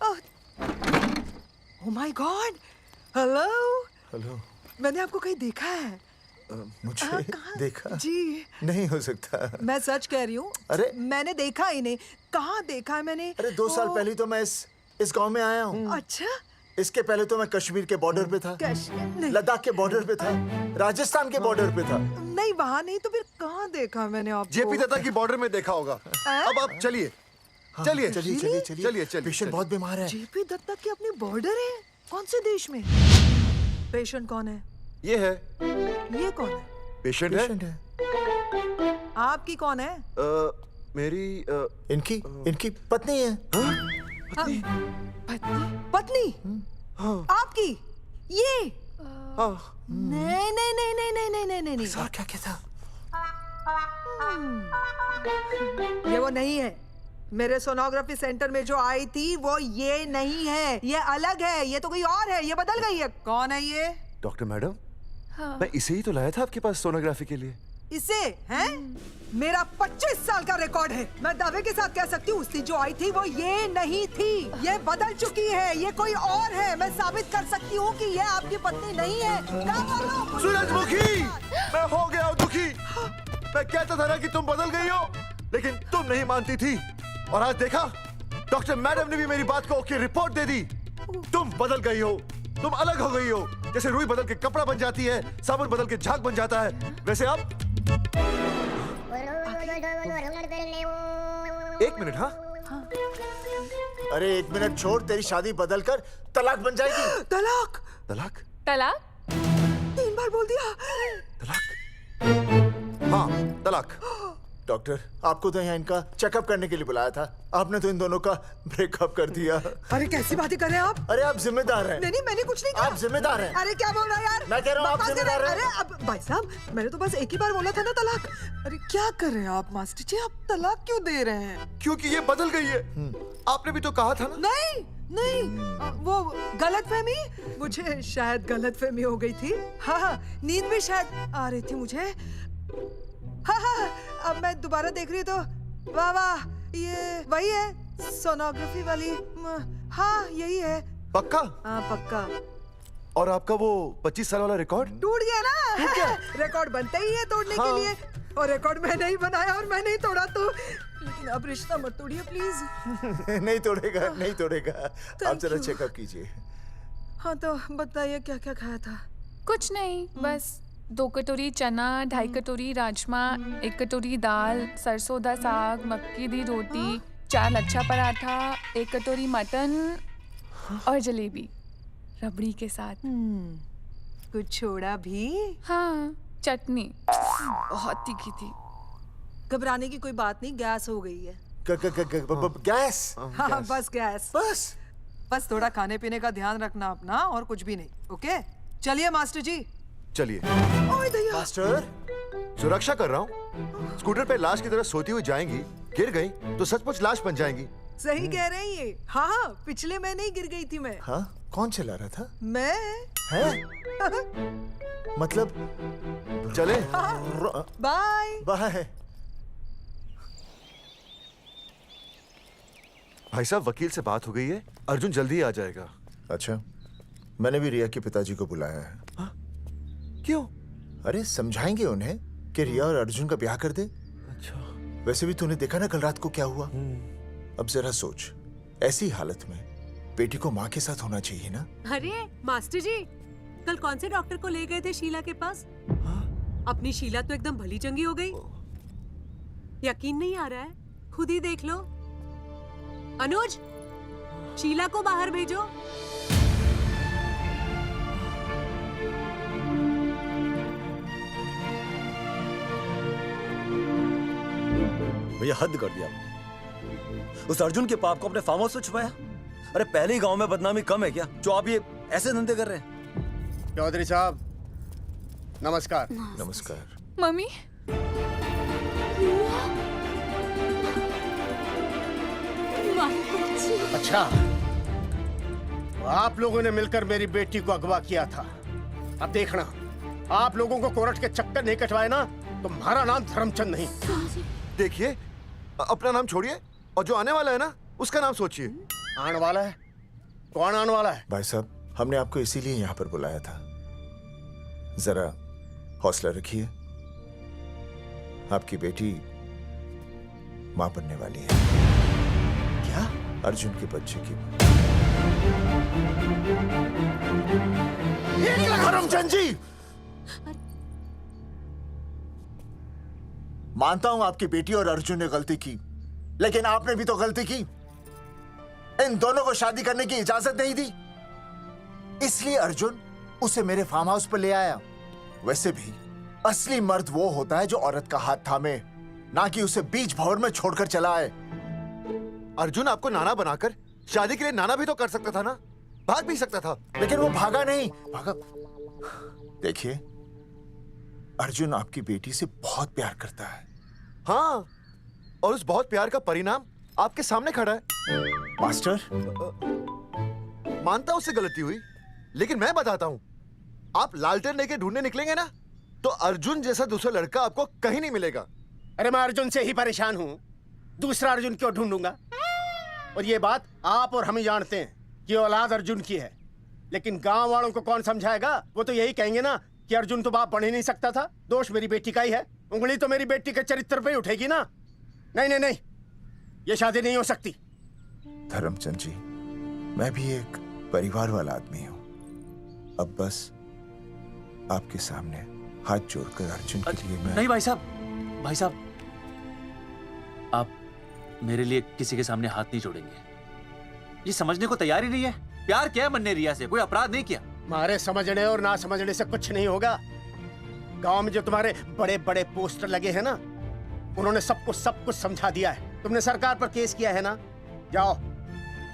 Oh my God. Hello. Hello. मैंने आपको कहीं देखा है। मुझे देखा जी नहीं हो सकता। मैं सच कह रही हूँ। अरे मैंने देखा ही नहीं। कहाँ देखा है मैंने? अरे 2 साल पहले तो मैं इस गांव में आया हूँ। अच्छा। इसके पहले तो मैं कश्मीर के बॉर्डर पे था, लद्दाख के बॉर्डर पे था, राजस्थान के बॉर्डर पे था। नहीं वहाँ नहीं तो फिर कहाँ देखा मैंने आपको? जेपी दत्ता की बॉर्डर में देखा होगा। अब आप चलिए चलिए चलिए चलिए चलिए चलिए। पेशेंट बहुत बीमार है। जेपी दत्ता की अपनी बॉर्डर है? कौन से देश में? पेशेंट कौन है? ये है। ये कौन है? पेशेंट है। आपकी कौन है? मेरी इनकी पत्नी है। पत्नी? पत्नी? आपकी? ये? नहीं नहीं नहीं नहीं नहीं नहीं नहीं नहीं। सर क्या कहता? ये वो नहीं है। मेरे सोनोग्राफी सेंटर में जो आई थी वो ये नहीं है, ये अलग है, ये तो कोई और है, ये बदल गई है। कौन है ये? डॉक्टर मैडम, हाँ। मैं इसे ही तो लाया था आपके पास सोनोग्राफी के लिए। इसे हैं? मेरा 25 साल का रिकॉर्ड है। मैं दावे के साथ कह सकती हूँ उसकी जो आई थी वो ये नहीं थी, ये बदल चुकी है, ये कोई और है। मैं साबित कर सकती हूँ कि ये आपकी पत्नी नहीं है। सूरजमुखी, मैं हो गया हूँ दुखी। मैं कहता था ना कि तुम बदल गई हो, लेकिन तुम नहीं मानती थी। और आज देखा, डॉक्टर मैडम ने भी मेरी बात को ओके रिपोर्ट दे दी। तुम बदल गई हो, तुम अलग हो गई हो। जैसे रुई बदल के कपड़ा बन जाती है, साबुन बदल के झाग बन जाता है, वैसे आप। 1 मिनट। हाँ अरे 1 मिनट छोड़, तेरी शादी बदल कर तलाक बन जाएगी। तलाक? तलाक? तलाक? 3 बार बोल दिया। हाँ तलाक। डॉक्टर, आपको तो यहाँ इनका चेकअप करने के लिए बुलाया था, आपने तो इन दोनों का ब्रेकअप कर दिया। अरे कैसी बातें कर रहे हैं आप? अरे आप जिम्मेदार हैं। नहीं मैंने कुछ नहीं किया। आप जिम्मेदार हैं। अरे क्या बोल रहा है यार? मैं कह रहा हूँ आप जिम्मेदार हैं। अरे अब भाई साहब, मैंने तो बस एक ही बार बोला था ना तलाक। अरे क्या कर रहे हैं आप मास्टर जी? आप तलाक क्यों दे रहे हैं? क्योंकि ये बदल गई है। आपने भी तो कहा था ना। नहीं नहीं, वो गलतफहमी, मुझे शायद गलतफहमी हो गई थी। हाँ, नींद भी शायद आ रही थी मुझे। हाँ, अब मैं दोबारा देख रही तो वाह वाह, ये वही है सोनोग्राफी वाली। हाँ यही है। पक्का? हाँ पक्का। और आपका वो 25 साल वाला रिकॉर्ड? टूट गया ना। रिकॉर्ड बनते ही है तोड़ने के लिए, और रिकॉर्ड मैंने ही बनाया और मैंने ही तोड़ा। तो लेकिन अब रिश्ता मत तोड़िए प्लीज। नहीं तोड़ेगा, नहीं तोड़ेगा। आप जरा चेकअप कीजिए। हाँ तो बताइए क्या क्या खाया था? कुछ नहीं, बस 2 कटोरी चना, 2.5 कटोरी राजमा, 1 कटोरी दाल, सरसों दा साग, मक्की दी रोटी, 4 लच्छा पराठा, 1 कटोरी मटन और जलेबी रबड़ी के साथ। कुछ छोड़ा भी? हाँ, चटनी बहुत तीखी थी। घबराने की कोई बात नहीं, गैस हो गई है। गैस? हाँ बस गैस। बस थोड़ा खाने पीने का ध्यान रखना अपना, और कुछ भी नहीं। ओके चलिए मास्टर जी। चलिए। मास्टर, सुरक्षा कर रहा हूँ। स्कूटर पे लाश की तरह सोती हुई जाएंगी, गिर गई तो सचमुच लाश बन जाएंगी। सही कह रहे हैं ये। हाँ पिछले महीने ही गिर गई थी मैं। हाँ कौन चला रहा था? मैं। है? मतलब चले? Bye bye. भाई साहब, वकील से बात हो गई है, अर्जुन जल्दी ही आ जाएगा। अच्छा, मैंने भी रिया के पिताजी को बुलाया है। क्यों? अरे समझाएंगे उन्हें कि रिया और अर्जुन का ब्याह कर दे। अच्छा। वैसे भी तूने देखा ना कल रात को क्या हुआ। अब जरा सोच, ऐसी हालत में बेटी को माँ के साथ होना चाहिए ना। अरे मास्टर जी, कल कौन से डॉक्टर को ले गए थे शीला के पास? अपनी शीला तो एकदम भली चंगी हो गई। यकीन नहीं आ रहा है? खुद ही देख लो। अनुज, शीला को बाहर भेजो। भैया हद कर दिया। उस अर्जुन के पाप को अपने फार्म हाउस में छुपाया। अरे पहले ही गांव में बदनामी कम है क्या, जो आप ये ऐसे धंधे कर रहे हैं? चौधरी साहब नमस्कार। नमस्कार। मम्मी, अच्छा, आप लोगों ने मिलकर मेरी बेटी को अगवा किया था। अब देखना, आप लोगों को कोर्ट के चक्कर नहीं कटवाए ना, तो तुम्हारा नाम धर्मचंद नहीं। देखिए, अपना नाम छोड़िए और जो आने वाला है ना, उसका नाम सोचिए। आने वाला है? कौन आने वाला है? भाई साहब, हमने आपको इसीलिए यहाँ पर बुलाया था। जरा हौसला रखिए, आपकी बेटी मां बनने वाली है। क्या? अर्जुन के बच्चे की। करमचंद जी, मानता हूं आपकी बेटी और अर्जुन ने गलती की, लेकिन आपने भी तो गलती की। इन दोनों को शादी करने की इजाजत नहीं दी, इसलिए अर्जुन उसे मेरे फार्म हाउस पर ले आया। वैसे भी असली मर्द वो होता है जो औरत का हाथ थामे, ना कि उसे बीच भंवर में छोड़कर चला आए। अर्जुन आपको नाना बनाकर शादी के लिए नाना भी तो कर सकता था ना, भाग भी सकता था। लेकिन वो भागा नहीं। भागा। देखिए, अर्जुन आपकी बेटी से बहुत प्यार करता है। हाँ, और उस बहुत प्यार का परिणाम आपके सामने खड़ा है। मास्टर, मानता हूं उससे गलती हुई, लेकिन मैं बताता हूं, आप लालटेन लेके ढूंढने निकलेंगे ना, तो अर्जुन जैसा दूसरा लड़का आपको कहीं नहीं मिलेगा। अरे मैं अर्जुन से ही परेशान हूँ, दूसरा अर्जुन क्यों ढूंढूंगा? और ये बात आप और हम ही जानते हैं कि औलाद अर्जुन की है, लेकिन गांव वालों को कौन समझाएगा? वो तो यही कहेंगे ना कि अर्जुन तो बाप बन ही नहीं सकता था, दोष मेरी बेटी का ही है। उंगली तो मेरी बेटी के चरित्र पे ही उठेगी ना। नहीं नहीं नहीं, ये शादी नहीं हो सकती। धर्मचंद जी, मैं भी एक परिवार वाला आदमी हूं। अब बस आपके सामने हाथ जोड़कर अर्जुन के लिए मैं... नहीं भाई साहब, भाई साहब, आप मेरे लिए किसी के सामने हाथ नहीं जोड़ेंगे। ये समझने को तैयार ही नहीं है। प्यार किया मन ने रिया से, कोई अपराध नहीं किया। मारे समझने और ना समझने से कुछ नहीं होगा। गांव में जो तुम्हारे बड़े बड़े पोस्टर लगे हैं ना, उन्होंने सब कुछ समझा दिया है। तुमने सरकार पर केस किया है ना, जाओ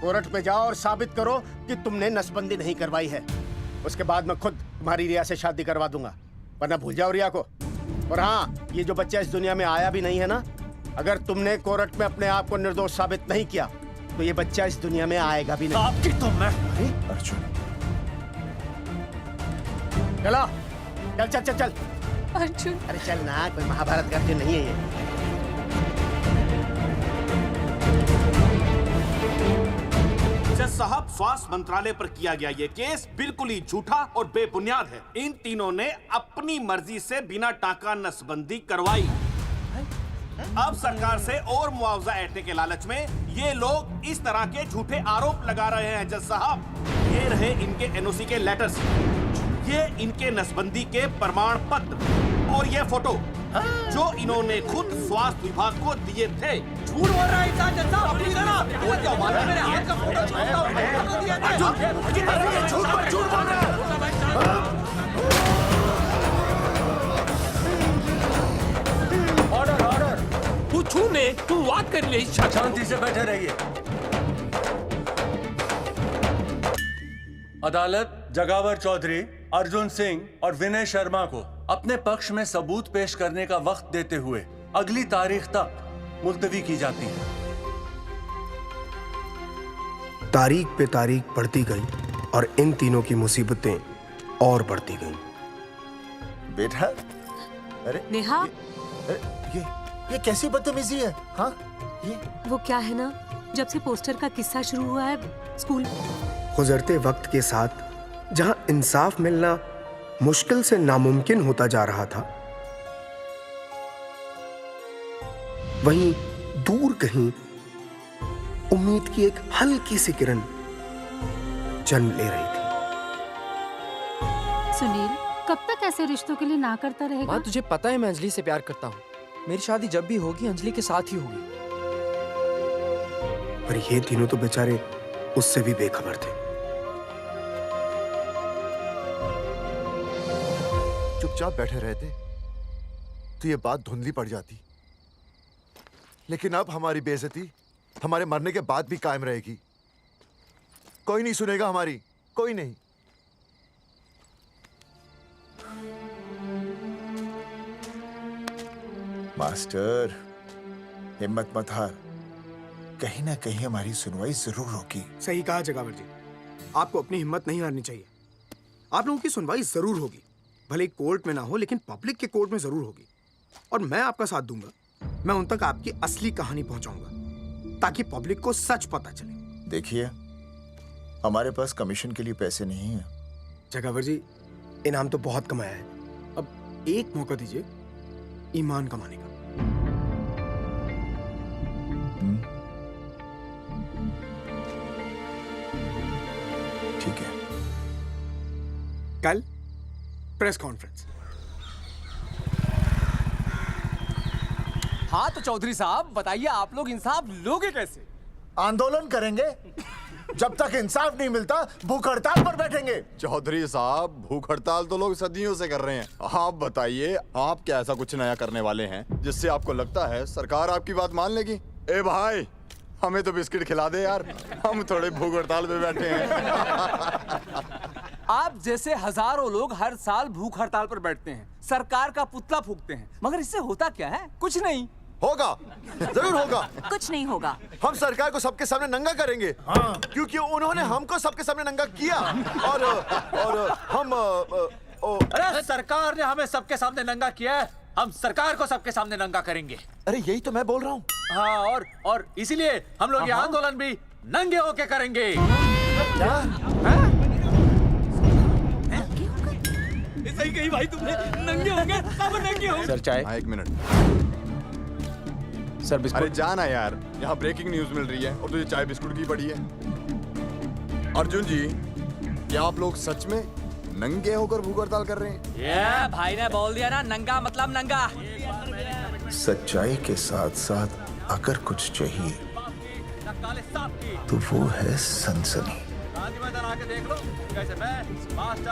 कोर्ट में जाओ और साबित करो कि तुमने नसबंदी नहीं करवाई है। उसके बाद मैं खुद तुम्हारी रिया से शादी करवा दूंगा, वरना भूल जाओ रिया को। और हाँ, ये जो बच्चा इस दुनिया में आया भी नहीं है ना, अगर तुमने कोर्ट में अपने आप को निर्दोष साबित नहीं किया तो ये बच्चा इस दुनिया में आएगा भी नहीं। आपकी तो मैं... अर्जुन, चलो चल चल चल चल। अर्जुन, अरे चल ना, कोई महाभारत का अर्जुन नहीं है ये। जज साहब, स्वास्थ्य मंत्रालय पर किया गया ये केस बिल्कुल ही झूठा और बेबुनियाद है। इन तीनों ने अपनी मर्जी से बिना टाका नसबंदी करवाई। अब सरकार से और मुआवजा ऐंठने के लालच में ये लोग इस तरह के झूठे आरोप लगा रहे हैं। जज साहब, ये रहे इनके एनओसी के लेटर्स, ये इनके नसबंदी के प्रमाण पत्र और ये फोटो जो इन्होंने खुद स्वास्थ्य विभाग को दिए थे। झूठ बोल रहा है इंसान जैसा, अपनी तरह। वो क्या मालूम मेरे हाथ का फोटो झूठ बोल रहा है। ऑर्डर ऑर्डर, तू छूने तू बात कर ले। शांति से बैठे रहिए। अदालत जगावर चौधरी, अर्जुन सिंह और विनय शर्मा को अपने पक्ष में सबूत पेश करने का वक्त देते हुए अगली तारीख तक मुलतवी की जाती है। तारीख पे तारीख बढ़ती गई और इन तीनों की मुसीबतें और बढ़ती गईं। बेटा, अरे नेहा, ये कैसी बदतमीजी है? हाँ, ये वो क्या है ना, जब से पोस्टर का किस्सा शुरू हुआ है स्कूल, गुजरते वक्त के साथ जहां इंसाफ मिलना मुश्किल से नामुमकिन होता जा रहा था, वहीं दूर कहीं उम्मीद की एक हल्की सी किरण जन्म ले रही थी। सुनील, कब तक ऐसे रिश्तों के लिए ना करता रहेगा? माँ, तुझे पता है मैं अंजलि से प्यार करता हूँ। मेरी शादी जब भी होगी अंजलि के साथ ही होगी। पर ये तीनों तो बेचारे उससे भी बेखबर थे। चुपचाप बैठे रहते तो ये बात धुंधली पड़ जाती, लेकिन अब हमारी बेइज्जती हमारे मरने के बाद भी कायम रहेगी। कोई नहीं सुनेगा हमारी, कोई नहीं। मास्टर, हिम्मत मत हार, कहीं ना कहीं हमारी सुनवाई जरूर होगी। सही कहा जगावर जी, आपको अपनी हिम्मत नहीं हारनी चाहिए। आप लोगों की सुनवाई जरूर होगी, भले कोर्ट में ना हो लेकिन पब्लिक के कोर्ट में जरूर होगी। और मैं आपका साथ दूंगा, मैं उन तक आपकी असली कहानी पहुंचाऊंगा ताकि पब्लिक को सच पता चले। देखिए, हमारे पास कमीशन के लिए पैसे नहीं है। जगावर जी, इनाम तो बहुत कमाया है, अब एक मौका दीजिए ईमान कमाने का। ठीक है। कल प्रेस कॉन्फ्रेंस। हाँ तो चौधरी साहब बताइए, आप लोग इंसाफ लोगे कैसे? आंदोलन करेंगे। जब तक इंसाफ नहीं मिलता भूख हड़ताल पर बैठेंगे। चौधरी साहब, भूख हड़ताल तो लोग सदियों से कर रहे हैं। आप बताइए, आप क्या ऐसा कुछ नया करने वाले हैं जिससे आपको लगता है सरकार आपकी बात मान लेगी? ए भाई, हमें तो बिस्किट खिला दे यार, हम थोड़े भूख हड़ताल पे बैठे हैं। आप जैसे हजारों लोग हर साल भूख हड़ताल पर बैठते हैं, सरकार का पुतला फूंकते हैं, मगर इससे होता क्या है? कुछ नहीं होगा, जरूर होगा। कुछ नहीं होगा। हम सरकार को सबके सामने नंगा करेंगे। हाँ। क्योंकि उन्होंने हमको सबके सामने नंगा किया और हम अरे सरकार ने हमें सबके सामने नंगा किया है, हम सरकार को सबके सामने नंगा करेंगे। अरे यही तो मैं बोल रहा हूँ। हाँ, और इसीलिए हम लोग ये आंदोलन भी नंगे होके करेंगे। क्या? सही कही भाई तुमने, नंगे होंगे, अब नंगे होंगे। सर चाय। हाँ, 1 मिनट सर। बिस्कुट। अरे जाना यार, यहाँ ब्रेकिंग न्यूज मिल रही है और तुझे चाय बिस्कुट की पड़ी है। अर्जुन जी, क्या आप लोग सच में नंगे होकर भूख हड़ताल कर रहे हैं? ये भाई ने बोल दिया ना, नंगा मतलब नंगा। सच्चाई के साथ साथ अगर कुछ चाहिए तो वो है सनसनी।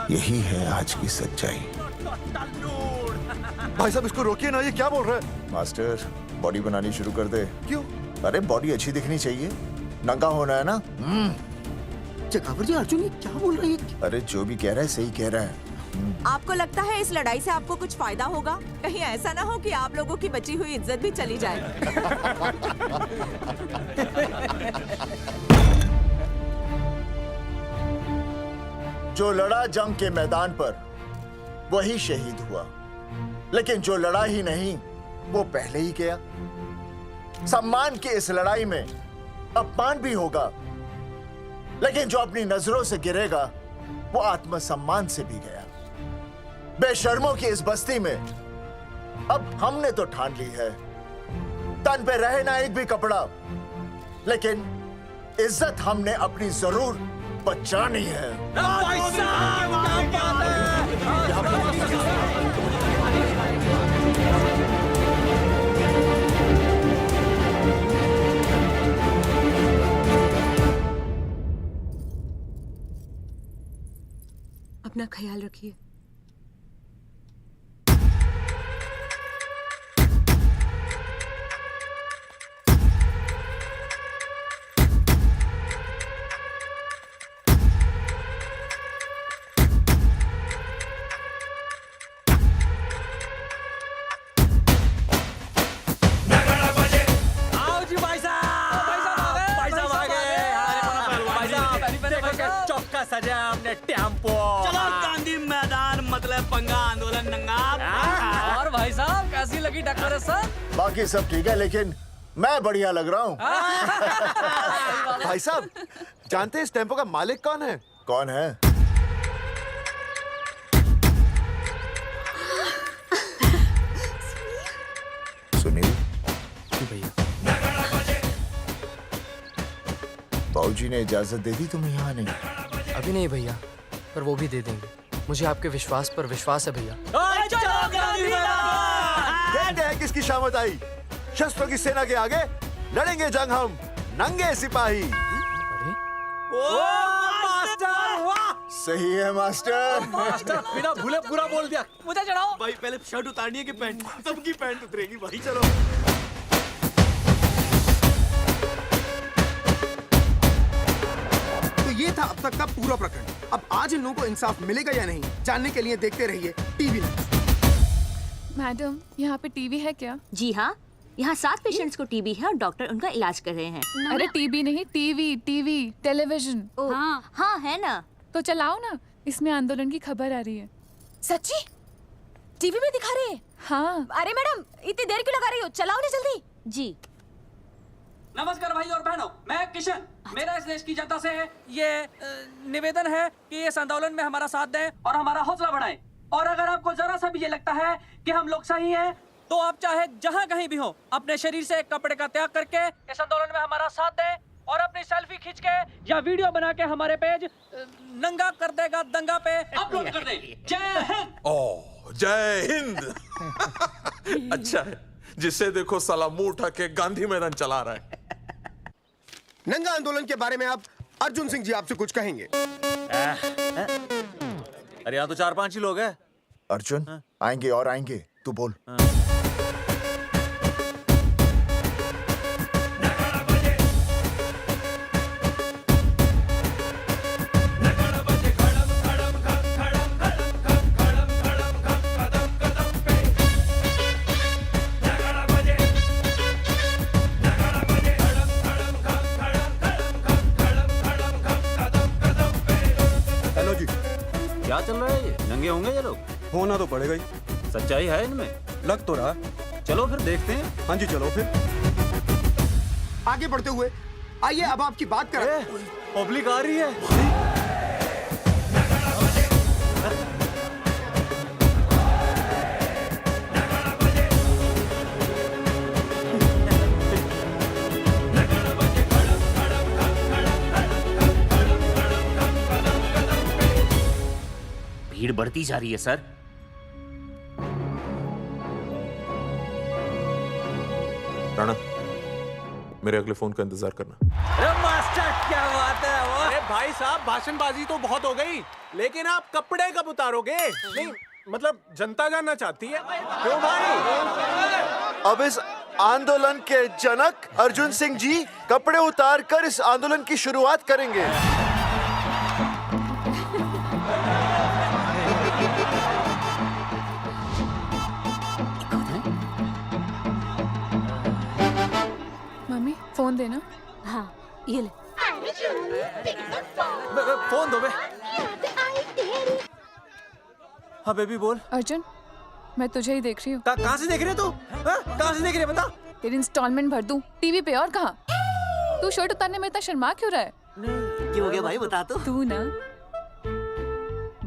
यही है आज की सच्चाई। भाई साहब इसको रोकिए ना, ये क्या बोल रहा है? मास्टर, बॉडी बनानी शुरू कर दे। क्यों? अरे बॉडी अच्छी दिखनी चाहिए, नंगा होना है ना। चकावर जी, अर्जुन ये क्या बोल रही है? अरे जो भी कह रहा है सही कह रहा है। आपको लगता है इस लड़ाई से आपको कुछ फायदा होगा? कहीं ऐसा ना हो कि आप लोगों की बची हुई इज्जत भी चली जाए। जो लड़ा जंग के मैदान पर वही शहीद हुआ, लेकिन जो लड़ा ही नहीं वो पहले ही गया। सम्मान की इस लड़ाई में अपमान भी होगा, लेकिन जो अपनी नजरों से गिरेगा वो आत्मसम्मान से भी गया। बेशर्मों की इस बस्ती में अब हमने तो ठान ली है, तन पे रहे ना एक भी कपड़ा, लेकिन इज्जत हमने अपनी जरूर बचानी है। अपना ख्याल रखिए। सजा हमने टेम्पो। चलो गांधी मैदान, मतलब पंगा आंदोलन नंगा। और भाई साहब कैसी लगी टक्कर सर? बाकी सब ठीक है, लेकिन मैं बढ़िया लग रहा हूँ। भाई साहब, जानते हैं इस टेम्पो का मालिक कौन है? कौन है? सुनील। भैया, बाबूजी ने इजाजत दे दी तुम्हें यहाँ आने? अभी नहीं भैया, पर वो भी दे देंगे। मुझे आपके विश्वास पर विश्वास है भैया। देखते हैं किसकी शामत आई। शस्त्रों की सेना के आगे लड़ेंगे जंग हम, नंगे सिपाही। सही है मास्टर। बिना भूले पूरा बोल दिया। मुझे चढ़ाओ भाई, पहले शर्ट उतारनी है कि पैंट? सबकी पैंट उतरेगी भाई। चलो ये था अब तक का पूरा प्रकरण। अब आज इन लोगों को इंसाफ मिलेगा या नहीं, जानने के लिए देखते रहिए टीवी न्यूज़। मैडम, यहाँ पे टीवी है क्या? जी हाँ, यहाँ 7 पेशेंट्स को टीबी है और डॉक्टर उनका इलाज कर रहे हैं। अरे टीबी नहीं, टीवी, टेलीविजन। हाँ हाँ है ना। तो चलाओ ना, इसमें आंदोलन की खबर आ रही है। सच्ची? टीवी में दिखा रहे हैं? हाँ। अरे मैडम, इतनी देर क्यों लगा रही हो? चलाओ ना जल्दी। जी। नमस्कार भाई और बहनों, मैं किशन। मेरा इस देश की जनता से ये निवेदन है कि इस आंदोलन में हमारा साथ दें और हमारा हौसला बढ़ाएं। और अगर आपको जरा सा भी ये लगता है कि हम लोग सही हैं, तो आप चाहे जहां कहीं भी हो अपने शरीर से कपड़े का त्याग करके इस आंदोलन में हमारा साथ दें और अपनी सेल्फी खींच के या वीडियो बना के हमारे पेज नंगा कर देगा दंगा पे अपलोड कर दें। जय हिंद। ओह जय हिंद। अच्छा है, जिसे देखो साला मुंह उठा के गांधी मैदान चला रहा है। नंगा आंदोलन के बारे में आप अर्जुन सिंह जी आपसे कुछ कहेंगे। अरे यहाँ तो 4-5 ही लोग हैं। अर्जुन आएंगे और आएंगे, तू बोल। हेलो जी, क्या चल रहा है? ये नंगे होंगे ये लोग? होना तो पड़ेगा ही। सच्चाई है इनमें? लग तो रहा। चलो फिर देखते हैं। हाँ जी चलो फिर। आगे बढ़ते हुए आइए अब आपकी बात करें। पब्लिक आ रही है। भीड़ बढ़ती जा रही है सर। राणा, मेरे अगले फोन का इंतजार करना। अरे मास्टर क्या बात है वो? अरे भाई साहब, भाषणबाजी तो बहुत हो गई, लेकिन आप कपड़े कब उतारोगे? नहीं मतलब जनता जानना चाहती है। क्यों भाई? अब इस आंदोलन के जनक अर्जुन सिंह जी कपड़े उतार कर इस आंदोलन की शुरुआत करेंगे। मम्मी फोन देना। हाँ ये ले। फोन दो बे। हाँ बेबी बोल। अर्जुन मैं तुझे ही देख रही हूँ। कहाँ से देख रही है तू? कहाँ से देख रही है बता? तेरी इंस्टॉलमेंट भर दूं टीवी पे और कहाँ? तू शर्ट उतारने में इतना शर्मा क्यों रहा है? क्यों हो गया भाई, बता तो। तू ना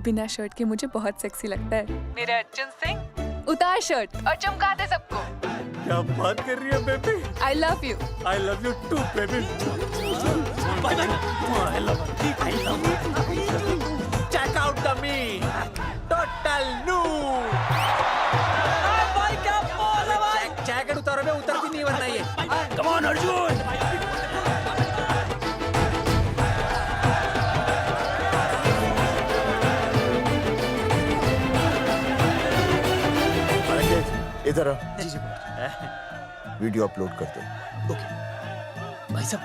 बिना शर्ट के मुझे बहुत सेक्सी लगता है। मेरे अर्जुन सिंह, उतार शर्ट और चमका दे सबको। क्या बात कर रही है baby? I love you. I love you too, baby. Bye bye. I love you. Check out the me. Total new. भाई क्या बोल है भाई? जैकेट उतारो बे, उतर भी नहीं वरना ये। Come on Arjun. इधर आ। वीडियो अपलोड कर दो। भाई साहब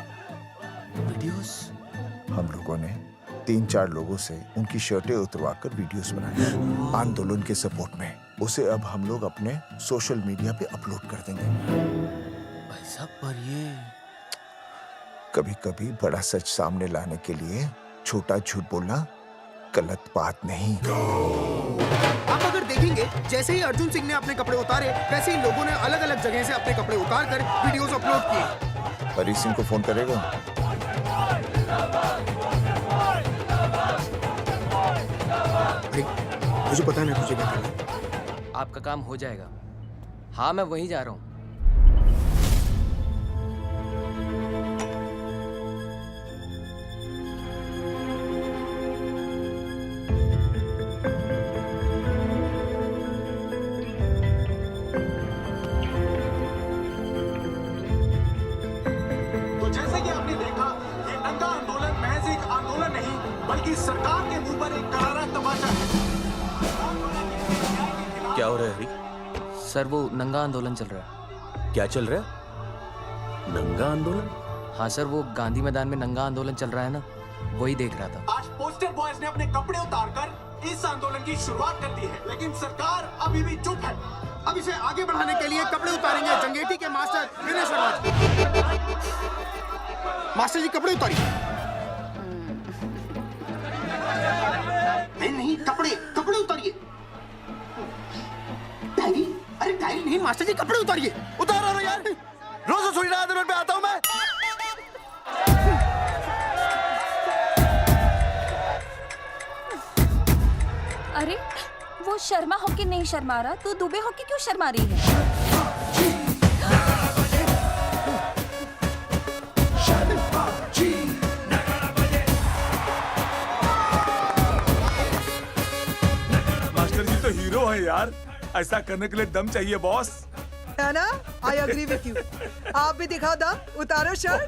वीडियोस? हम लोगों ने 3-4 लोगों से उनकी शर्टें उतरवाकर वीडियोस बनाए आंदोलन के सपोर्ट में। उसे अब हम लोग अपने सोशल मीडिया पे अपलोड कर देंगे। भाई साहब पर ये कभी-कभी बड़ा सच सामने लाने के लिए छोटा झूठ बोलना गलत बात नहीं। आप अगर देखेंगे जैसे ही अर्जुन सिंह ने अपने कपड़े उतारे, वैसे ही लोगों ने अलग अलग जगह से अपने कपड़े उतार कर वीडियोस अपलोड किए। हरी सिंह को फोन करेगा? मुझे पता नहीं तुझे क्या करना है। आपका काम हो जाएगा। हाँ मैं वहीं जा रहा हूँ। तो जैसे कि आपने देखा, ये नंगा आंदोलन महज एक आंदोलन नहीं, बल्कि सरकार के मुंह पर एक करारा तमाचा है। क्या हो रहा है हरी? सर वो नंगा आंदोलन चल रहा है। क्या चल रहा है? नंगा आंदोलन? हाँ सर वो गांधी मैदान में नंगा आंदोलन चल रहा है ना, वही देख रहा था। आज पोस्टर बॉयज ने अपने कपड़े उतारकर इस आंदोलन की शुरुआत कर दी है, लेकिन सरकार अभी भी चुप है। अब इसे आगे बढ़ाने के लिए कपड़े उतारेंगे जंगेटी के मास्टर विनय शर्मा जी। मास्टर जी कपड़े उतारिए। नहीं कपड़े कपड़े उतारिए। डायरी? अरे डायरी नहीं मास्टर जी, कपड़े उतारिए। उतारो ना यार, रोज थोड़ी ना आंदोलन पे आता हूँ मैं। अरे वो शर्मा होके नहीं शर्मा रहा, तू दुबे होके क्यों शर्मा रही है? मास्टर जी तो हीरो है यार, ऐसा करने के लिए दम चाहिए बॉस। है ना? I agree with you. आप भी दिखा दम, उतारो शर्ट।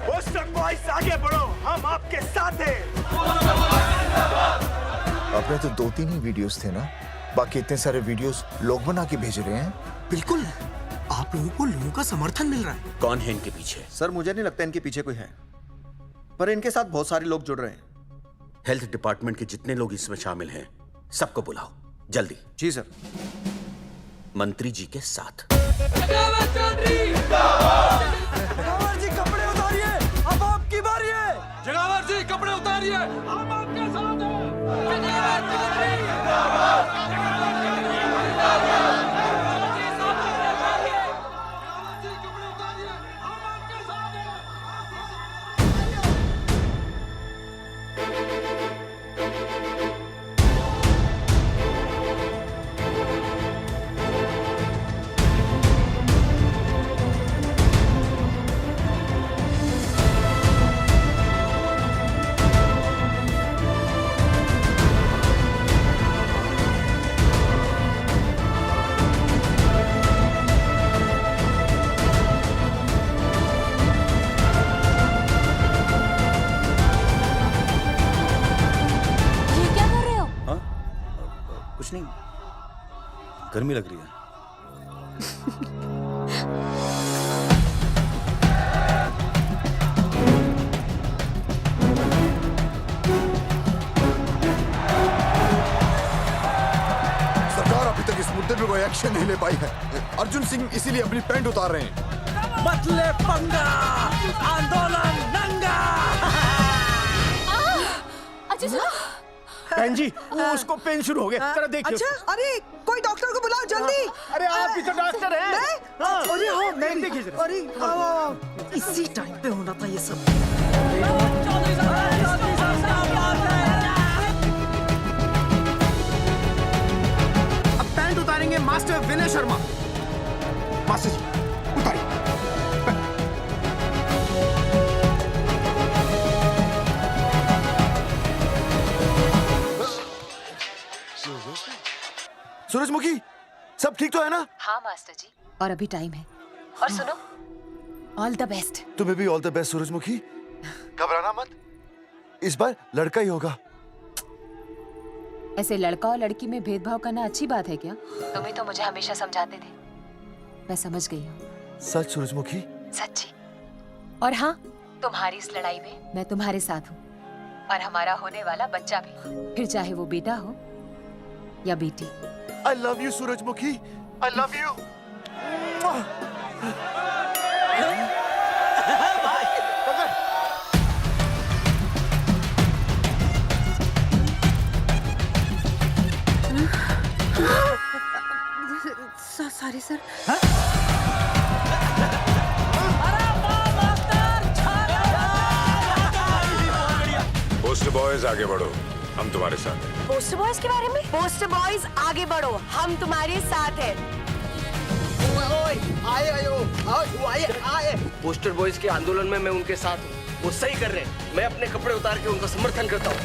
बोस्टन बॉयज आगे बढ़ो, हम आपके साथ हैं। अपने तो 2-3 ही वीडियोस थे ना, बाकी इतने सारे वीडियोस लोग बना के भेज रहे हैं। बिल्कुल, आप लोगों को लोगों का समर्थन मिल रहा है। कौन है इनके पीछे? सर मुझे नहीं लगता इनके पीछे कोई है, पर इनके साथ बहुत सारे लोग जुड़ रहे हैं। हेल्थ डिपार्टमेंट के जितने लोग इसमें शामिल हैं, सबको बुलाओ जल्दी। जी सर। मंत्री जी के साथ। जगावर जी कपड़े उतारिए, अब आपकी बारी है। जगावर जी कपड़े उतारिए, हम आपके साथ हैं। कुछ नहीं, गर्मी लग रही है। सरकार अभी तक इस मुद्दे पे कोई एक्शन नहीं ले पाई है। अर्जुन सिंह इसीलिए अपनी पैंट उतार रहे हैं। मत ले पंगा, आंदोलन नंगा। बहन जी, वो उसको पेन शुरू हो गया, जरा देखिए। अच्छा, अरे कोई डॉक्टर को बुलाओ जल्दी। अरे आप भी तो डॉक्टर हैं। अरे हाँ, मैं देखिए जरा। अरे इसी टाइम पे होना था ये सब। अब पैंट उतारेंगे मास्टर विनय शर्मा। मास्टर जी उतारिए। सूरजमुखी, सब ठीक तो है ना? हाँ मास्टर जी, और अभी टाइम है। और सुनो, ऑल द बेस्ट। तुम्हें भी ऑल द बेस्ट सूरजमुखी। घबराना मत, इस बार लड़का ही होगा। ऐसे लड़का और लड़की में भेदभाव करना अच्छी बात है क्या? तुम ही तो मुझे हमेशा समझाते थे। मैं समझ गई हूँ। सच सूरजमुखी? सच्ची। और हाँ, तुम्हारी इस लड़ाई में मैं तुम्हारे साथ हूँ, और हमारा होने वाला बच्चा भी, फिर चाहे वो बेटा हो या बेटी। I love you, सूरजमुखी। I love you. Sorry sir. Post boys आगे बढ़ो, हम तुम्हारे साथ हैं। पोस्टर बॉयज के बारे में? पोस्टर बॉयज आगे बढ़ो, हम तुम्हारे साथ हैं। आए। पोस्टर बॉयज के आंदोलन में मैं उनके साथ हूँ, वो सही कर रहे हैं। मैं अपने कपड़े उतार के उनका समर्थन करता हूँ।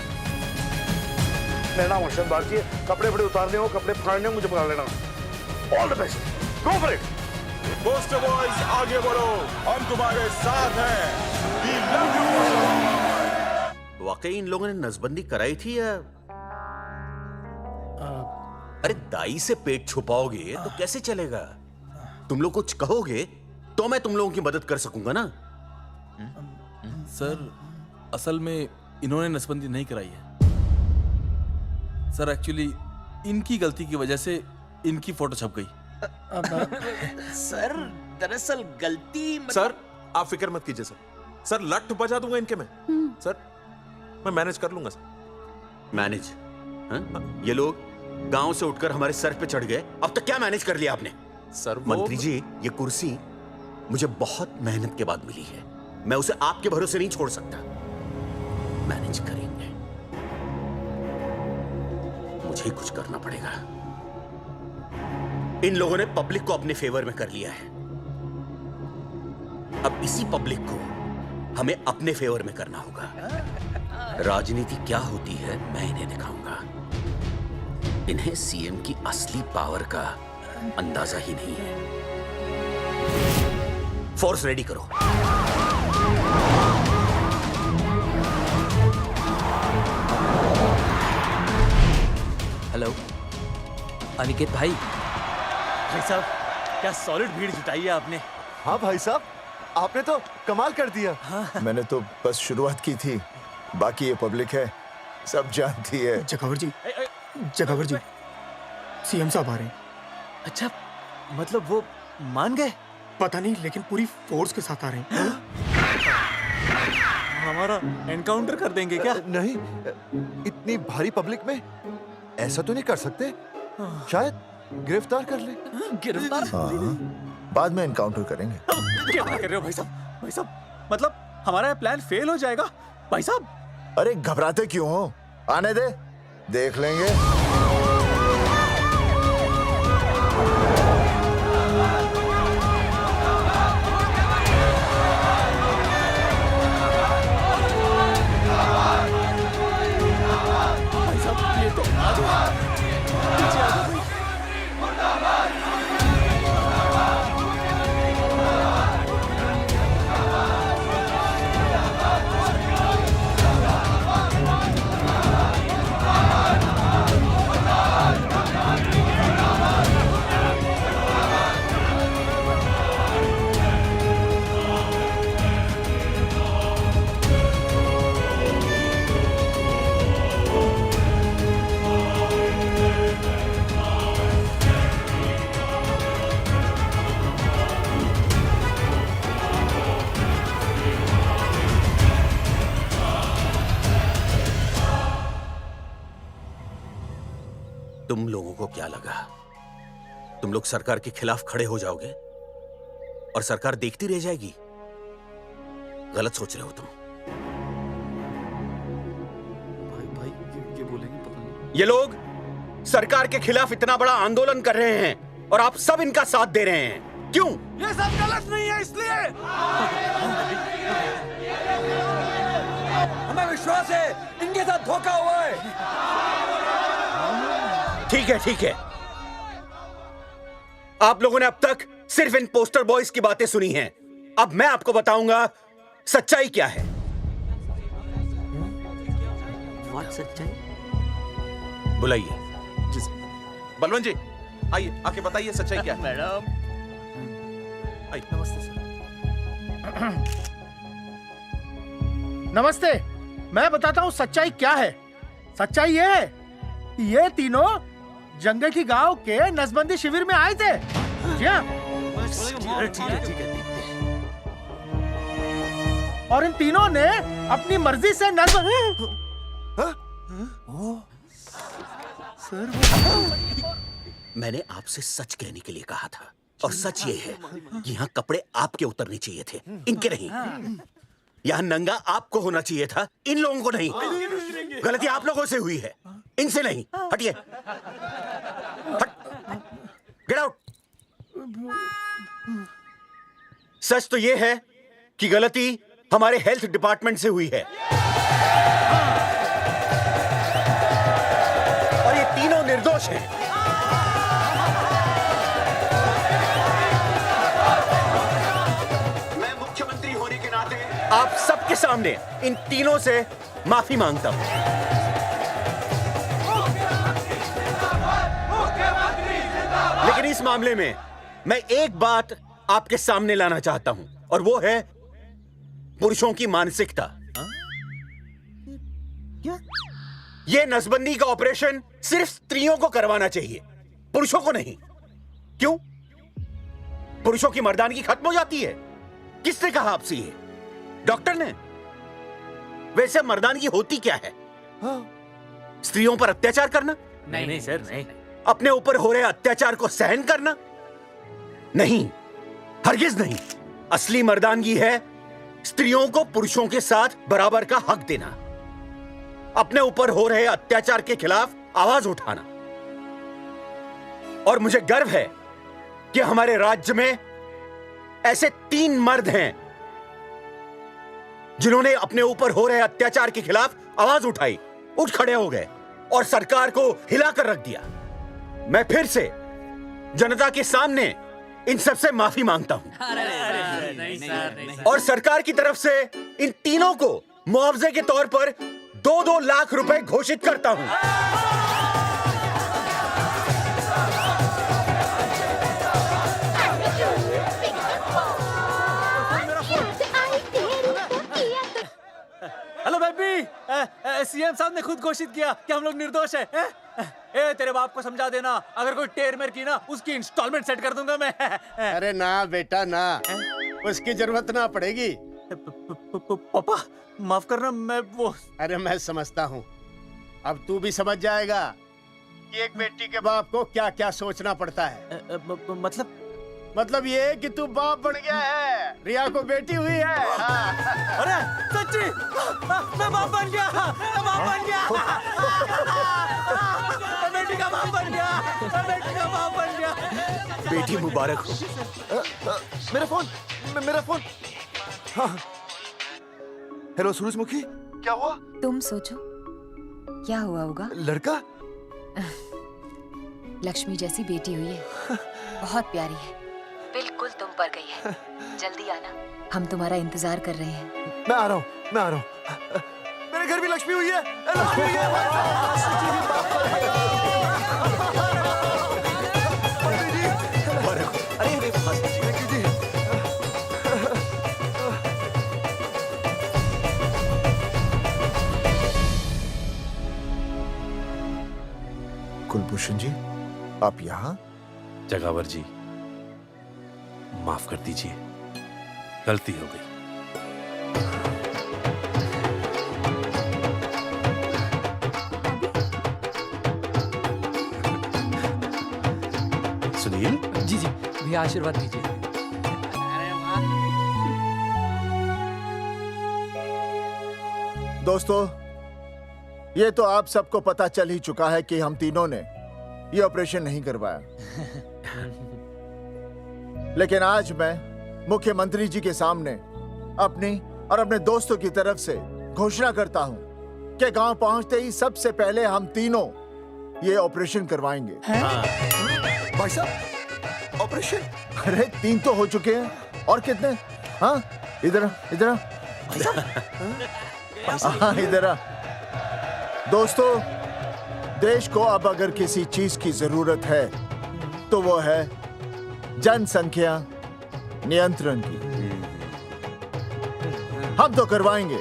मेरा नाम अर्शद बागची है। कपड़े बड़े उतारने हो, कपड़े फाड़ने हो, मुझे पकड़ लेना। All the best, go for it. Poster boys आगे बढ़ो, हम तुम्हारे साथ हैं। We love you। वाकई इन लोगों ने नसबंदी कराई थी या? अरे दाई से पेट छुपाओगे तो कैसे चलेगा? तुम लोग कुछ कहोगे तो मैं तुम लोगों की मदद कर सकूंगा ना। सर, असल में इन्होंने नसबंदी नहीं कराई है सर। एक्चुअली इनकी गलती की वजह से इनकी फोटो छप गई। सर दरअसल गलती सर आप फिक्र मत कीजिए सर। सर लट बजा दूंगा इनके में। सर मैं मैनेज कर लूंगा सर। मैनेज? ये लोग गांव से उठकर हमारे सर पे चढ़ गए, अब तक क्या मैनेज कर लिया आपने? सर मंत्री जी, ये कुर्सी मुझे बहुत मेहनत के बाद मिली है, मैं उसे आपके भरोसे नहीं छोड़ सकता। मैनेज करेंगे। मुझे कुछ करना पड़ेगा। इन लोगों ने पब्लिक को अपने फेवर में कर लिया है। अब इसी पब्लिक को हमें अपने फेवर में करना होगा। राजनीति क्या होती है मैं इन्हें दिखाऊंगा। इन्हें सीएम की असली पावर का अंदाजा ही नहीं है। फोर्स रेडी करो। हेलो अनिकेत भाई। भाई साहब क्या सॉलिड भीड़ जुटाई है आपने। हाँ भाई साहब, आपने तो कमाल कर दिया। मैंने तो बस शुरुआत की थी, बाकी ये पब्लिक है, सब जानती है। जगावर जी, जगावर जी, सीएम साहब आ रहे हैं। अच्छा, मतलब वो मान गए? पता नहीं, लेकिन पूरी फोर्स के साथ आ रहे हैं। हमारा एनकाउंटर कर देंगे क्या? नहीं, इतनी भारी पब्लिक में ऐसा तो नहीं कर सकते। शायद गिरफ्तार कर ले। गिरफ्तार? हाँ, बाद में एनकाउंटर करेंगे। क्या कर रहे हो भाई साहब? भाई साहब, मतलब हमारा प्लान फेल हो जाएगा भाई साहब? अरे घबराते क्यों हो? आने दे, देख लेंगे। भाई साहब ये तो पीछे आ जाओ भाई। तुम लोगों को क्या लगा तुम लोग सरकार के खिलाफ खड़े हो जाओगे और सरकार देखती रह जाएगी? गलत सोच रहे हो तुम। भाई ये बोलेंगे पता नहीं। ये लोग सरकार के खिलाफ इतना बड़ा आंदोलन कर रहे हैं और आप सब इनका साथ दे रहे हैं। क्यों? ये सब गलत नहीं है इसलिए। हमें विश्वास है इनके साथ धोखा हुआ है। ठीक है, ठीक है। आप लोगों ने अब तक सिर्फ इन पोस्टर बॉयज की बातें सुनी हैं। अब मैं आपको बताऊंगा सच्चाई क्या है। सच्चाई? बुलाइए। बलवंत जी आइए, आके बताइए सच्चाई क्या है। मैडम नमस्ते सर। नमस्ते, मैं बताता हूँ सच्चाई क्या है। सच्चाई ये है, ये तीनों जंगे की गांव के नसबंदी शिविर में आए थे। जी हाँ। ठीक है। और इन तीनों ने अपनी मर्जी से मैंने आपसे सच कहने के लिए कहा था और सच ये है कि यहाँ कपड़े आपके उतरने चाहिए थे, इनके नहीं। यहाँ नंगा आपको होना चाहिए था, इन लोगों को नहीं। गलती आप लोगों से हुई है, इनसे नहीं। हटिए, गेट आउट। सच तो ये है कि गलती हमारे हेल्थ डिपार्टमेंट से हुई है और ये तीनों निर्दोष हैं। मैं मुख्यमंत्री होने के नाते आप सबके सामने इन तीनों से माफी मांगता हूं। लेकिन इस मामले में मैं एक बात आपके सामने लाना चाहता हूं और वो है पुरुषों की मानसिकता। ये नसबंदी का ऑपरेशन सिर्फ स्त्रियों को करवाना चाहिए, पुरुषों को नहीं। क्यों? पुरुषों की मर्दानगी खत्म हो जाती है? किसने कहा आपसे ये? डॉक्टर ने? वैसे मर्दानगी होती क्या है? स्त्रियों पर अत्याचार करना? नहीं सर, नहीं। अपने ऊपर हो रहे अत्याचार को सहन करना? नहीं, हरगिज नहीं। असली मर्दानगी है स्त्रियों को पुरुषों के साथ बराबर का हक देना। अपने ऊपर हो रहे अत्याचार के खिलाफ आवाज उठाना। और मुझे गर्व है कि हमारे राज्य में ऐसे 3 मर्द हैं जिन्होंने अपने ऊपर हो रहे अत्याचार के खिलाफ आवाज उठाई, उठ खड़े हो गए और सरकार को हिलाकर रख दिया। मैं फिर से जनता के सामने इन सबसे माफी मांगता हूं और सरकार की तरफ से इन तीनों को मुआवजे के तौर पर 2-2 लाख रुपए घोषित करता हूं। हेलो बेबी, सीएम साहब ने खुद घोषित किया कि हम लोग निर्दोष हैं। ए, तेरे बाप को समझा देना, अगर कोई टेर मेर की ना, उसकी इंस्टॉलमेंट सेट कर दूंगा मैं। अरे ना बेटा ना, उसकी जरूरत ना पड़ेगी। पापा माफ करना, मैं वो। अरे मैं समझता हूँ, अब तू भी समझ जाएगा कि एक बेटी के बाप को क्या क्या सोचना पड़ता है। मतलब ये कि तू बाप बन गया है, रिया को बेटी हुई है। अरे सच्ची, मैं बाप बन गया, मैं बाप बन गया, मैं बेटी का बाप बन गया, मैं बेटी का बाप बन गया। बेटी मुबारक हो। मेरा फोन। हाँ। हेलो सूरजमुखी, क्या हुआ? तुम सोचो क्या हुआ होगा। लड़का? लक्ष्मी जैसी बेटी हुई है, बहुत प्यारी है, बिल्कुल तुम पर गई है। जल्दी आना, हम तुम्हारा इंतजार कर रहे हैं। मैं आ रहा हूँ। मेरे घर भी लक्ष्मी हुई है। लक्ष्मी हुई कुलभूषण जी, आप यहाँ? जगावर जी, माफ कर दीजिए, गलती हो गई। सुनील जी भैया आशीर्वाद दीजिए। दोस्तों, ये तो आप सबको पता चल ही चुका है कि हम तीनों ने ये ऑपरेशन नहीं करवाया। लेकिन आज मैं मुख्यमंत्री जी के सामने अपनी और अपने दोस्तों की तरफ से घोषणा करता हूं कि गांव पहुंचते ही सबसे पहले हम तीनों ये ऑपरेशन करवाएंगे। भाई साहब, ऑपरेशन? अरे 3 तो हो चुके हैं, और कितने? हाँ, इधर हाँ, इधर। दोस्तों, देश को अब अगर किसी चीज की जरूरत है तो वो है जनसंख्या नियंत्रण की। हम तो करवाएंगे,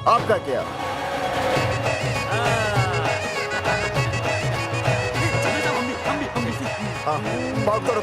आपका क्या? पाव करो।